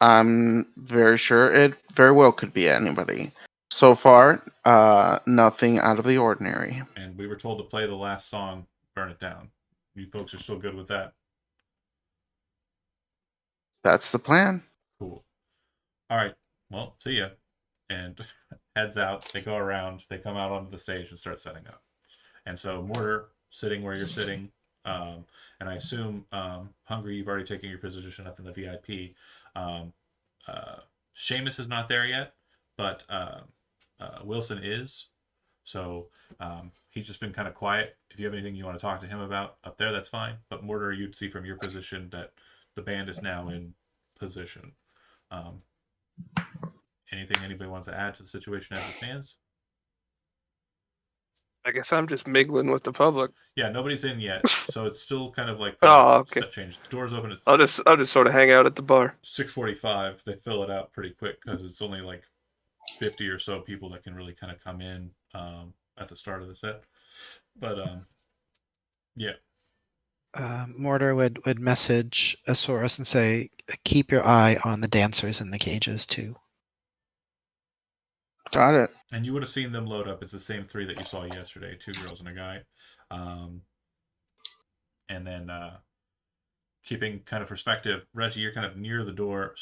Speaker 8: I'm very sure it very well could be anybody. So far, nothing out of the ordinary.
Speaker 2: And we were told to play the last song, Burn It Down. You folks are still good with that?
Speaker 8: That's the plan.
Speaker 2: Cool. All right. Well, see ya. And heads out. They go around. They come out onto the stage and start setting up. And so Mortar, sitting where you're sitting, and I assume Hungry, you've already taken your position up in the VIP. Um, Seamus is not there yet, but Wilson is. So he's just been kind of quiet. If you have anything you want to talk to him about up there, that's fine. But Mortar, you'd see from your position that the band is now in position. Um, anything anybody wants to add to the situation as it stands?
Speaker 1: I guess I'm just mingling with the public.
Speaker 2: Yeah, nobody's in yet, so it's still kind of like the
Speaker 1: Oh, okay.
Speaker 2: set change. The doors open at
Speaker 1: I'll just sort of hang out at the bar.
Speaker 2: 6:45. They fill it out pretty quick because it's only like 50 or so people that can really kind of come in at the start of the set. But yeah.
Speaker 6: Mortar would message Asaurus and say, keep your eye on the dancers in the cages too.
Speaker 8: Got it.
Speaker 2: And you would have seen them load up. It's the same three that you saw yesterday, 2 girls and a guy. And then keeping kind of perspective, Reggie, you're kind of near the door,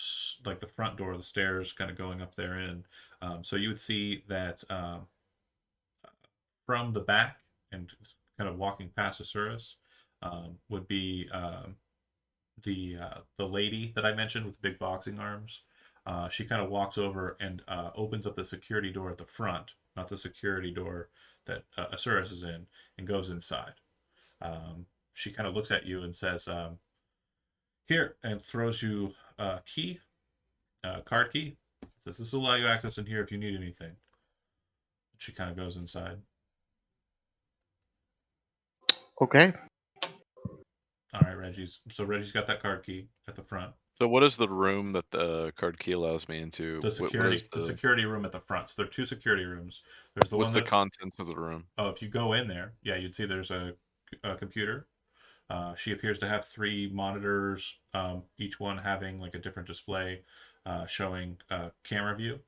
Speaker 2: like the front door of the stairs, kind of going up there in. So you would see that from the back and kind of walking past Asuras would be the lady that I mentioned with the big boxing arms. She kind of walks over and opens up the security door at the front, not the security door that Asuras is in, and goes inside. She kind of looks at you and says, "Here," and throws you a key, card key. Says, "This will allow you access in here if you need anything." She kind of goes inside.
Speaker 8: Okay.
Speaker 2: All right, Reggie's got that card key at the front.
Speaker 5: So what is the room that the card key allows me into?
Speaker 2: The security room at the front. So there are 2 security rooms. There's the
Speaker 5: What's
Speaker 2: one
Speaker 5: the
Speaker 2: that,
Speaker 5: contents of the room?
Speaker 2: oh, if you go in there, yeah, you'd see there's a computer. She appears to have 3 monitors, each one having like a different display showing camera view.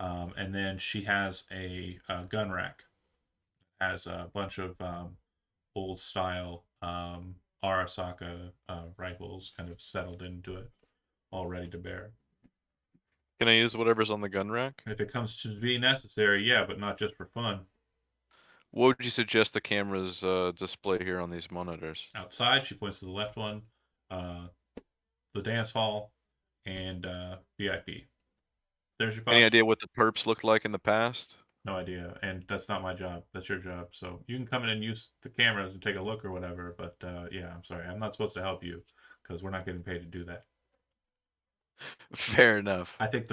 Speaker 2: And then she has a gun rack. Has a bunch of old style Arasaka rifles kind of settled into it, all ready to bear.
Speaker 5: Can I use whatever's on the gun rack?
Speaker 2: If it comes to be necessary, yeah, but not just for fun.
Speaker 5: What would you suggest the cameras display here on these monitors?
Speaker 2: Outside, she points to the left one, the dance hall, and VIP. There's your box.
Speaker 5: Any idea what the perps looked like in the past?
Speaker 2: No idea, and that's not my job. That's your job. So you can come in and use the cameras and take a look or whatever. But yeah, I'm sorry, I'm not supposed to help you because we're not getting paid to do that.
Speaker 5: Fair enough.
Speaker 2: I think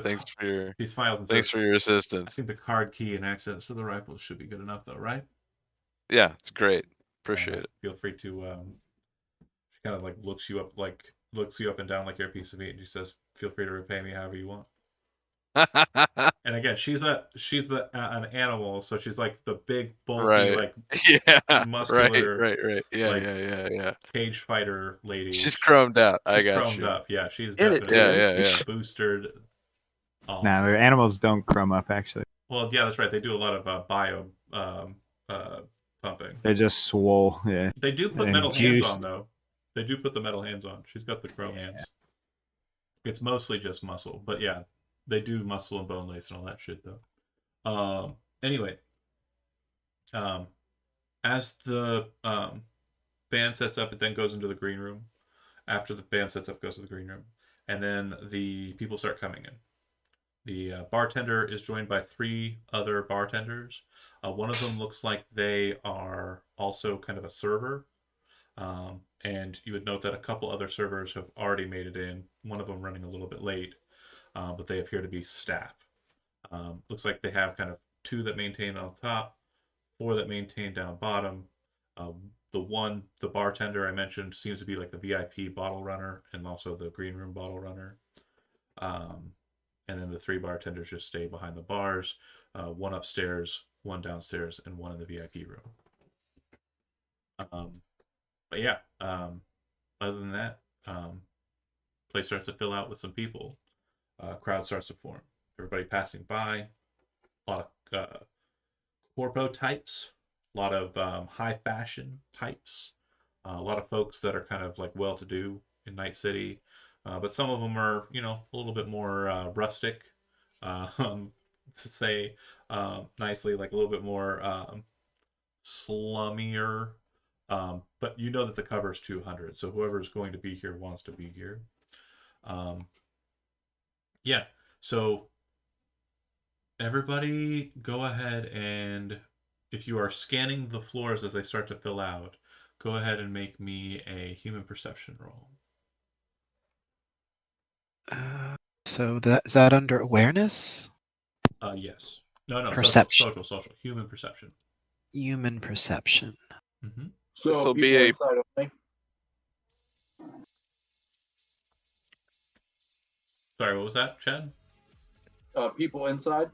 Speaker 2: he smiles and
Speaker 5: thanks
Speaker 2: says,
Speaker 5: for your
Speaker 2: I
Speaker 5: assistance.
Speaker 2: think the card key and access to the rifles should be good enough, though, right?
Speaker 5: Yeah, it's great. Appreciate it.
Speaker 2: Feel free to. She kind of like looks you up and down like you're a piece of meat, and she says, "Feel free to repay me however you want." And again, she's an animal, so she's like the big, bulky,
Speaker 5: Right.
Speaker 2: like
Speaker 5: Yeah. Right.
Speaker 2: muscular,
Speaker 5: Right. Yeah.
Speaker 2: like
Speaker 5: Yeah.
Speaker 2: cage fighter lady.
Speaker 5: She's chromed out. I
Speaker 2: She's
Speaker 5: got
Speaker 2: chromed
Speaker 5: you.
Speaker 2: up. Yeah, she's
Speaker 1: Get it,
Speaker 2: definitely
Speaker 5: Yeah.
Speaker 2: boosted. Awesome.
Speaker 4: Nah, their animals don't crumb up actually.
Speaker 2: Well, yeah, that's right. They do a lot of bio pumping.
Speaker 4: They're just swole. Yeah.
Speaker 2: They do put
Speaker 4: And
Speaker 2: metal hands
Speaker 4: juiced.
Speaker 2: on, though. They do put the metal hands on. She's got the chrome hands. It's mostly just muscle, but yeah, they do muscle and bone lace and all that shit, though. Anyway, as the band sets up, it then goes into the green room. After the band sets up, goes to the green room, and then the people start coming in. The bartender is joined by 3 other bartenders. One of them looks like they are also kind of a server. And you would note that a couple other servers have already made it in, one of them running a little bit late, but they appear to be staff. Looks like they have kind of 2 that maintain on top, 4 that maintain down bottom. The bartender I mentioned seems to be like the VIP bottle runner and also the green room bottle runner. And then the 3 bartenders just stay behind the bars, 1 upstairs, 1 downstairs, and 1 in the VIP room. But yeah, other than that, place starts to fill out with some people. Crowd starts to form. Everybody passing by. A lot of corpo types. A lot of high fashion types. A lot of folks that are kind of like well-to-do in Night City. But some of them are, a little bit more rustic, to say nicely, like a little bit more slummier. But you know that the cover is 200, so whoever's going to be here wants to be here. Yeah, so everybody go ahead and, if you are scanning the floors as they start to fill out, go ahead and make me a human perception roll.
Speaker 6: So is that under awareness?
Speaker 2: Yes. No.
Speaker 6: Perception.
Speaker 2: Social. Human perception.
Speaker 6: Human perception.
Speaker 2: Mm-hmm.
Speaker 7: So
Speaker 1: This'll
Speaker 7: people
Speaker 1: be a-
Speaker 7: inside only.
Speaker 2: Sorry, what was that, Chad?
Speaker 7: People inside.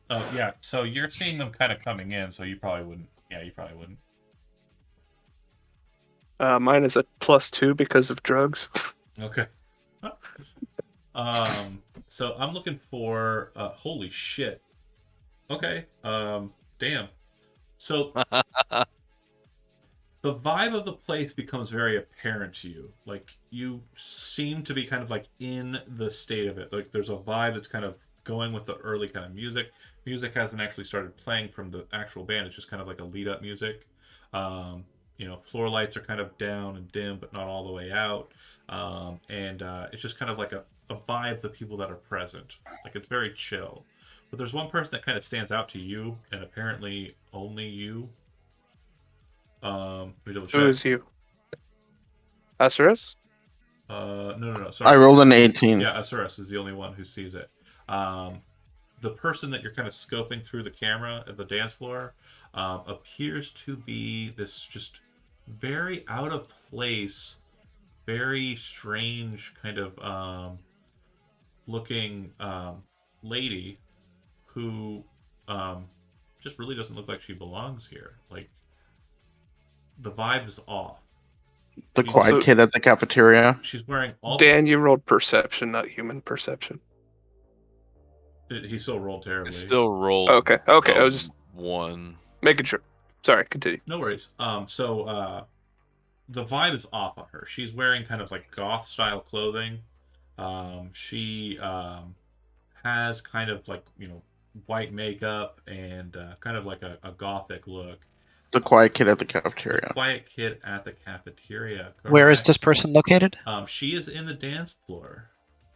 Speaker 2: Oh, yeah. So you're seeing them kind of coming in, so you probably wouldn't. Yeah, you probably wouldn't.
Speaker 1: Mine is a +2 because of drugs.
Speaker 2: Okay. So I'm looking for. Holy shit. Okay. Damn. So the vibe of the place becomes very apparent to you. Like, you seem to be kind of like in the state of it. Like, there's a vibe that's kind of going with the early kind of music. Music hasn't actually started playing from the actual band. It's just kind of like a lead up music. Floor lights are kind of down and dim, but not all the way out. And it's just kind of like a vibe of the people that are present. Like, it's very chill. But there's one person that kind of stands out to you, and apparently only you. Let me double check.
Speaker 1: Who is you? Asurus?
Speaker 2: No. Sorry.
Speaker 8: I rolled an 18.
Speaker 2: Yeah, Asurus is the only one who sees it. The person that you're kind of scoping through the camera at the dance floor appears to be this just very out of place, very strange kind of looking lady who just really doesn't look like she belongs here. Like, the vibe is off.
Speaker 8: The quiet kid at the cafeteria.
Speaker 2: She's wearing all.
Speaker 1: Dan, you rolled perception, not human perception.
Speaker 2: He still rolled terribly.
Speaker 5: It still rolled.
Speaker 1: Okay. I was just
Speaker 5: 1.
Speaker 1: making sure. Sorry, continue.
Speaker 2: No worries. So the vibe is off on her. She's wearing kind of like goth style clothing. She has kind of like, white makeup and kind of like a gothic look.
Speaker 8: The quiet kid at the cafeteria.
Speaker 2: The quiet kid at the cafeteria.
Speaker 6: Where is
Speaker 2: Correct.
Speaker 6: this person located?
Speaker 2: She is in the dance floor.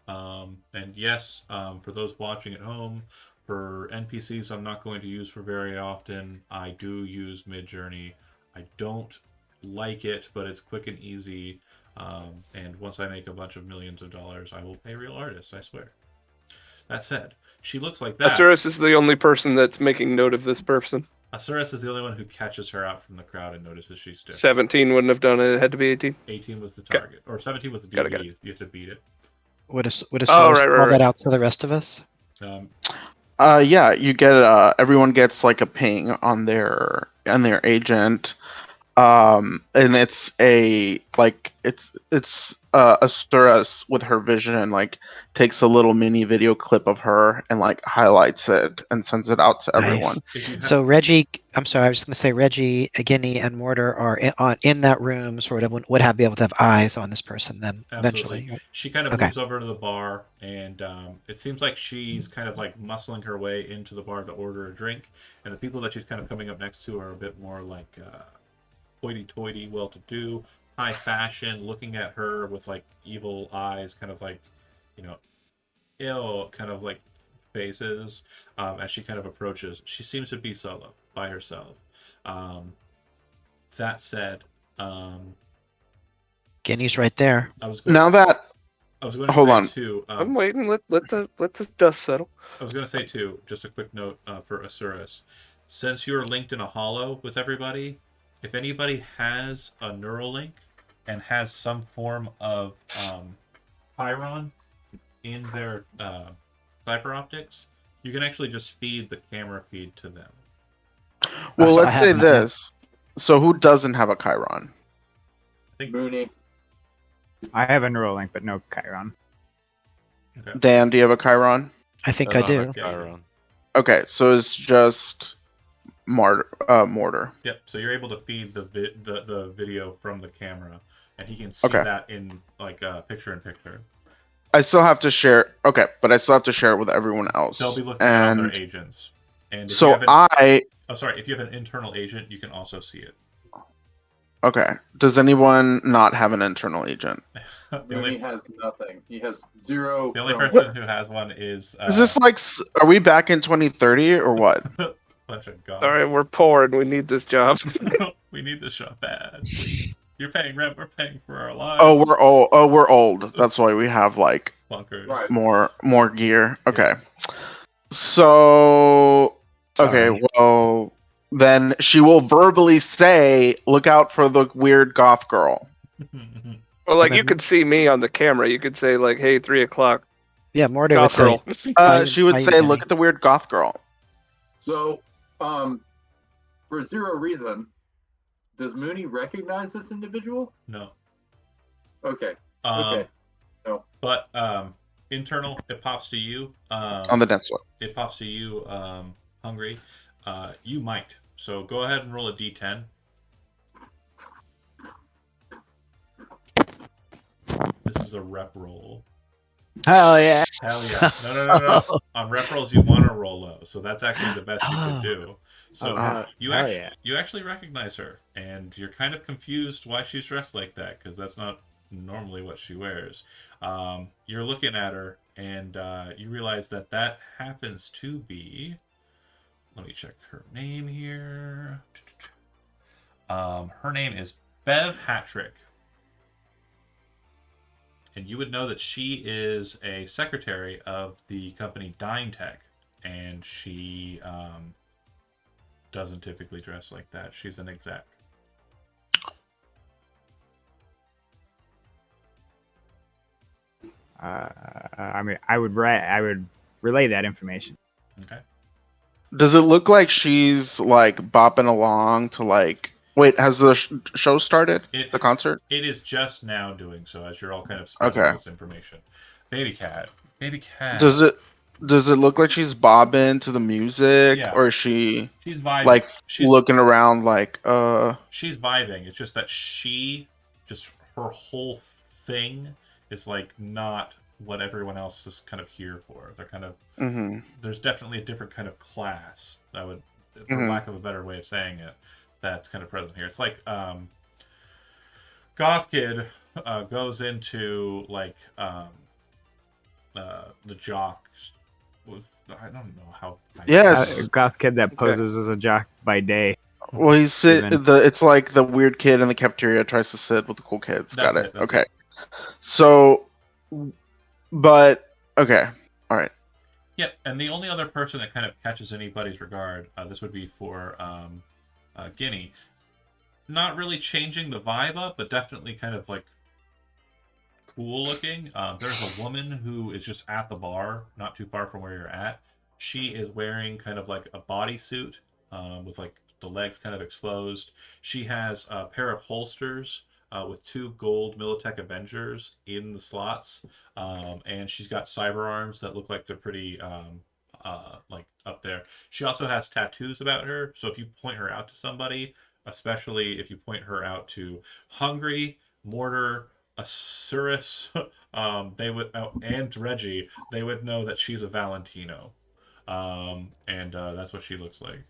Speaker 2: And yes, for those watching at home, for NPCs I'm not going to use for very often, I do use Midjourney. I don't like it, but it's quick and easy. And once I make a bunch of millions of dollars, I will pay real artists, I swear. That said, she looks like that.
Speaker 1: Asurus is the only person that's making note of this person.
Speaker 2: Asurus is the only one who catches her out from the crowd and notices she's different.
Speaker 1: 17 wouldn't have done it. It had to be 18.
Speaker 2: 18 was the target. Or 17 was the
Speaker 1: Got
Speaker 2: DD.
Speaker 1: it.
Speaker 2: You have to beat it.
Speaker 6: Would a
Speaker 1: Oh,
Speaker 6: source
Speaker 1: right,
Speaker 6: call that
Speaker 1: right.
Speaker 6: out to the rest of us?
Speaker 8: Yeah, you get everyone gets like a ping on their agent. And it's Asturas with her vision, like takes a little mini video clip of her and like highlights it and sends it out to
Speaker 6: Nice.
Speaker 8: everyone.
Speaker 2: If you
Speaker 6: So Reggie, I'm sorry, I was going to say Reggie, Guinea, and Mortar are in that room. Sort of would have be able to have eyes on this person then
Speaker 2: Absolutely.
Speaker 6: eventually.
Speaker 2: She kind of
Speaker 6: Okay.
Speaker 2: moves over to the bar, and it seems like she's kind of like muscling her way into the bar to order a drink. And the people that she's kind of coming up next to are a bit more like hoity-toity, well-to-do, high fashion, looking at her with like evil eyes, kind of like, you know, ill kind of like faces as she kind of approaches. She seems to be solo by herself. That said,
Speaker 6: Guinea's right there.
Speaker 2: I was going.
Speaker 8: Now that
Speaker 2: I was going to
Speaker 8: hold
Speaker 2: say
Speaker 8: on.
Speaker 2: too.
Speaker 1: I'm waiting. Let this dust settle.
Speaker 2: I was going to say too. Just a quick note for Asuras. Since you're linked in a holo with everybody, if anybody has a neural link and has some form of Chiron in their fiber optics, you can actually just feed the camera feed to them.
Speaker 8: Well,
Speaker 6: So I
Speaker 8: let's
Speaker 6: have
Speaker 8: say
Speaker 6: that, yeah.
Speaker 8: this. So who doesn't have a Chiron?
Speaker 2: I think
Speaker 7: Mooney.
Speaker 4: I have a Neuralink, but no Chiron.
Speaker 2: okay.
Speaker 8: Dan, do you have a Chiron?
Speaker 6: I think I
Speaker 5: don't have
Speaker 6: do.
Speaker 5: a Chiron.
Speaker 8: Okay, so it's just Mortar.
Speaker 2: Yep. So you're able to feed the video from the camera, and he can see
Speaker 8: Okay.
Speaker 2: that in like picture in picture.
Speaker 8: I still have to share. Okay, but I still have to share it with everyone else.
Speaker 2: They'll be looking at it on their
Speaker 8: And
Speaker 2: agents. And if you
Speaker 8: so
Speaker 2: have an, if you have an internal agent, you can also see it.
Speaker 8: Okay. Does anyone not have an internal agent?
Speaker 2: the
Speaker 7: Mooney
Speaker 2: only,
Speaker 7: has nothing. He has zero.
Speaker 2: the only
Speaker 7: from-
Speaker 2: person who has one is
Speaker 8: Is this like? Are we back in 2030 or what?
Speaker 2: bunch of
Speaker 1: All right,
Speaker 2: gods.
Speaker 1: we're poor and we need this job.
Speaker 2: We need this shop badly. You're paying rent. We're paying for our lives.
Speaker 8: Oh, we're old. Oh, we're old. That's why we have like
Speaker 2: bunkers.
Speaker 7: Right.
Speaker 8: more gear. Okay. So okay,
Speaker 6: Sorry.
Speaker 8: well then she will verbally say, "Look out for the weird goth girl."
Speaker 1: Well, like
Speaker 6: And
Speaker 1: you
Speaker 6: then-
Speaker 1: could see me on the camera. You could say like, "Hey, 3:00,
Speaker 6: Yeah, Mortar would
Speaker 1: goth
Speaker 6: say.
Speaker 1: girl."
Speaker 8: She would
Speaker 6: Hi,
Speaker 8: say,
Speaker 6: Guinea.
Speaker 8: "Look at the weird goth girl."
Speaker 7: So, for zero reason, does Mooney recognize this individual?
Speaker 2: No.
Speaker 7: Okay.
Speaker 2: Okay.
Speaker 7: No.
Speaker 2: But internal, it pops to you.
Speaker 8: On the dance floor.
Speaker 2: It pops to you, hungry. You might. So go ahead and roll a d10. This is a rep roll.
Speaker 3: Hell yeah.
Speaker 2: Hell yeah. No. On rep rolls, you want to roll low. So that's actually the best you could do. So
Speaker 3: hell yeah.
Speaker 2: you actually recognize her, and you're kind of confused why she's dressed like that, because that's not normally what she wears. You're looking at her, and you realize that happens to be... Let me check her name here. Her name is Bev Hattrick. And you would know that she is a secretary of the company DyneTech, and she doesn't typically dress like that. She's an exec.
Speaker 4: I mean, I would relay that information.
Speaker 2: Okay.
Speaker 8: Does it look like she's like bopping along to like? Wait, has the show started? The concert?
Speaker 2: It is just now doing so as you're all kind of spreading
Speaker 8: Okay.
Speaker 2: this information. Baby cat.
Speaker 8: Does it look like she's bobbing to the music,
Speaker 2: Yeah.
Speaker 8: or is she
Speaker 2: She's vibing.
Speaker 8: like
Speaker 2: She's
Speaker 8: looking around like
Speaker 2: She's vibing. It's just that her whole thing is like not what everyone else is kind of here for. They're kind of there's definitely a different kind of class, I would, for lack of a better way of saying it, that's kind of present here. It's like goth kid goes into like the jocks with, I don't know how.
Speaker 8: Yes.
Speaker 4: Goth kid that poses as a jock by day.
Speaker 8: Well, he's
Speaker 4: Even-
Speaker 8: it's like the weird kid in the cafeteria tries to sit with the cool kids.
Speaker 2: That's
Speaker 8: Got it.
Speaker 2: that's
Speaker 8: Okay.
Speaker 2: it.
Speaker 8: So, but okay, all right.
Speaker 2: Yep, and the only other person that kind of catches anybody's regard, this would be for Guinea. Not really changing the vibe up, but definitely kind of like cool looking. There's a woman who is just at the bar, not too far from where you're at. She is wearing kind of like a bodysuit with like the legs kind of exposed. She has a pair of holsters with two gold Militech Avengers in the slots, and she's got cyber arms that look like they're pretty like up there. She also has tattoos about her, so if you point her out to somebody, especially if you point her out to Hungry, Mortar, Asurus, they would, oh, and Reggie, they would know that she's a Valentino, and that's what she looks like.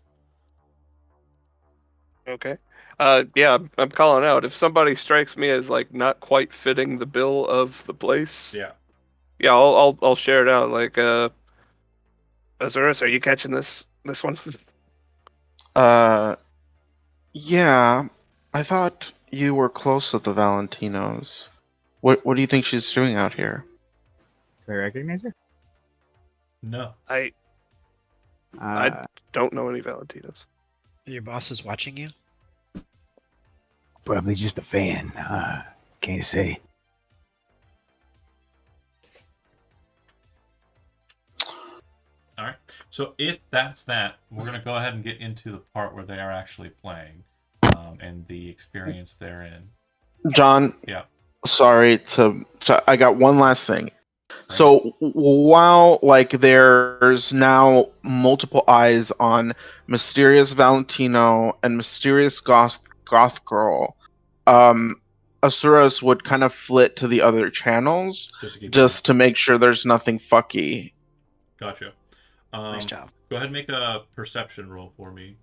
Speaker 1: Okay. Yeah, I'm calling out. If somebody strikes me as like not quite fitting the bill of the place,
Speaker 2: Yeah.
Speaker 1: yeah, I'll share it out. Like, Azurus, are you catching this one?
Speaker 8: Uh, yeah. I thought you were close with the Valentinos. What do you think she's doing out here?
Speaker 4: Do I recognize her?
Speaker 2: No.
Speaker 1: I
Speaker 4: Uh,
Speaker 1: don't know any Valentinos.
Speaker 6: Your boss is watching you.
Speaker 3: Probably just a fan. Can't say.
Speaker 2: All right. So if that's that, we're gonna go ahead and get into the part where they are actually playing, and the experience they're in.
Speaker 8: John,
Speaker 2: Yeah.
Speaker 8: sorry to I got one last thing. So while like there's now multiple eyes on Mysterious Valentino and Mysterious Goth Girl, Asuras would kind of flit to the other channels
Speaker 2: Just
Speaker 8: to make sure there's nothing fucky.
Speaker 2: Gotcha.
Speaker 6: Nice job.
Speaker 2: Go ahead and make a perception roll for me.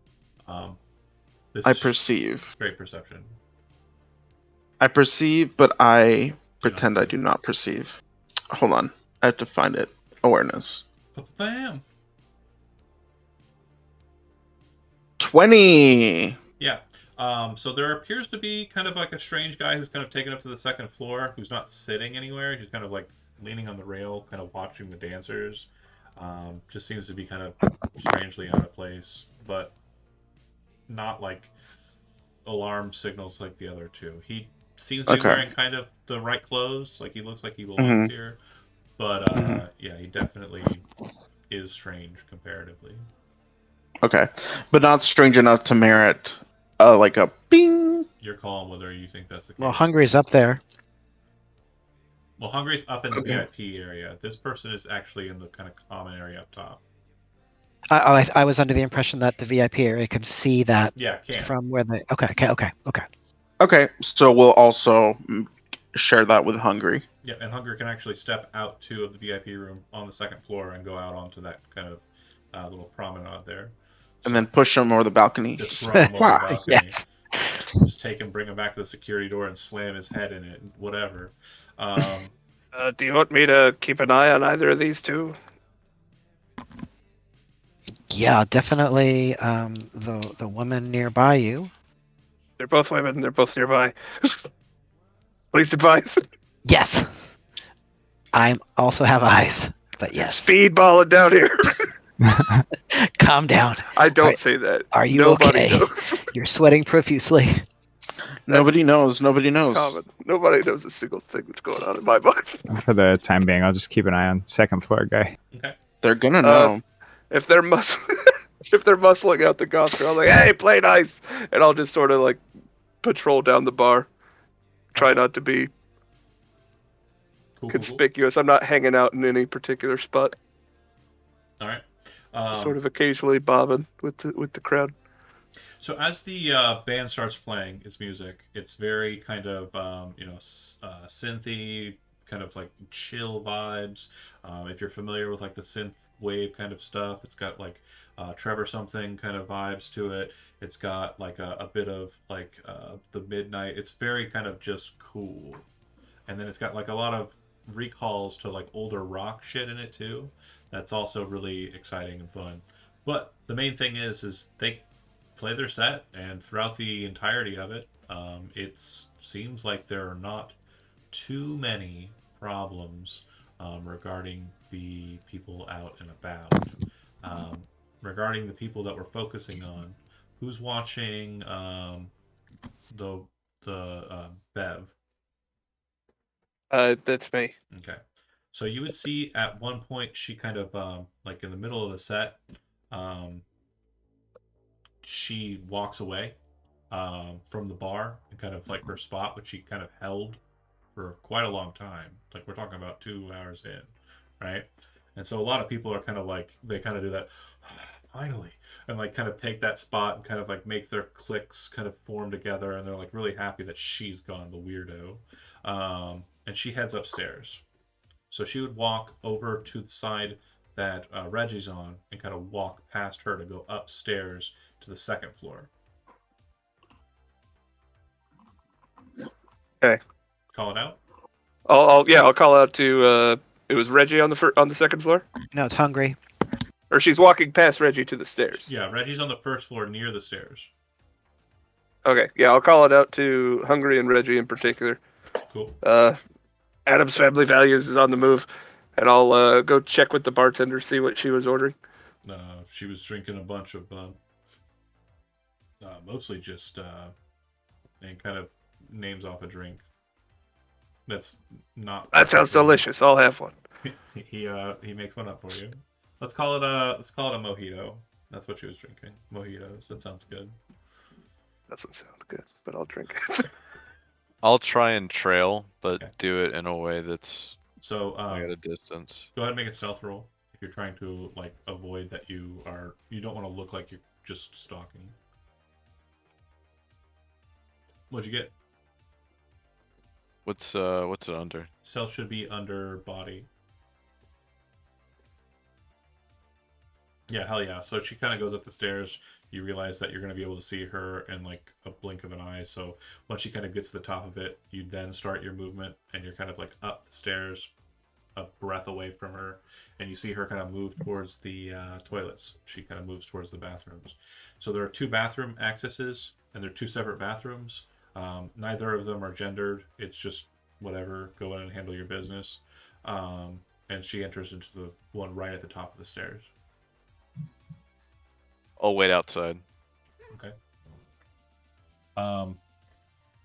Speaker 2: This
Speaker 8: I
Speaker 2: is
Speaker 8: perceive.
Speaker 2: straight perception.
Speaker 8: I perceive, but I
Speaker 2: Do not
Speaker 8: pretend I
Speaker 2: see.
Speaker 8: do not perceive. Hold on. I have to find it. Awareness.
Speaker 2: Bam.
Speaker 8: 20.
Speaker 2: Yeah. So there appears to be kind of like a strange guy who's kind of taken up to the second floor, who's not sitting anywhere. He's kind of like leaning on the rail, kind of watching the dancers. Just seems to be kind of strangely out of place, but not like alarm signals like the other two. He seems to be
Speaker 8: Okay.
Speaker 2: wearing kind of the right clothes, like he looks like he belongs here. But yeah, he definitely is strange comparatively.
Speaker 8: Okay. But not strange enough to merit like a bing.
Speaker 2: Your call on whether you think that's the case.
Speaker 6: Well, Hungry's up there.
Speaker 2: Well, Hungry's up in the
Speaker 8: Okay.
Speaker 2: VIP area. This person is actually in the kind of common area up top.
Speaker 6: I was under the impression that the VIP area could see that
Speaker 2: Yeah, can.
Speaker 6: from where the. Okay.
Speaker 8: Okay. So we'll also share that with Hungry.
Speaker 2: Yeah, and Hunger can actually step out to the VIP room on the second floor and go out onto that kind of little promenade there.
Speaker 8: And then push him over the balcony.
Speaker 2: Just throw him over the balcony.
Speaker 6: Yes.
Speaker 2: Just take him, bring him back to the security door, and slam his head in it. Whatever.
Speaker 1: Do you want me to keep an eye on either of these two?
Speaker 6: Yeah, definitely. The woman nearby you.
Speaker 1: They're both women. They're both nearby. Please advise.
Speaker 6: Yes. I also have eyes, but yes.
Speaker 1: Speedballing down here.
Speaker 6: Calm down.
Speaker 1: I don't say that.
Speaker 6: Are you
Speaker 1: Nobody
Speaker 6: okay?
Speaker 1: knows.
Speaker 6: You're sweating profusely.
Speaker 8: Nobody knows. Nobody knows.
Speaker 1: Common. Nobody knows a single thing that's going on in my mind.
Speaker 4: For the time being, I'll just keep an eye on second floor guy.
Speaker 2: Okay.
Speaker 8: They're gonna know.
Speaker 1: If they're if they're muscling out the goth girl, like, hey, play nice, and I'll just sort of like patrol down the bar. Try not to be
Speaker 2: Cool.
Speaker 1: conspicuous. I'm not hanging out in any particular spot.
Speaker 2: All right.
Speaker 1: Sort of occasionally bobbing with the crowd.
Speaker 2: So as the band starts playing its music, it's very kind of synthy, kind of like chill vibes. If you're familiar with like the synth wave kind of stuff, it's got like Trevor something kind of vibes to it. It's got like a bit of like the midnight. It's very kind of just cool, and then it's got like a lot of recalls to like older rock shit in it too. That's also really exciting and fun. But the main thing is they play their set, and throughout the entirety of it, it seems like there are not too many problems regarding the people out and about. Regarding the people that we're focusing on, who's watching the Bev?
Speaker 1: That's me.
Speaker 2: Okay. So you would see at one point she kind of like in the middle of the set, um, she walks away from the bar and kind of like her spot, which she kind of held for quite a long time. Like we're talking about 2 hours in, right? And so a lot of people are kind of like they kind of do that finally and like kind of take that spot and kind of like make their cliques kind of form together and they're like really happy that she's gone, the weirdo. And she heads upstairs. So she would walk over to the side that Reggie's on and kind of walk past her to go upstairs to the second floor.
Speaker 1: Okay.
Speaker 2: Call it out.
Speaker 1: I'll call out to. It was Reggie on the second floor,
Speaker 6: No, it's hungry.
Speaker 1: or she's walking past Reggie to the stairs.
Speaker 2: Yeah, Reggie's on the first floor near the stairs.
Speaker 1: Okay, yeah, I'll call it out to Hungry and Reggie in particular.
Speaker 2: Cool.
Speaker 1: Adam's Family Values is on the move, and I'll go check with the bartender, see what she was ordering.
Speaker 2: She was drinking a bunch of, mostly just, and kind of names off a drink. That's not.
Speaker 1: That sounds delicious. I'll have one.
Speaker 2: He makes one up for you. Let's call it a mojito. That's what she was drinking. Mojitos. That sounds good.
Speaker 1: Doesn't sound good, but I'll drink it.
Speaker 5: I'll try and trail, but
Speaker 2: Okay.
Speaker 5: do it in a way that's
Speaker 2: So
Speaker 5: like at a distance.
Speaker 2: go ahead and make a stealth roll if you're trying to like avoid that you don't want to look like you're just stalking. What'd you get?
Speaker 5: What's it under?
Speaker 2: Stealth should be under body. Yeah, hell yeah. So she kind of goes up the stairs. You realize that you're going to be able to see her in like a blink of an eye. So once she kind of gets to the top of it, you then start your movement and you're kind of like up the stairs, a breath away from her. And you see her kind of move towards the toilets. She kind of moves towards the bathrooms. So there are 2 bathroom accesses and they're 2 separate bathrooms. Neither of them are gendered. It's just whatever. Go in and handle your business. And she enters into the one right at the top of the stairs.
Speaker 5: I'll wait outside.
Speaker 2: Okay.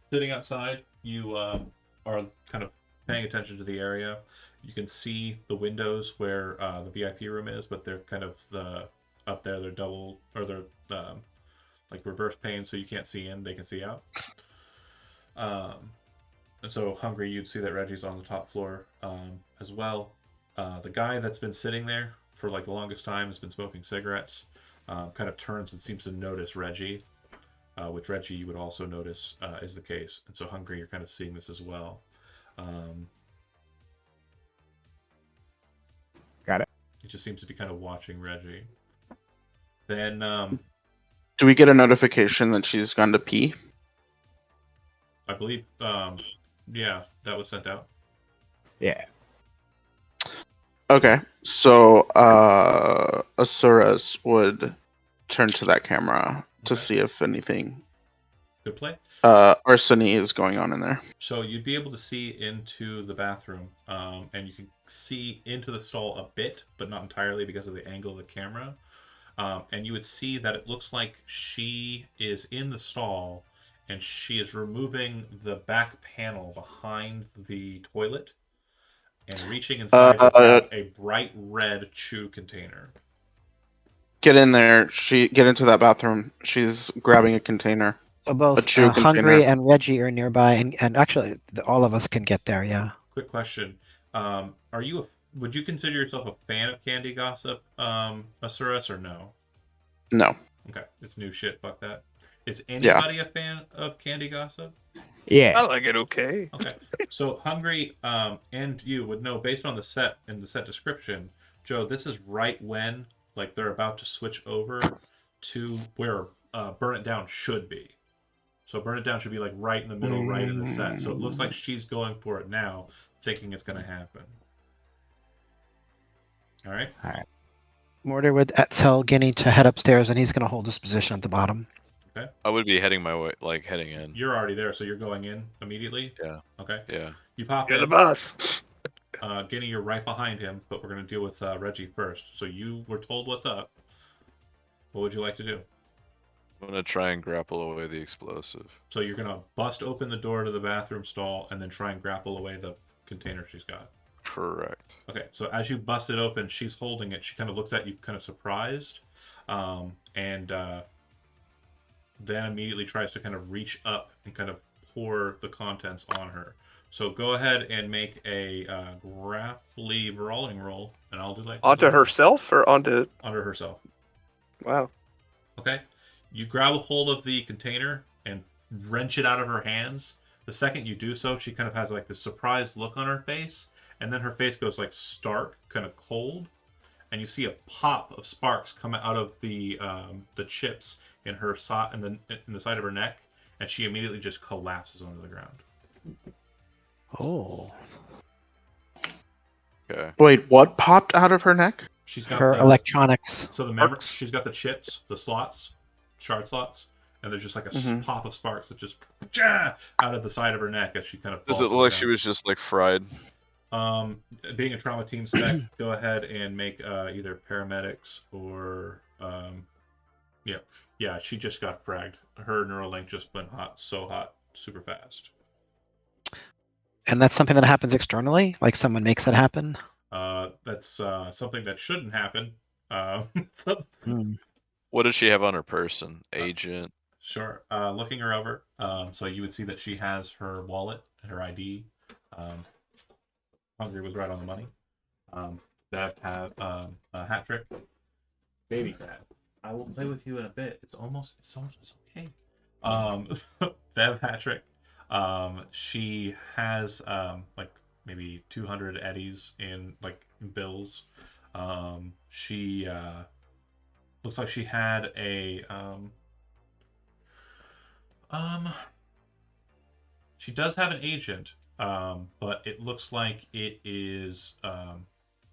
Speaker 2: Sitting outside, you are kind of paying attention to the area. You can see the windows where the VIP room is, but they're kind of up there. They're double or they're like reverse pane, so you can't see in. They can see out. And so hungry, you'd see that Reggie's on the top floor as well. The guy that's been sitting there for like the longest time has been smoking cigarettes. Kind of turns and seems to notice Reggie, which Reggie you would also notice is the case. And so hungry, you're kind of seeing this as well.
Speaker 4: Got it.
Speaker 2: He just seems to be kind of watching Reggie. Then
Speaker 8: Do we get a notification that she's gone to pee?
Speaker 2: I believe, yeah, that was sent out.
Speaker 4: Yeah.
Speaker 8: Okay, so Asuras would turn to that camera to
Speaker 2: Okay.
Speaker 8: see if anything
Speaker 2: Good play.
Speaker 8: arsony is going on in there.
Speaker 2: So you'd be able to see into the bathroom, and you can see into the stall a bit, but not entirely because of the angle of the camera. And you would see that it looks like she is in the stall, and she is removing the back panel behind the toilet and reaching inside to grab a bright red chew container.
Speaker 8: Get in there. Get into that bathroom. She's grabbing a container.
Speaker 6: So
Speaker 8: A
Speaker 6: both
Speaker 8: chew
Speaker 6: Hungry
Speaker 8: container.
Speaker 6: and Reggie are nearby, and actually all of us can get there. Yeah.
Speaker 2: Quick question: would you consider yourself a fan of Candy Gossip, Asuras, or no?
Speaker 8: No.
Speaker 2: Okay, it's new shit. Fuck that. Is anybody a fan of Candy Gossip?
Speaker 4: Yeah.
Speaker 1: I like it okay.
Speaker 2: Okay, so Hungry and you would know based on the set and the set description, Joe. This is right when like they're about to switch over to where Burn It Down should be. So Burn It Down should be like right in the middle, right in the set. So it looks like she's going for it now, thinking it's going to happen. All right.
Speaker 6: Mortar would tell Guinea to head upstairs, and he's going to hold his position at the bottom.
Speaker 5: I would be heading my way, like heading in.
Speaker 2: You're already there, so you're going in immediately?
Speaker 5: Yeah.
Speaker 2: Okay.
Speaker 5: Yeah.
Speaker 2: You pop
Speaker 1: You're
Speaker 2: in.
Speaker 1: the boss.
Speaker 2: Guinea, you're right behind him, but we're going to deal with Reggie first. So you were told what's up. What would you like to do?
Speaker 5: I'm gonna try and grapple away the explosive.
Speaker 2: So you're going to bust open the door to the bathroom stall and then try and grapple away the container she's got.
Speaker 5: Correct.
Speaker 2: Okay, so as you bust it open, she's holding it. She kind of looks at you, kind of surprised, and then immediately tries to kind of reach up and kind of pour the contents on her. So go ahead and make a grapply brawling roll, and I'll do like
Speaker 1: Onto herself or onto?
Speaker 2: under herself.
Speaker 1: Wow.
Speaker 2: Okay, you grab a hold of the container and wrench it out of her hands. The second you do so, she kind of has like this surprised look on her face, and then her face goes like stark, kind of cold, and you see a pop of sparks come out of the chips in her in the side of her neck, and she immediately just collapses onto the ground.
Speaker 6: Oh.
Speaker 5: Okay.
Speaker 8: Wait, what popped out of her neck?
Speaker 2: She's got
Speaker 6: Her
Speaker 2: the
Speaker 6: electronics.
Speaker 2: so the memory.
Speaker 1: Sparks?
Speaker 2: She's got the chips, the slots, shard slots, and there's just like a
Speaker 8: Mhm.
Speaker 2: pop of sparks that just out of the side of her neck as she kind of falls
Speaker 5: Does it
Speaker 2: to the
Speaker 5: look like she
Speaker 2: ground.
Speaker 5: was just like fried?
Speaker 2: Being a trauma team spec, go ahead and make either paramedics or yeah. She just got fragged. Her Neuralink just went hot, so hot, super fast.
Speaker 6: And that's something that happens externally? Like someone makes that happen?
Speaker 2: That's something that shouldn't happen.
Speaker 6: Hmm.
Speaker 5: What does she have on her person? Agent.
Speaker 2: Sure. Looking her over, so you would see that she has her wallet, her ID. Hungry was right on the money. That have a hat trick. Baby cat. I will play with you in a bit. It's okay. Bev hat trick. She has like maybe 200 eddies in like bills. She looks like she had a she does have an agent, but it looks like it is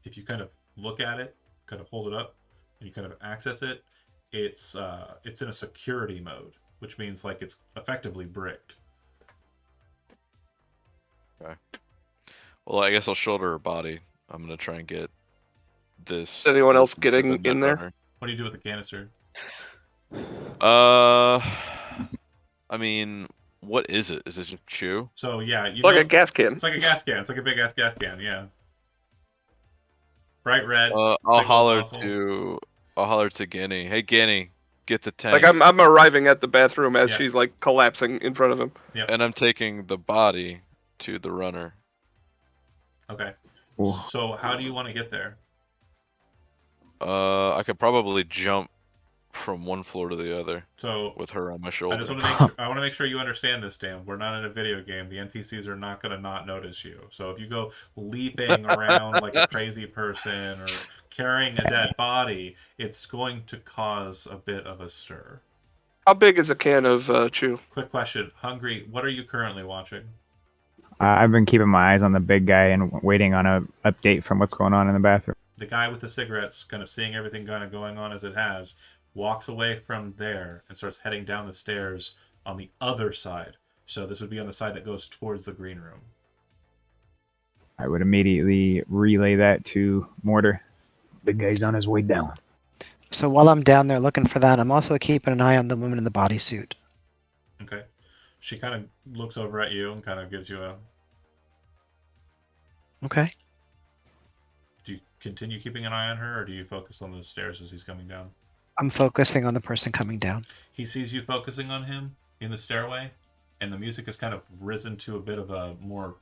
Speaker 2: if you kind of look at it, kind of hold it up, and you kind of access it, it's in a security mode, which means like it's effectively bricked.
Speaker 5: Okay. Well, I guess I'll shoulder her body. I'm gonna try and get this.
Speaker 1: Is anyone else
Speaker 5: person to the
Speaker 1: getting in there?
Speaker 5: Netrunner.
Speaker 2: What do you do with the canister?
Speaker 5: I mean, what is it? Is it just chew?
Speaker 2: So yeah, you
Speaker 1: Like
Speaker 2: know,
Speaker 1: a gas can.
Speaker 2: it's like a gas can. It's like a big ass gas can. Yeah. Bright red.
Speaker 5: I'll
Speaker 2: big old
Speaker 5: holler
Speaker 2: nozzle.
Speaker 5: to Guinea. Hey, Guinea, get the tank.
Speaker 1: Like I'm arriving at the bathroom as
Speaker 2: Yeah.
Speaker 1: she's like collapsing in front of him.
Speaker 2: Yep.
Speaker 5: And I'm taking the body to the runner.
Speaker 2: Okay.
Speaker 4: Ooh.
Speaker 2: So how do you want to get there?
Speaker 5: I could probably jump from one floor to the other
Speaker 2: So
Speaker 5: with her on my
Speaker 2: I
Speaker 5: shoulder.
Speaker 2: just want to make sure, I want to make sure you understand this, Dan. We're not in a video game. The NPCs are not going to not notice you. So if you go leaping around like a crazy person or carrying a dead body, it's going to cause a bit of a stir.
Speaker 1: How big is a can of chew?
Speaker 2: Quick question, Hungry, what are you currently watching?
Speaker 4: I've been keeping my eyes on the big guy and waiting on a update from what's going on in the bathroom.
Speaker 2: The guy with the cigarettes, kind of seeing everything kind of going on as it has, walks away from there and starts heading down the stairs on the other side. So this would be on the side that goes towards the green room.
Speaker 4: I would immediately relay that to Mortar.
Speaker 3: Big guy's on his way down.
Speaker 6: So while I'm down there looking for that, I'm also keeping an eye on the woman in the bodysuit.
Speaker 2: Okay. She kind of looks over at you and kind of gives you a...
Speaker 6: Okay.
Speaker 2: Do you continue keeping an eye on her, or do you focus on the stairs as he's coming down?
Speaker 6: I'm focusing on the person coming down.
Speaker 2: He sees you focusing on him in the stairway, and the music has kind of risen to a bit of a more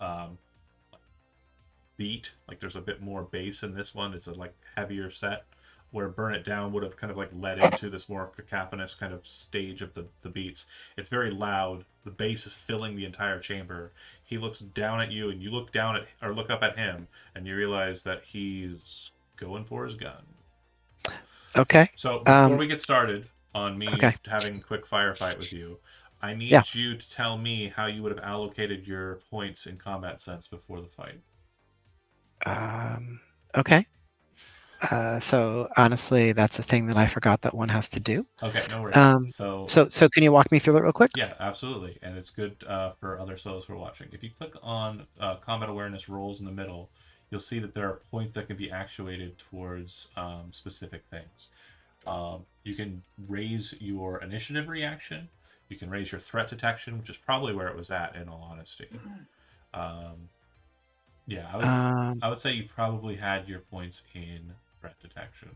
Speaker 2: beat. Like there's a bit more bass in this one. It's a like heavier set, where Burn It Down would have kind of like led into this more cacophonous kind of stage of the beats. It's very loud. The bass is filling the entire chamber. He looks down at you, and you look down at or look up at him, and you realize that he's going for his gun.
Speaker 6: Okay.
Speaker 2: So before we get started on me
Speaker 6: Okay.
Speaker 2: having a quick firefight with you, I need
Speaker 6: Yeah.
Speaker 2: you to tell me how you would have allocated your points in combat sense before the fight.
Speaker 6: Okay. So honestly, that's a thing that I forgot that one has to do.
Speaker 2: Okay, no worries.
Speaker 6: So can you walk me through it real quick?
Speaker 2: Yeah, absolutely. And it's good for other solos who are watching. If you click on combat awareness roles in the middle, you'll see that there are points that can be actuated towards specific things. You can raise your initiative reaction. You can raise your threat detection, which is probably where it was at, in all honesty. Yeah,
Speaker 6: Um,
Speaker 2: I would say you probably had your points in threat detection.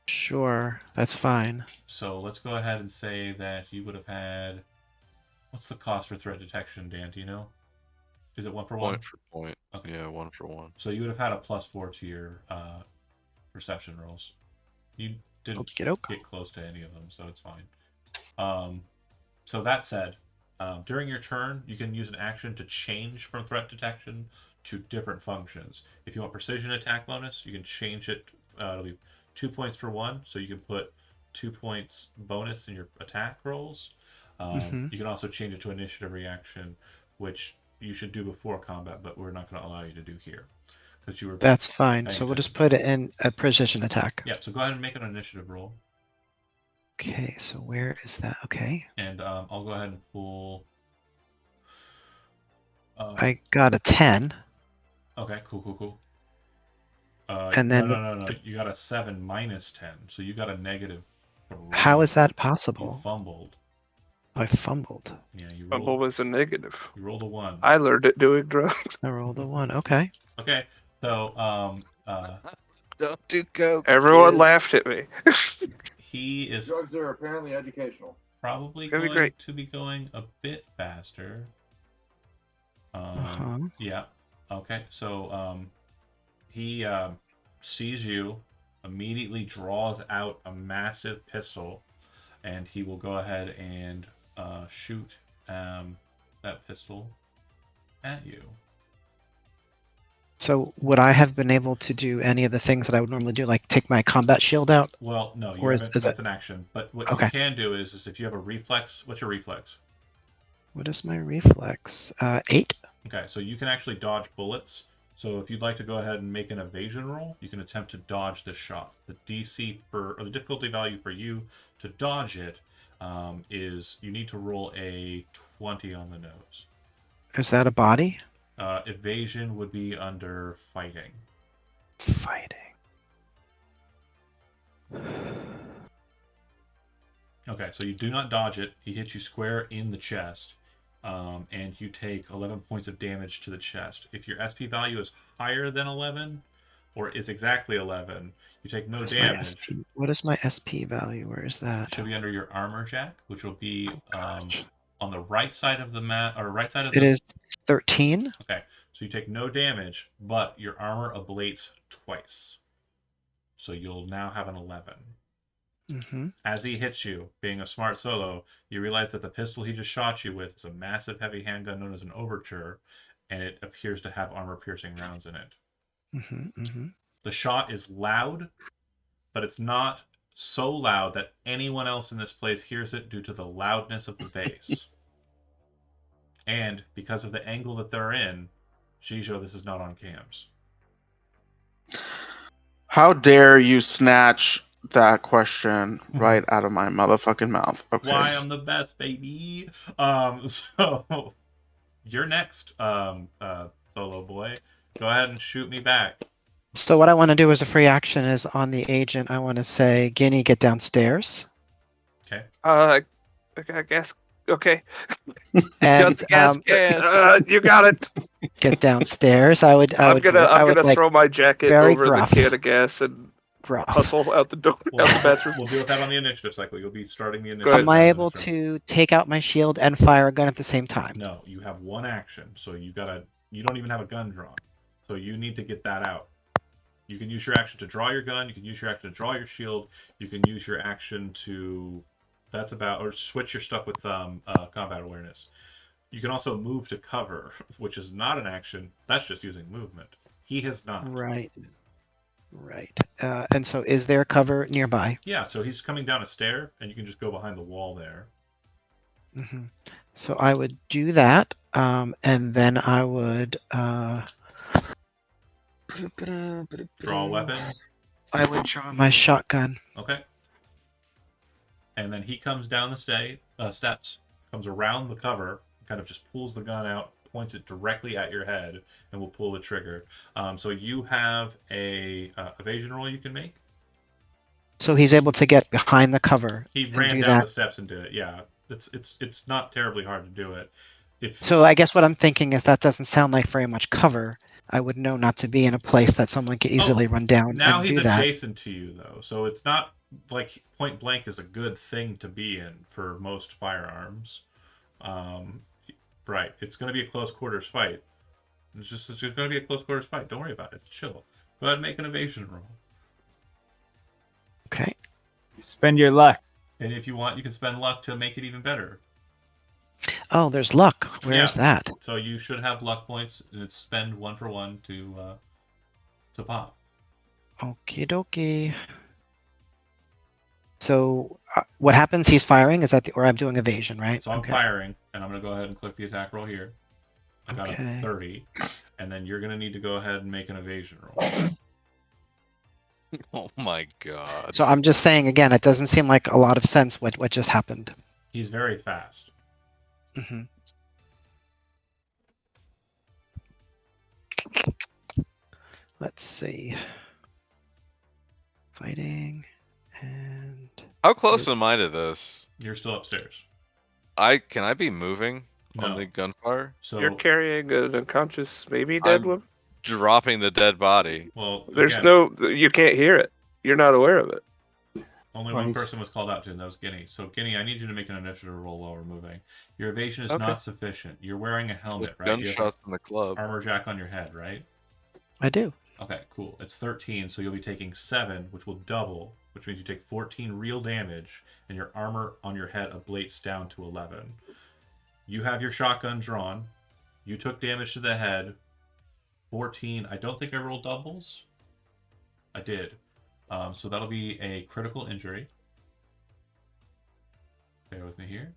Speaker 6: Sure, that's fine.
Speaker 2: So let's go ahead and say that you would have had. What's the cost for threat detection, Dan? Do you know? Is it 1 for 1?
Speaker 5: Point for point.
Speaker 2: Okay.
Speaker 5: Yeah, 1 for 1.
Speaker 2: So you would have had a +4 to your perception rolls. You didn't
Speaker 6: Okey-doke.
Speaker 2: get close to any of them, so it's fine. So that said, during your turn, you can use an action to change from threat detection to different functions. If you want precision attack bonus, you can change it. It'll be 2 points for 1, so you can put 2 points bonus in your attack rolls. You can also change it to initiative reaction, which you should do before combat, but we're not going to allow you to do here because you were.
Speaker 6: That's fine.
Speaker 2: paying
Speaker 6: So we'll just
Speaker 2: attention.
Speaker 6: put it in a precision attack.
Speaker 2: Yeah. So go ahead and make an initiative roll,
Speaker 6: Okay, so where is that? Okay.
Speaker 2: and I'll go ahead and pull.
Speaker 6: I got a 10.
Speaker 2: Okay. Cool.
Speaker 6: And then
Speaker 2: no. You got a 7 minus 10, so you got a negative.
Speaker 6: How is that
Speaker 2: You
Speaker 6: possible?
Speaker 2: fumbled.
Speaker 6: I fumbled.
Speaker 2: Yeah, you
Speaker 1: Fumble
Speaker 2: rolled.
Speaker 1: was a negative.
Speaker 2: You rolled a 1.
Speaker 1: I learned it doing drugs.
Speaker 6: I rolled a 1. Okay.
Speaker 2: Okay. So
Speaker 5: Don't do coke.
Speaker 1: Everyone
Speaker 5: kid.
Speaker 1: laughed at me.
Speaker 2: he is
Speaker 7: Drugs are apparently educational.
Speaker 2: probably
Speaker 1: That'd be
Speaker 2: going
Speaker 1: great.
Speaker 2: to be going a bit faster.
Speaker 6: Uh-huh.
Speaker 2: Yeah. Okay. So he sees you, immediately draws out a massive pistol, and he will go ahead and shoot that pistol at you.
Speaker 6: So would I have been able to do any of the things that I would normally do, like take my combat shield out?
Speaker 2: Well, no, you
Speaker 6: Or
Speaker 2: haven't.
Speaker 6: is
Speaker 2: That's
Speaker 6: it-
Speaker 2: an action. But what
Speaker 6: Okay.
Speaker 2: you can do is if you have a reflex. What's your reflex?
Speaker 6: What is my reflex? 8?
Speaker 2: Okay, so you can actually dodge bullets. So if you'd like to go ahead and make an evasion roll, you can attempt to dodge this shot. The DC or the difficulty value for you to dodge it is you need to roll a 20 on the nose.
Speaker 6: Is that a body?
Speaker 2: Evasion would be under fighting.
Speaker 6: Fighting.
Speaker 2: Okay, so you do not dodge it. He hits you square in the chest, and you take 11 points of damage to the chest. If your SP value is higher than 11, or is exactly 11, you take no damage.
Speaker 6: What is my SP value? Where is that?
Speaker 2: It should be under your armor jack, which will be
Speaker 6: Gosh.
Speaker 2: on the right side of the map, or right side of
Speaker 6: It
Speaker 2: the.
Speaker 6: is 13.
Speaker 2: Okay, so you take no damage, but your armor ablates twice. So you'll now have an 11.
Speaker 6: Mm-hmm.
Speaker 2: As he hits you, being a smart solo, you realize that the pistol he just shot you with is a massive heavy handgun known as an Overture, and it appears to have armor-piercing rounds in it.
Speaker 6: Mm-hmm. Mm-hmm.
Speaker 2: The shot is loud, but it's not so loud that anyone else in this place hears it due to the loudness of the bass. And because of the angle that they're in, Shijo, this is not on cams.
Speaker 8: How dare you snatch that question right out of my motherfucking mouth? Okay.
Speaker 2: Why I'm the best, baby. So you're next, solo boy. Go ahead and shoot me back.
Speaker 6: So what I want to do as a free action is on the agent, I want to say, Guinea, get downstairs.
Speaker 2: Okay.
Speaker 1: I guess. Okay.
Speaker 6: And
Speaker 1: You got it.
Speaker 6: get downstairs. I would
Speaker 1: I'm gonna
Speaker 6: like
Speaker 1: throw my jacket
Speaker 6: very
Speaker 1: over
Speaker 6: gruff.
Speaker 1: the can of gas and
Speaker 6: gruff.
Speaker 1: hustle out the door, out the bathroom.
Speaker 2: We'll deal with that on the initiative cycle. You'll be starting the
Speaker 1: ahead.
Speaker 2: initiative.
Speaker 6: Am I
Speaker 2: round
Speaker 6: able
Speaker 2: of the turn.
Speaker 6: to take out my shield and fire a gun at the same time?
Speaker 2: No, you have one action, so you don't even have a gun drawn. So you need to get that out. You can use your action to draw your gun, you can use your action to draw your shield, you can use your action to or switch your stuff with combat awareness. You can also move to cover, which is not an action. That's just using movement. He has not.
Speaker 6: Right. And so is there cover nearby?
Speaker 2: Yeah, so he's coming down a stair, and you can just go behind the wall there.
Speaker 6: Mm-hmm. So I would do that, and then I would
Speaker 2: Draw a weapon.
Speaker 6: I would draw my shotgun.
Speaker 2: Okay. And then he comes down the steps, comes around the cover, kind of just pulls the gun out, points it directly at your head, and will pull the trigger. So you have a evasion roll you can make.
Speaker 6: So he's able to get behind the cover.
Speaker 2: He
Speaker 6: and
Speaker 2: ran
Speaker 6: do
Speaker 2: down
Speaker 6: that.
Speaker 2: the steps and did it. Yeah, it's not terribly hard to do it. If
Speaker 6: So I guess what I'm thinking is that doesn't sound like very much cover. I would know not to be in a place that someone could easily run down
Speaker 2: now
Speaker 6: and
Speaker 2: he's
Speaker 6: do that.
Speaker 2: adjacent to you though, so it's not like point blank is a good thing to be in for most firearms. Um, right, it's going to be a close quarters fight. It's just going to be a close quarters fight. Don't worry about it. It's chill. Go ahead and make an evasion roll.
Speaker 6: Okay.
Speaker 4: Spend your luck.
Speaker 2: And if you want, you can spend luck to make it even better.
Speaker 6: Oh, there's luck. Where's that?
Speaker 2: So you should have luck points, and it's spend 1 for 1 to pop.
Speaker 6: Okie dokie. So what happens? He's firing. Is that or I'm doing evasion, right?
Speaker 2: So I'm firing, and I'm going to go ahead and click the attack roll here. I got a 30, and then you're going to need to go ahead and make an evasion roll.
Speaker 5: Oh my god.
Speaker 6: So I'm just saying again, it doesn't seem like a lot of sense what just happened.
Speaker 2: He's very fast.
Speaker 6: Mm-hmm. Let's see. Fighting and
Speaker 5: How close am I to this?
Speaker 2: You're still upstairs.
Speaker 5: Can I be moving on the gunfire?
Speaker 2: So
Speaker 1: You're carrying an unconscious, maybe dead
Speaker 5: I'm
Speaker 1: woman.
Speaker 5: dropping the dead body.
Speaker 2: Well,
Speaker 1: There's
Speaker 2: again,
Speaker 1: you can't hear it. You're not aware of it.
Speaker 2: only one person was called out to, and that was Guinea. So, Guinea, I need you to make an initiative roll while we're moving. Your evasion is not sufficient. You're wearing a helmet,
Speaker 5: With
Speaker 2: right?
Speaker 5: gunshots in the club.
Speaker 2: Armor jack on your head, right?
Speaker 6: I do.
Speaker 2: Okay, cool. It's 13, so you'll be taking 7, which will double, which means you take 14 real damage, and your armor on your head ablates down to 11. You have your shotgun drawn. You took damage to the head. 14. I don't think I rolled doubles. I did. So that'll be a critical injury. Bear with me here.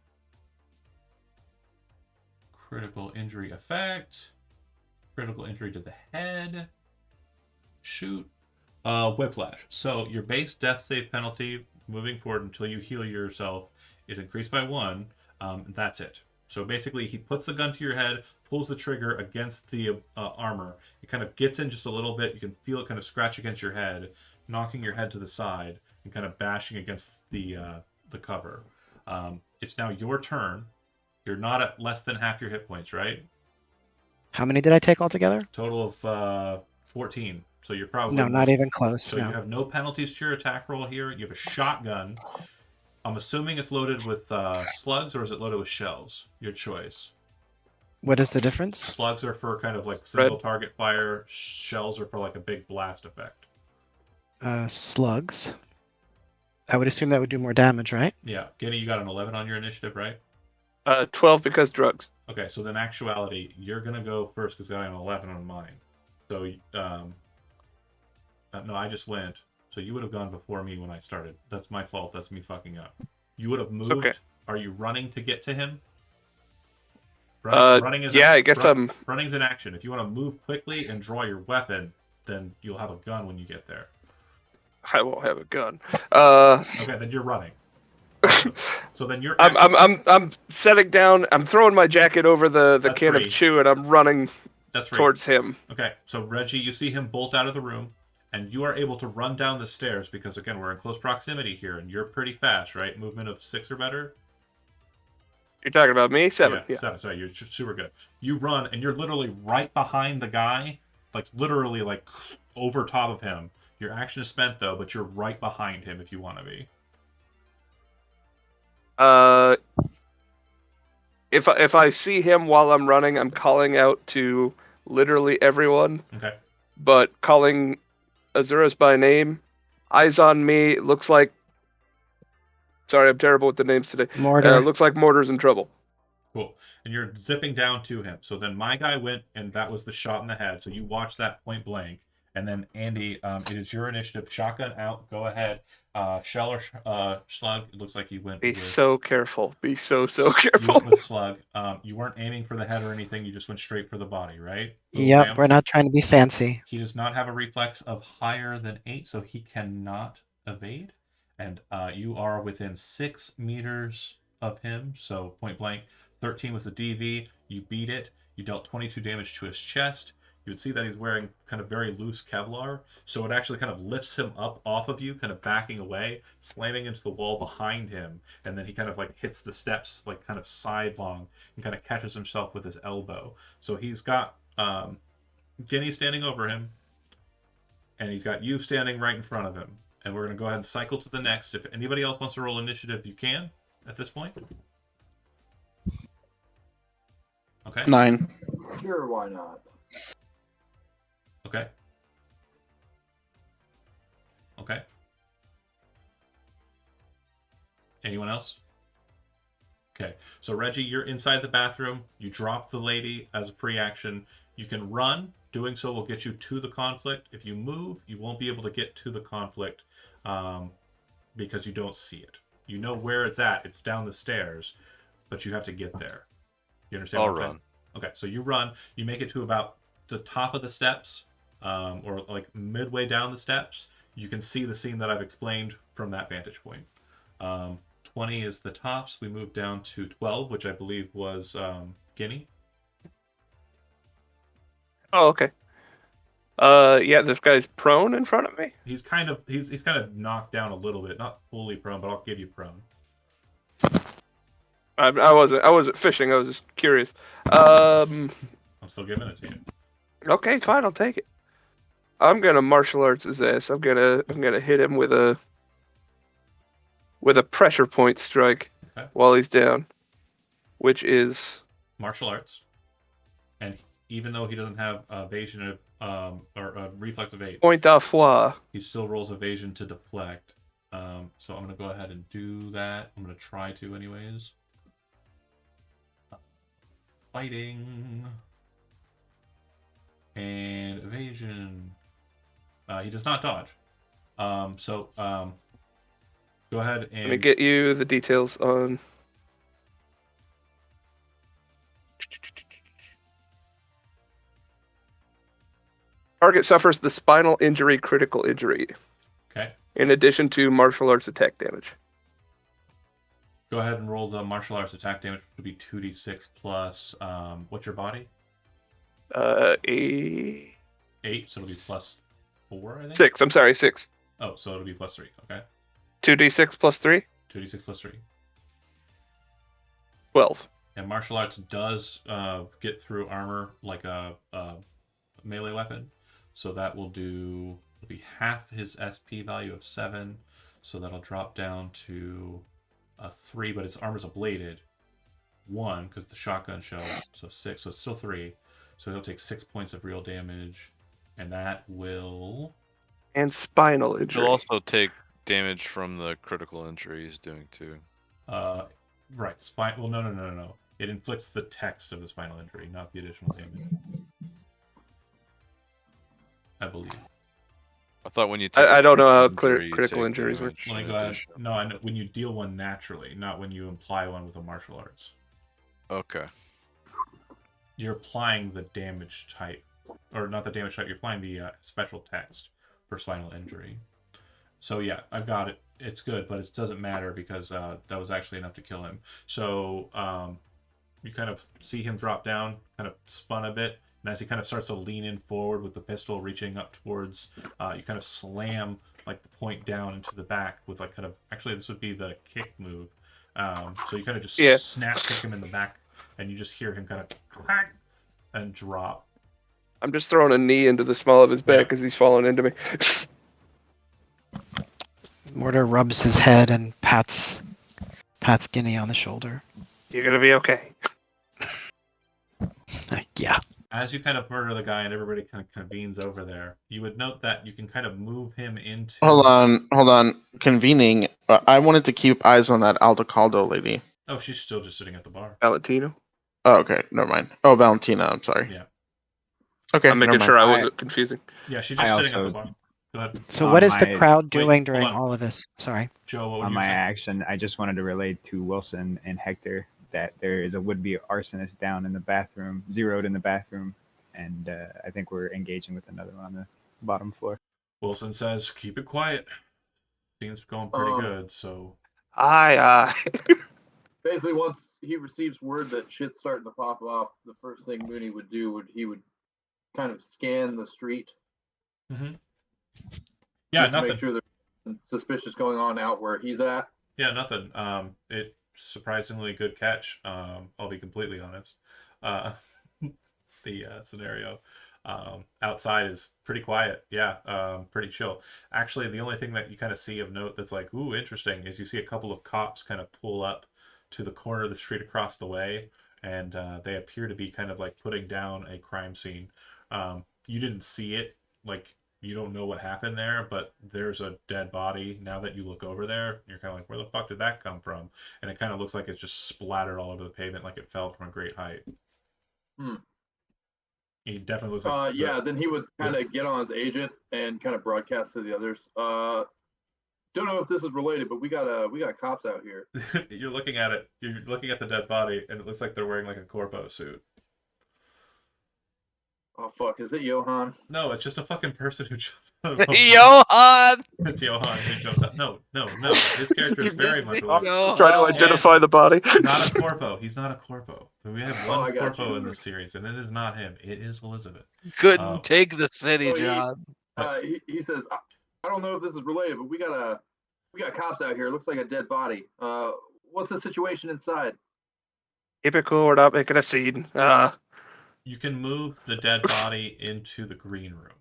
Speaker 2: Critical injury effect. Critical injury to the head. Shoot. Whiplash. So your base death save penalty moving forward until you heal yourself is increased by 1. That's it. So basically, he puts the gun to your head, pulls the trigger against the armor. It kind of gets in just a little bit. You can feel it kind of scratch against your head, knocking your head to the side and kind of bashing against the cover. It's now your turn. You're not at less than half your hit points, right?
Speaker 6: How many did I take altogether?
Speaker 2: Total of 14. So you're probably
Speaker 6: not even close.
Speaker 2: So you have no penalties to your attack roll here. You have a shotgun. I'm assuming it's loaded with slugs, or is it loaded with shells? Your choice.
Speaker 6: What is the difference?
Speaker 2: Slugs are for kind of like single target fire. Shells are for like a big blast effect.
Speaker 6: Slugs. I would assume that would do more damage, right?
Speaker 2: Yeah. Guinea, you got an 11 on your initiative, right?
Speaker 1: 12 because drugs.
Speaker 2: Okay, so then actuality, you're going to go first because I got an 11 on mine. So, no, I just went. So you would have gone before me when I started. That's my fault. That's me fucking up. You would have moved. Okay. Are you running to get to him? Running is
Speaker 1: I guess I'm...
Speaker 2: Running's an action. If you want to move quickly and draw your weapon, then you'll have a gun when you get there.
Speaker 1: I won't have a gun.
Speaker 2: Okay, then you're running. So then you're...
Speaker 1: I'm setting down. I'm throwing my jacket over the can of chew, and I'm running towards him.
Speaker 2: Okay, so Reggie, you see him bolt out of the room, and you are able to run down the stairs because, again, we're in close proximity here, and you're pretty fast, right? Movement of 6 or better?
Speaker 1: You're talking about me? 7.
Speaker 2: Yeah. 7. Sorry, you're super good. You run, and you're literally right behind the guy, like literally like over top of him. Your action is spent, though, but you're right behind him if you want to be.
Speaker 1: If I see him while I'm running, I'm calling out to literally everyone.
Speaker 2: Okay.
Speaker 1: But calling Azuras by name, eyes on me, looks like... Sorry, I'm terrible with the names today.
Speaker 6: Mortar.
Speaker 1: Looks like Mortar's in trouble.
Speaker 2: Cool. And you're zipping down to him. So then my guy went, and that was the shot in the head. So you watch that point blank. And then, Andy, it is your initiative. Shotgun out. Go ahead. Shell or slug. It looks like you went
Speaker 1: Be so careful. Be so careful.
Speaker 2: You went with slug. You weren't aiming for the head or anything. You just went straight for the body, right?
Speaker 6: Yep, we're not trying to be fancy.
Speaker 2: He does not have a reflex of higher than 8, so he cannot evade. And you are within 6 meters of him, so point blank. 13 was the DV. You beat it. You dealt 22 damage to his chest. you would see that he's wearing kind of very loose Kevlar, so it actually kind of lifts him up off of you, kind of backing away, slamming into the wall behind him, and then he kind of like hits the steps like kind of sidelong and kind of catches himself with his elbow. So he's got Guinea standing over him, and he's got you standing right in front of him. And we're going to go ahead and cycle to the next. If anybody else wants to roll initiative, you can at this point. Okay.
Speaker 8: 9.
Speaker 7: Sure, why not?
Speaker 2: Okay. Okay. Anyone else? Okay. So Reggie, you're inside the bathroom. You drop the lady as a free action. You can run. Doing so will get you to the conflict. If you move, you won't be able to get to the conflict because you don't see it. You know where it's at. It's down the stairs, but you have to get there. You understand?
Speaker 5: I'll
Speaker 2: what I'm saying?
Speaker 5: run.
Speaker 2: Okay, so you run. You make it to about the top of the steps, or like midway down the steps. You can see the scene that I've explained from that vantage point. 20 is the tops. We move down to 12, which I believe was Guinea.
Speaker 1: Oh, okay. Yeah, this guy's prone in front of me.
Speaker 2: He's kind of knocked down a little bit, not fully prone, but I'll give you prone.
Speaker 1: I wasn't fishing. I was just curious.
Speaker 2: I'm still giving it to you.
Speaker 1: Okay, fine. I'll take it. I'm gonna martial arts his ass. I'm gonna hit him with a pressure point strike while he's down, which is
Speaker 2: martial arts. And even though he doesn't have evasion or reflex evade,
Speaker 1: point à foi.
Speaker 2: He still rolls evasion to deflect. So I'm gonna go ahead and do that. I'm gonna try to, anyways. Fighting and evasion. He does not dodge. So go ahead and
Speaker 1: Let me get you the details on. Target suffers the spinal injury, critical injury.
Speaker 2: Okay.
Speaker 1: In addition to martial arts attack damage.
Speaker 2: Go ahead and roll the martial arts attack damage, which would be 2d6 plus. What's your body?
Speaker 1: 8,
Speaker 2: so it'll be plus 4, I think?
Speaker 1: 6. I'm sorry, 6.
Speaker 2: Oh, so it'll be plus 3. Okay.
Speaker 1: 2d6 plus 3?
Speaker 2: 2d6 plus 3.
Speaker 1: 12.
Speaker 2: And martial arts does get through armor like a melee weapon. So that will be half his SP value of 7. So that'll drop down to a 3, but his armor's ablated. 1, because the shotgun shell. So 6. So it's still 3. So he'll take 6 points of real damage. And that will...
Speaker 1: And spinal injury.
Speaker 5: He'll also take damage from the critical injury he's doing too.
Speaker 2: Right. Well, no. It inflicts the text of the spinal injury, not the additional damage. I believe.
Speaker 5: I thought when you take
Speaker 1: I don't know how
Speaker 5: injury,
Speaker 1: critical
Speaker 5: take
Speaker 1: injuries work.
Speaker 5: damage
Speaker 2: Let me
Speaker 5: in
Speaker 2: go ahead.
Speaker 5: addition.
Speaker 2: No, I know when you deal one naturally, not when you imply one with a martial arts.
Speaker 5: Okay.
Speaker 2: You're applying the damage type, or not the damage type. You're applying the special text for spinal injury. So yeah, I've got it. It's good, but it doesn't matter because that was actually enough to kill him. So you kind of see him drop down, kind of spun a bit, and as he kind of starts to lean in forward with the pistol reaching up towards, you kind of slam like the point down into the back with like kind of, actually this would be the kick move. So you kind of just snap kick him in the back, and you just hear him kind of clack and drop.
Speaker 1: I'm just throwing a knee into the small of his back as he's falling into me.
Speaker 6: Mortar rubs his head and pats Guinea on the shoulder.
Speaker 1: You're gonna be okay.
Speaker 6: Yeah.
Speaker 2: As you kind of murder the guy and everybody kind of convenes over there, you would note that you can kind of move him into...
Speaker 8: Hold on. Convening. I wanted to keep eyes on that Aldecaldo lady.
Speaker 2: Oh, she's still just sitting at the bar.
Speaker 1: Valentino?
Speaker 8: Oh, okay. Never mind. Oh, Valentina. I'm sorry.
Speaker 2: Yeah.
Speaker 8: Okay.
Speaker 1: I'm making sure I wasn't confusing.
Speaker 2: Yeah, she's just sitting at the bar. Go ahead.
Speaker 6: So what is the crowd doing during all of this? Sorry.
Speaker 2: Joe, what would
Speaker 4: On
Speaker 2: you
Speaker 4: my
Speaker 2: say?
Speaker 4: action, I just wanted to relate to Wilson and Hector that there is a would-be arsonist down in the bathroom, zeroed in the bathroom, and I think we're engaging with another one on the bottom floor.
Speaker 2: Wilson says, keep it quiet. Seems going pretty good, so...
Speaker 1: Aye.
Speaker 7: Basically, once he receives word that shit's starting to pop off, the first thing Mooney would do he would kind of scan the street.
Speaker 2: Yeah,
Speaker 7: just to
Speaker 2: nothing.
Speaker 7: make sure there's nothing suspicious going on out where he's at.
Speaker 2: Yeah, nothing. It surprisingly good catch. I'll be completely honest. Uh, the scenario outside is pretty quiet. Yeah, pretty chill. Actually, the only thing that you kind of see of note that's like, ooh, interesting, is you see a couple of cops kind of pull up to the corner of the street across the way, and they appear to be kind of like putting down a crime scene. You didn't see it, like you don't know what happened there, but there's a dead body. Now that you look over there, you're kind of like, where the fuck did that come from? And it kind of looks like it's just splattered all over the pavement, like it fell from a great height. He definitely looks like.
Speaker 7: Yeah, then he would kind of get on his agent and kind of broadcast to the others. Don't know if this is related, but we got cops out here.
Speaker 2: You're looking at it. You're looking at the dead body, and it looks like they're wearing like a corpo suit.
Speaker 7: Oh fuck! Is it Johan?
Speaker 2: No, it's just a fucking person who jumped out of a boat.
Speaker 5: Johan!
Speaker 2: It's Johan who jumped out. No. His character is very much
Speaker 7: Oh,
Speaker 2: alive.
Speaker 1: Try to identify the body.
Speaker 2: Not a corpo. He's not a corpo. We have one
Speaker 7: I got
Speaker 2: corpo
Speaker 7: you.
Speaker 2: in this series, and it is not him. It is Elizabeth.
Speaker 5: Couldn't take the city,
Speaker 7: So
Speaker 5: John.
Speaker 7: he says, I don't know if this is related, but we got cops out here. It looks like a dead body. What's the situation inside?
Speaker 1: Keep it cool. We're not making a scene.
Speaker 2: You can move the dead body into the green room,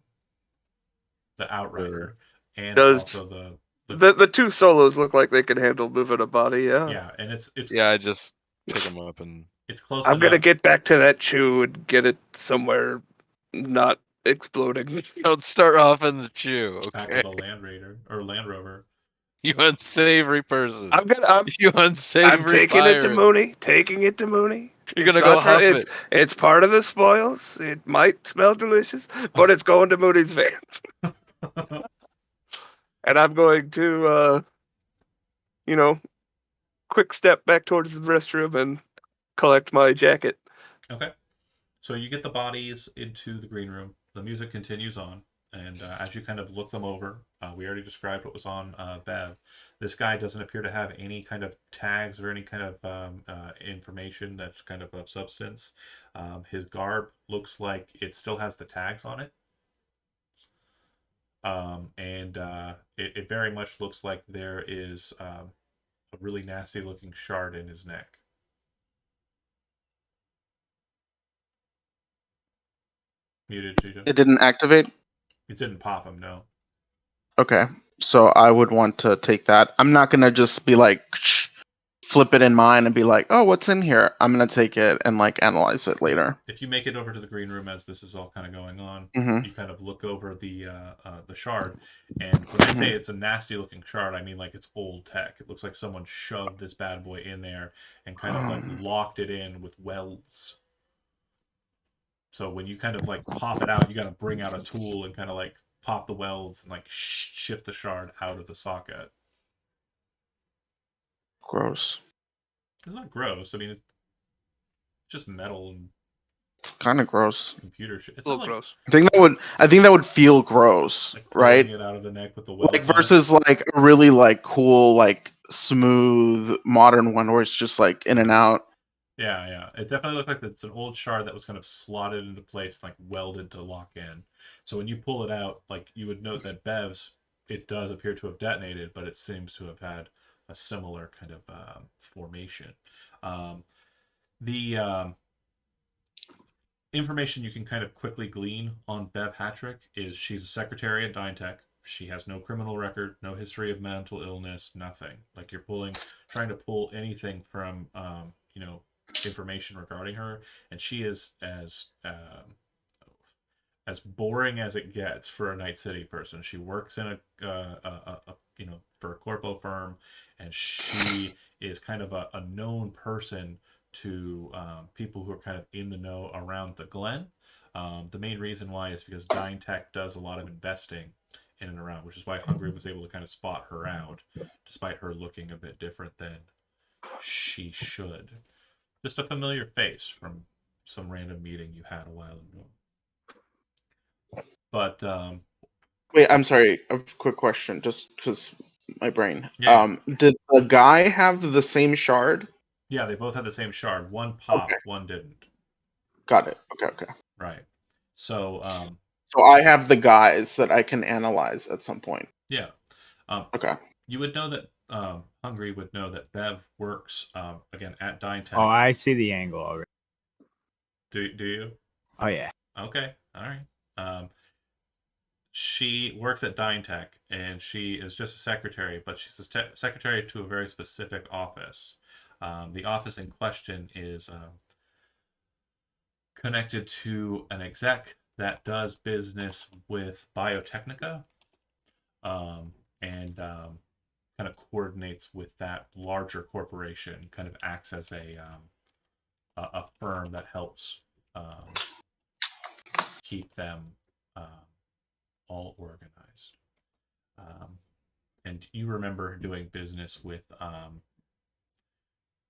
Speaker 2: the outrider, and also
Speaker 1: the two solos look like they can handle moving a body.
Speaker 2: yeah, and it's
Speaker 5: Yeah, I just pick them up and
Speaker 2: it's close.
Speaker 1: I'm
Speaker 2: enough.
Speaker 1: gonna get back to that chew and get it somewhere not exploding.
Speaker 5: don't start off in the chew.
Speaker 2: Back
Speaker 5: Okay,
Speaker 2: of a Land Raider or Land Rover.
Speaker 5: you unsavory person.
Speaker 1: I'm
Speaker 5: You unsavory
Speaker 1: taking it to
Speaker 5: pirate.
Speaker 1: Mooney. Taking it to Mooney.
Speaker 5: You're
Speaker 1: It's
Speaker 5: gonna go
Speaker 1: not
Speaker 5: huff
Speaker 1: it's,
Speaker 5: it.
Speaker 1: It's part of the spoils. It might smell delicious, but it's going to Mooney's van. And I'm going to, quick step back towards the restroom and collect my jacket.
Speaker 2: Okay. So you get the bodies into the green room. The music continues on. And as you kind of look them over, we already described what was on Bev. This guy doesn't appear to have any kind of tags or any kind of information that's kind of substance. His garb looks like it still has the tags on it. And it very much looks like there is a really nasty looking shard in his neck. Muted, Chicho.
Speaker 8: It didn't activate?
Speaker 2: It didn't pop him, no.
Speaker 8: Okay. So I would want to take that. I'm not going to just be like, flip it in mine and be like, oh, what's in here? I'm going to take it and like analyze it later.
Speaker 2: If you make it over to the green room as this is all kind of going on,
Speaker 8: Mhm.
Speaker 2: you kind of look over the shard. And when I say it's a nasty looking shard, I mean like it's old tech. It looks like someone shoved this bad boy in there and kind of like locked it in with welds. So when you kind of like pop it out, you got to bring out a tool and kind of like pop the welds and like shift the shard out of the socket.
Speaker 8: Gross.
Speaker 2: It's not gross. I mean, it's just metal and
Speaker 8: It's kind of gross.
Speaker 2: computer shit. It's
Speaker 1: A
Speaker 2: not
Speaker 1: little
Speaker 2: like,
Speaker 1: gross.
Speaker 8: I think that would feel gross,
Speaker 2: like
Speaker 8: right?
Speaker 2: pulling it out of the neck with the welds
Speaker 8: Like
Speaker 2: on it.
Speaker 8: versus like a really like cool, like smooth modern one where it's just like in and out.
Speaker 2: Yeah. It definitely looked like it's an old shard that was kind of slotted into place, like welded to lock in. So when you pull it out, like you would note that Bev's, it does appear to have detonated, but it seems to have had a similar kind of formation. The information you can kind of quickly glean on Bev Hattrick is she's a secretary at Dynetech. She has no criminal record, no history of mental illness, nothing. Like you're trying to pull anything from, information regarding her, and she is as boring as it gets for a Night City person. She works in for a corpo firm, and she is kind of a known person to people who are kind of in the know around the Glen. The main reason why is because Dynetech does a lot of investing in and around, which is why Hungry was able to kind of spot her out, despite her looking a bit different than she should. Just a familiar face from some random meeting you had a while ago. But
Speaker 8: Wait, I'm sorry. A quick question, just because my brain.
Speaker 2: Yeah.
Speaker 8: Did the guy have the same shard?
Speaker 2: Yeah, they both had the same shard. One popped,
Speaker 8: Okay.
Speaker 2: one didn't.
Speaker 8: Got it. Okay.
Speaker 2: Right. So
Speaker 8: So I have the guys that I can analyze at some point.
Speaker 2: yeah,
Speaker 8: Okay.
Speaker 2: you would know that Hungry would know that Bev works again at Dine
Speaker 4: Oh, I see the angle already.
Speaker 2: Do you?
Speaker 4: Oh yeah.
Speaker 2: Okay, all right. She works at DyneTech, and she is just a secretary, but she's a secretary to a very specific office. The office in question is connected to an exec that does business with Biotechnica, and kind of coordinates with that larger corporation. Kind of acts as a firm that helps keep them all organized. And you remember doing business with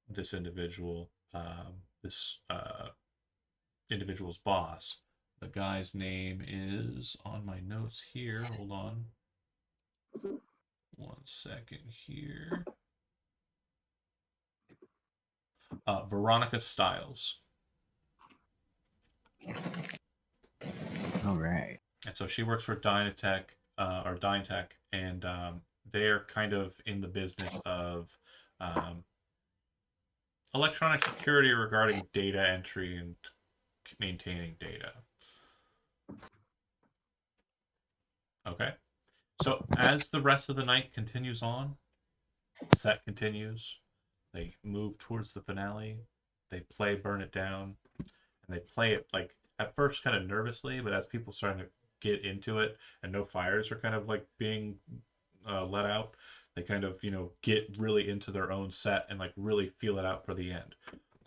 Speaker 2: this individual, this individual's boss. The guy's name is on my notes here. Hold on. 1 second here. Veronica Stiles.
Speaker 4: All right.
Speaker 2: And so she works for Dynatech, or Dynatech, and they're kind of in the business of electronic security regarding data entry and maintaining data. Okay. So as the rest of the night continues on, set continues. They move towards the finale. They play Burn It Down, and they play it like at first kind of nervously, but as people starting to get into it and no fires are kind of like being let out, they kind of get really into their own set and like really feel it out for the end.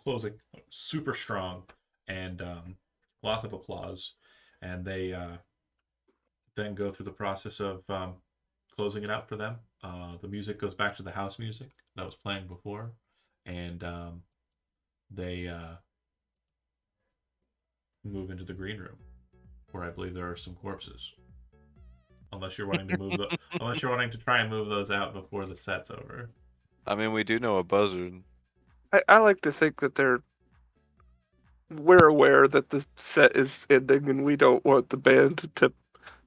Speaker 2: Closing super strong and lots of applause, and they then go through the process of closing it out for them. The music goes back to the house music that was playing before, and they move into the green room, where I believe there are some corpses. Unless you're wanting to unless you're wanting to try and move those out before the set's over.
Speaker 5: I mean, we do know a buzzard.
Speaker 1: I like to think that we're aware that the set is ending and we don't want the band to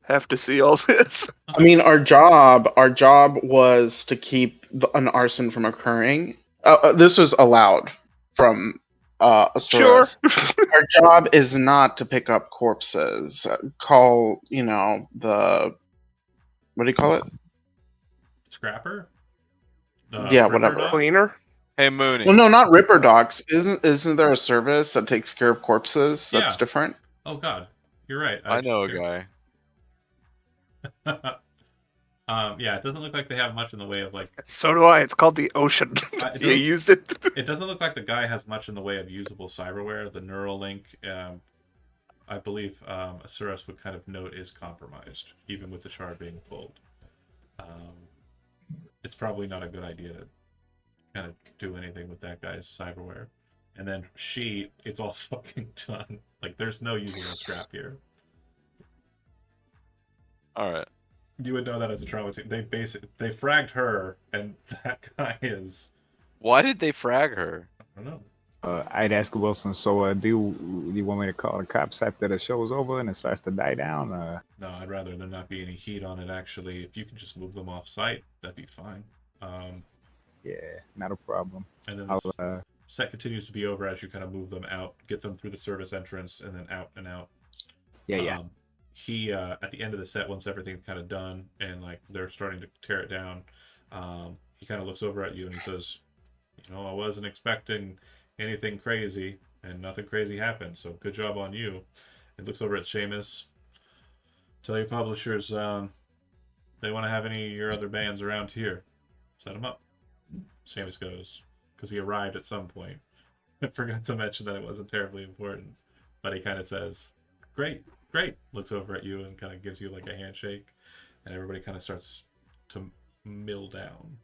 Speaker 1: have to see all this.
Speaker 8: I mean, our job was to keep an arson from occurring. This was allowed from
Speaker 1: Sure.
Speaker 8: Asuras. Our job is not to pick up corpses. Call the what do you call it?
Speaker 2: Scrapper?
Speaker 8: Yeah,
Speaker 2: Ripper
Speaker 8: whatever.
Speaker 2: Dog?
Speaker 1: Cleaner?
Speaker 5: Hey, Mooney.
Speaker 8: Well, no, not Ripper Docs. Isn't there a service that takes care of corpses? That's
Speaker 2: Yeah.
Speaker 8: different.
Speaker 2: Oh God, you're right.
Speaker 5: I know a guy.
Speaker 2: Yeah, it doesn't look like they have much in the way of like.
Speaker 1: So do I. It's called the Ocean. You used it.
Speaker 2: It doesn't look like the guy has much in the way of usable cyberware. The Neuralink, I believe, Asuras would kind of note is compromised, even with the shard being pulled. It's probably not a good idea to kind of do anything with that guy's cyberware. And then it's all fucking done. Like, there's no usable scrap here.
Speaker 5: All right.
Speaker 2: You would know that as a trauma team. They fragged her, and that guy is.
Speaker 5: Why did they frag her?
Speaker 2: I don't know.
Speaker 4: I'd ask Wilson. So, do you want me to call the cops after the show's over and it starts to die down?
Speaker 2: No, I'd rather there not be any heat on it. Actually, if you can just move them off site, that'd be fine.
Speaker 4: Yeah, not a problem.
Speaker 2: And then the set continues to be over as you kind of move them out, get them through the service entrance, and then out and out.
Speaker 4: Yeah.
Speaker 2: He at the end of the set, once everything's kind of done and like they're starting to tear it down, he kind of looks over at you and he says, I wasn't expecting anything crazy, and nothing crazy happened, so good job on you. He looks over at Seamus. Tell your publishers they want to have any of your other bands around here. Set them up. Seamus goes, because he arrived at some point. I forgot to mention that it wasn't terribly important, but he kind of says, great, looks over at you and kind of gives you like a handshake, and everybody kind of starts to mill down.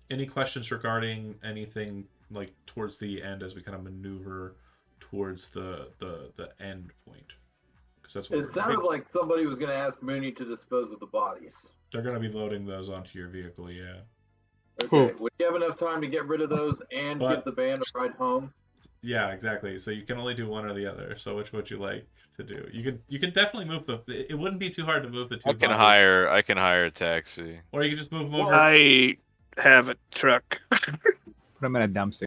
Speaker 2: Any questions regarding anything like towards the end as we kind of maneuver towards the end point? Because that's what
Speaker 7: It sounded like somebody was going to ask Mooney to dispose of the bodies.
Speaker 2: They're going to be loading those onto your vehicle, yeah.
Speaker 7: Okay, would you have enough time to get rid of those and give the band a ride home?
Speaker 2: Yeah, exactly. So you can only do one or the other. So which would you like to do? You can definitely move the. It wouldn't be too hard to move the two
Speaker 5: I can
Speaker 2: bodies.
Speaker 5: I can hire a taxi.
Speaker 2: Or you can just move them
Speaker 7: Well,
Speaker 2: over.
Speaker 1: I have a truck.
Speaker 4: Put them in a dumpster.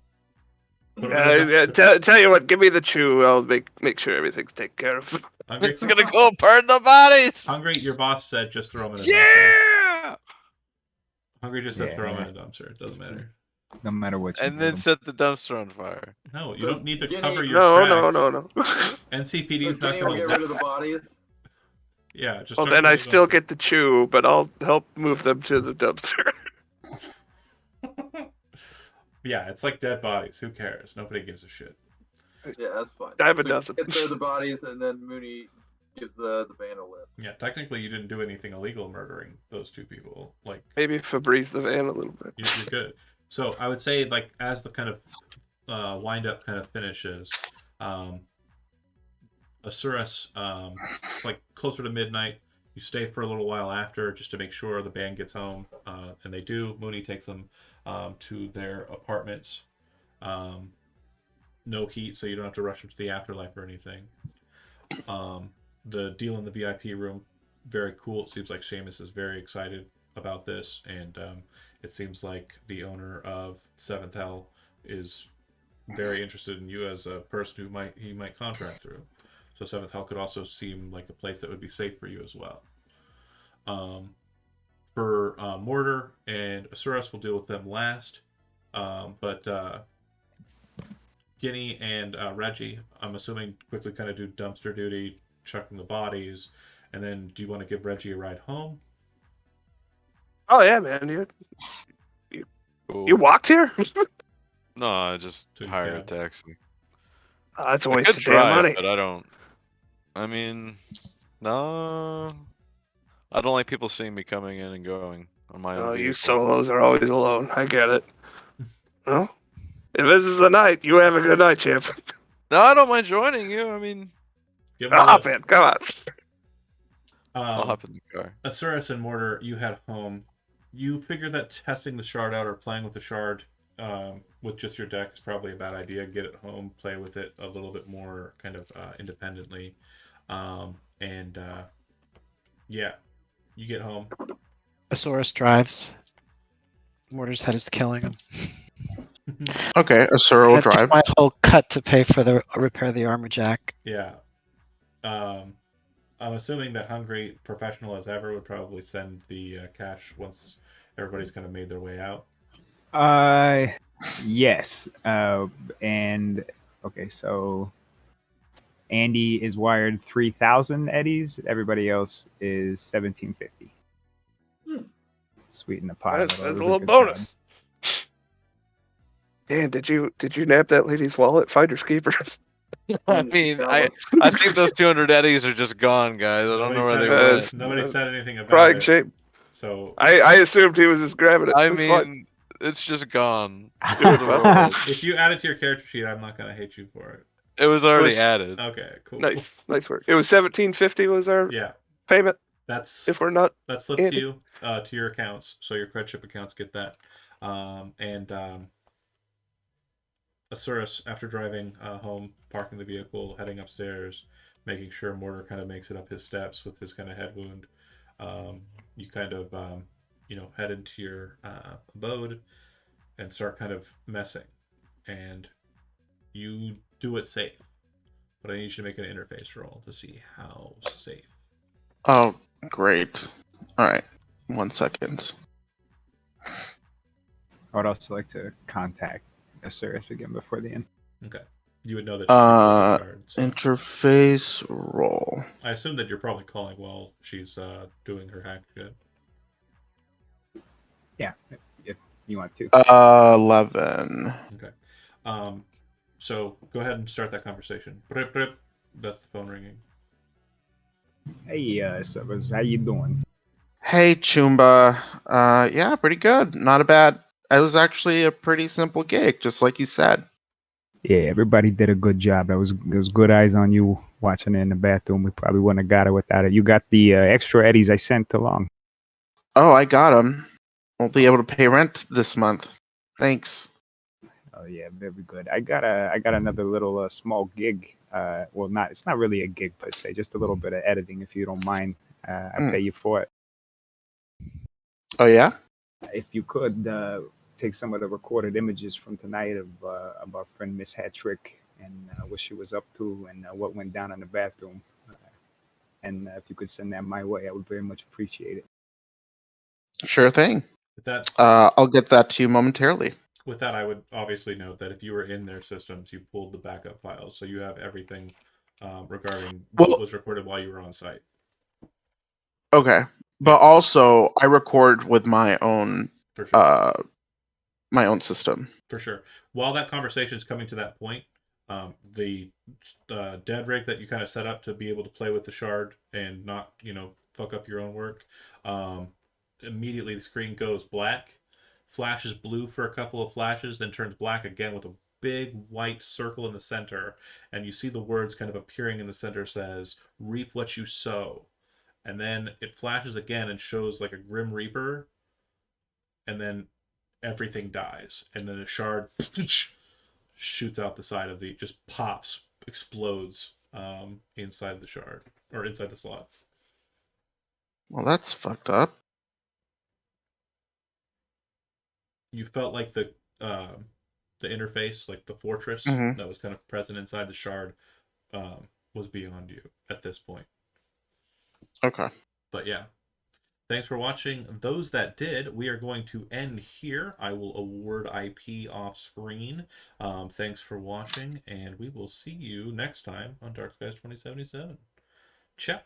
Speaker 2: Put 'em in a dumpster.
Speaker 1: Tell you what, give me the chew. I'll make sure everything's taken care of.
Speaker 2: Hungry,
Speaker 5: It's gonna go burn the bodies.
Speaker 2: Hungry, your boss said just throw them in a dumpster.
Speaker 1: Yeah.
Speaker 2: Hungry just said throw them
Speaker 4: Yeah.
Speaker 2: in a dumpster. It doesn't matter.
Speaker 4: No matter what. You
Speaker 5: And then
Speaker 4: do.
Speaker 5: set the dumpster on fire.
Speaker 2: No, you
Speaker 7: So,
Speaker 2: don't need to
Speaker 7: Guinea-
Speaker 2: cover your
Speaker 1: No,
Speaker 2: tracks.
Speaker 1: no.
Speaker 2: NCPD's
Speaker 7: So
Speaker 2: not
Speaker 7: Guinea will get
Speaker 2: gonna.
Speaker 7: rid of the bodies.
Speaker 2: Yeah, just.
Speaker 1: Well,
Speaker 2: chuck
Speaker 1: then
Speaker 2: them
Speaker 1: I
Speaker 2: in the
Speaker 1: still
Speaker 2: dumpster.
Speaker 1: get the chew, but I'll help move them to the dumpster.
Speaker 2: Yeah, it's like dead bodies. Who cares? Nobody gives a shit.
Speaker 7: Yeah, that's fine.
Speaker 1: I have a
Speaker 7: So
Speaker 1: dozen.
Speaker 7: gets rid of the bodies, and then Mooney gives the van a lift.
Speaker 2: Yeah, technically you didn't do anything illegal murdering those two people. Like
Speaker 1: Maybe Febreze the van a little bit.
Speaker 2: you're good. So I would say like as the kind of wind up kind of finishes, Asuras, it's like closer to midnight. You stay for a little while after just to make sure the band gets home, and they do. Mooney takes them to their apartments. No heat, so you don't have to rush them to the afterlife or anything. The deal in the VIP room, very cool. It seems like Seamus is very excited about this, and it seems like the owner of Seventh Hell is very interested in you as a person who he might contract through. So Seventh Hell could also seem like a place that would be safe for you as well. For Mortar and Asuras, we'll deal with them last. But Guinea and Reggie, I'm assuming, quickly kind of do dumpster duty, chucking the bodies, and then do you want to give Reggie a ride home?
Speaker 1: Oh yeah, man.
Speaker 5: Cool.
Speaker 1: You walked here?
Speaker 5: No, I just
Speaker 2: Took a
Speaker 5: hire a
Speaker 2: cab.
Speaker 5: taxi.
Speaker 1: That's a
Speaker 5: I
Speaker 1: waste
Speaker 5: could
Speaker 1: of damn
Speaker 5: drive,
Speaker 1: money.
Speaker 5: but I don't. I mean, no. I don't like people seeing me coming in and going on my own
Speaker 1: Oh, you
Speaker 5: vehicle.
Speaker 1: solos are always alone. I get it. Well, if this is the night, you have a good night, champ.
Speaker 5: No, I don't mind joining you. I mean,
Speaker 2: Give him
Speaker 1: I'll
Speaker 2: a
Speaker 1: hop
Speaker 2: lift.
Speaker 1: in. Come on.
Speaker 5: I'll hop in the car.
Speaker 2: Asuras and Mortar, you head home. You figure that testing the shard out or playing with the shard with just your deck is probably a bad idea. Get it home, play with it a little bit more kind of independently. Yeah, you get home.
Speaker 6: Asaurus drives. Mortar's head is killing him.
Speaker 8: Okay, Asura will
Speaker 6: I took
Speaker 8: drive.
Speaker 6: my whole cut to pay for the repair the armor jack.
Speaker 2: Yeah. I'm assuming that Hungry, professional as ever, would probably send the cash once everybody's kind of made their way out.
Speaker 4: Yes. And okay, so Andy is wired 3,000 eddies. Everybody else is 1,750. Sweeten the pot.
Speaker 1: That's a
Speaker 4: little. It was
Speaker 1: little
Speaker 4: good
Speaker 1: bonus.
Speaker 4: job.
Speaker 1: Dan, did you nab that lady's wallet? Finders keepers.
Speaker 5: I mean, I think those 200 eddies are just gone, guys. I don't know where they went.
Speaker 2: Nobody said anything about
Speaker 1: Crying
Speaker 2: it.
Speaker 1: shame.
Speaker 2: So
Speaker 1: I assumed he was just grabbing it.
Speaker 5: I
Speaker 1: That's
Speaker 5: mean,
Speaker 1: fine.
Speaker 5: it's just gone.
Speaker 1: Do it well.
Speaker 2: if you add it to your character sheet, I'm not gonna hate you for it.
Speaker 5: It was already
Speaker 1: was-
Speaker 5: added.
Speaker 2: Okay, cool.
Speaker 1: Nice work. It was 1750 was our
Speaker 2: Yeah,
Speaker 1: payment.
Speaker 2: that's
Speaker 1: If we're not,
Speaker 2: flipped to
Speaker 1: Andy.
Speaker 2: you to your accounts, so your credit chip accounts get that. Asuras, after driving home, parking the vehicle, heading upstairs, making sure Mortar kind of makes it up his steps with his kind of head wound, you kind of head into your abode and start kind of messing, and you do it safe. But I need you to make an interface roll to see how safe.
Speaker 8: Oh, great. All right. 1 second.
Speaker 4: I would also like to contact Asuras again before the end.
Speaker 2: Okay. You would know that she's shard, so.
Speaker 8: Interface roll.
Speaker 2: I assume that you're probably calling while she's doing her hack shit.
Speaker 4: Yeah, if you want to.
Speaker 8: 11.
Speaker 2: Okay. So go ahead and start that conversation. Brip, brip. That's the phone ringing.
Speaker 4: Hey, Asuras, how you doing?
Speaker 8: Hey, Chumba. Yeah, pretty good. Not a bad. It was actually a pretty simple gig, just like you said.
Speaker 4: Yeah, everybody did a good job. It was good eyes on you watching it in the bathroom. We probably wouldn't have got it without it. You got the extra eddies I sent along.
Speaker 8: Oh, I got them. We'll be able to pay rent this month. Thanks.
Speaker 4: Oh yeah, very good. I got another little small gig. Well, not it's not really a gig per se, just a little bit of editing if you don't mind. I
Speaker 8: Mm.
Speaker 4: pay you for it.
Speaker 8: Oh yeah.
Speaker 4: If you could take some of the recorded images from tonight of our friend Miss Hattrick and what she was up to and what went down in the bathroom, and if you could send that my way, I would very much appreciate it.
Speaker 8: Sure thing.
Speaker 2: With that,
Speaker 8: I'll get that to you momentarily.
Speaker 2: with that, I would obviously note that if you were in their systems, you pulled the backup files, so you have everything regarding what
Speaker 8: Well,
Speaker 2: was recorded while you were on site.
Speaker 8: okay, but
Speaker 2: Yeah.
Speaker 8: also I record with
Speaker 2: For sure.
Speaker 8: my own system.
Speaker 2: For sure. While that conversation is coming to that point, the dead rig that you kind of set up to be able to play with the shard and not, fuck up your own work, immediately the screen goes black, flashes blue for a couple of flashes, then turns black again with a big white circle in the center, and you see the words kind of appearing in the center says, reap what you sow. And then it flashes again and shows like a Grim Reaper, and then everything dies. And then a shard shoots out the side of the, just pops, explodes inside the shard, or inside the slot.
Speaker 8: Well, that's fucked up.
Speaker 2: You felt like the interface, like the fortress
Speaker 8: Hmm.
Speaker 2: that was kind of present inside the shard, was beyond you at this point.
Speaker 8: Okay.
Speaker 2: But yeah, thanks for watching. Those that did, we are going to end here. I will award IP off screen. Thanks for watching, and we will see you next time on Dark Skies 2077. Ciao.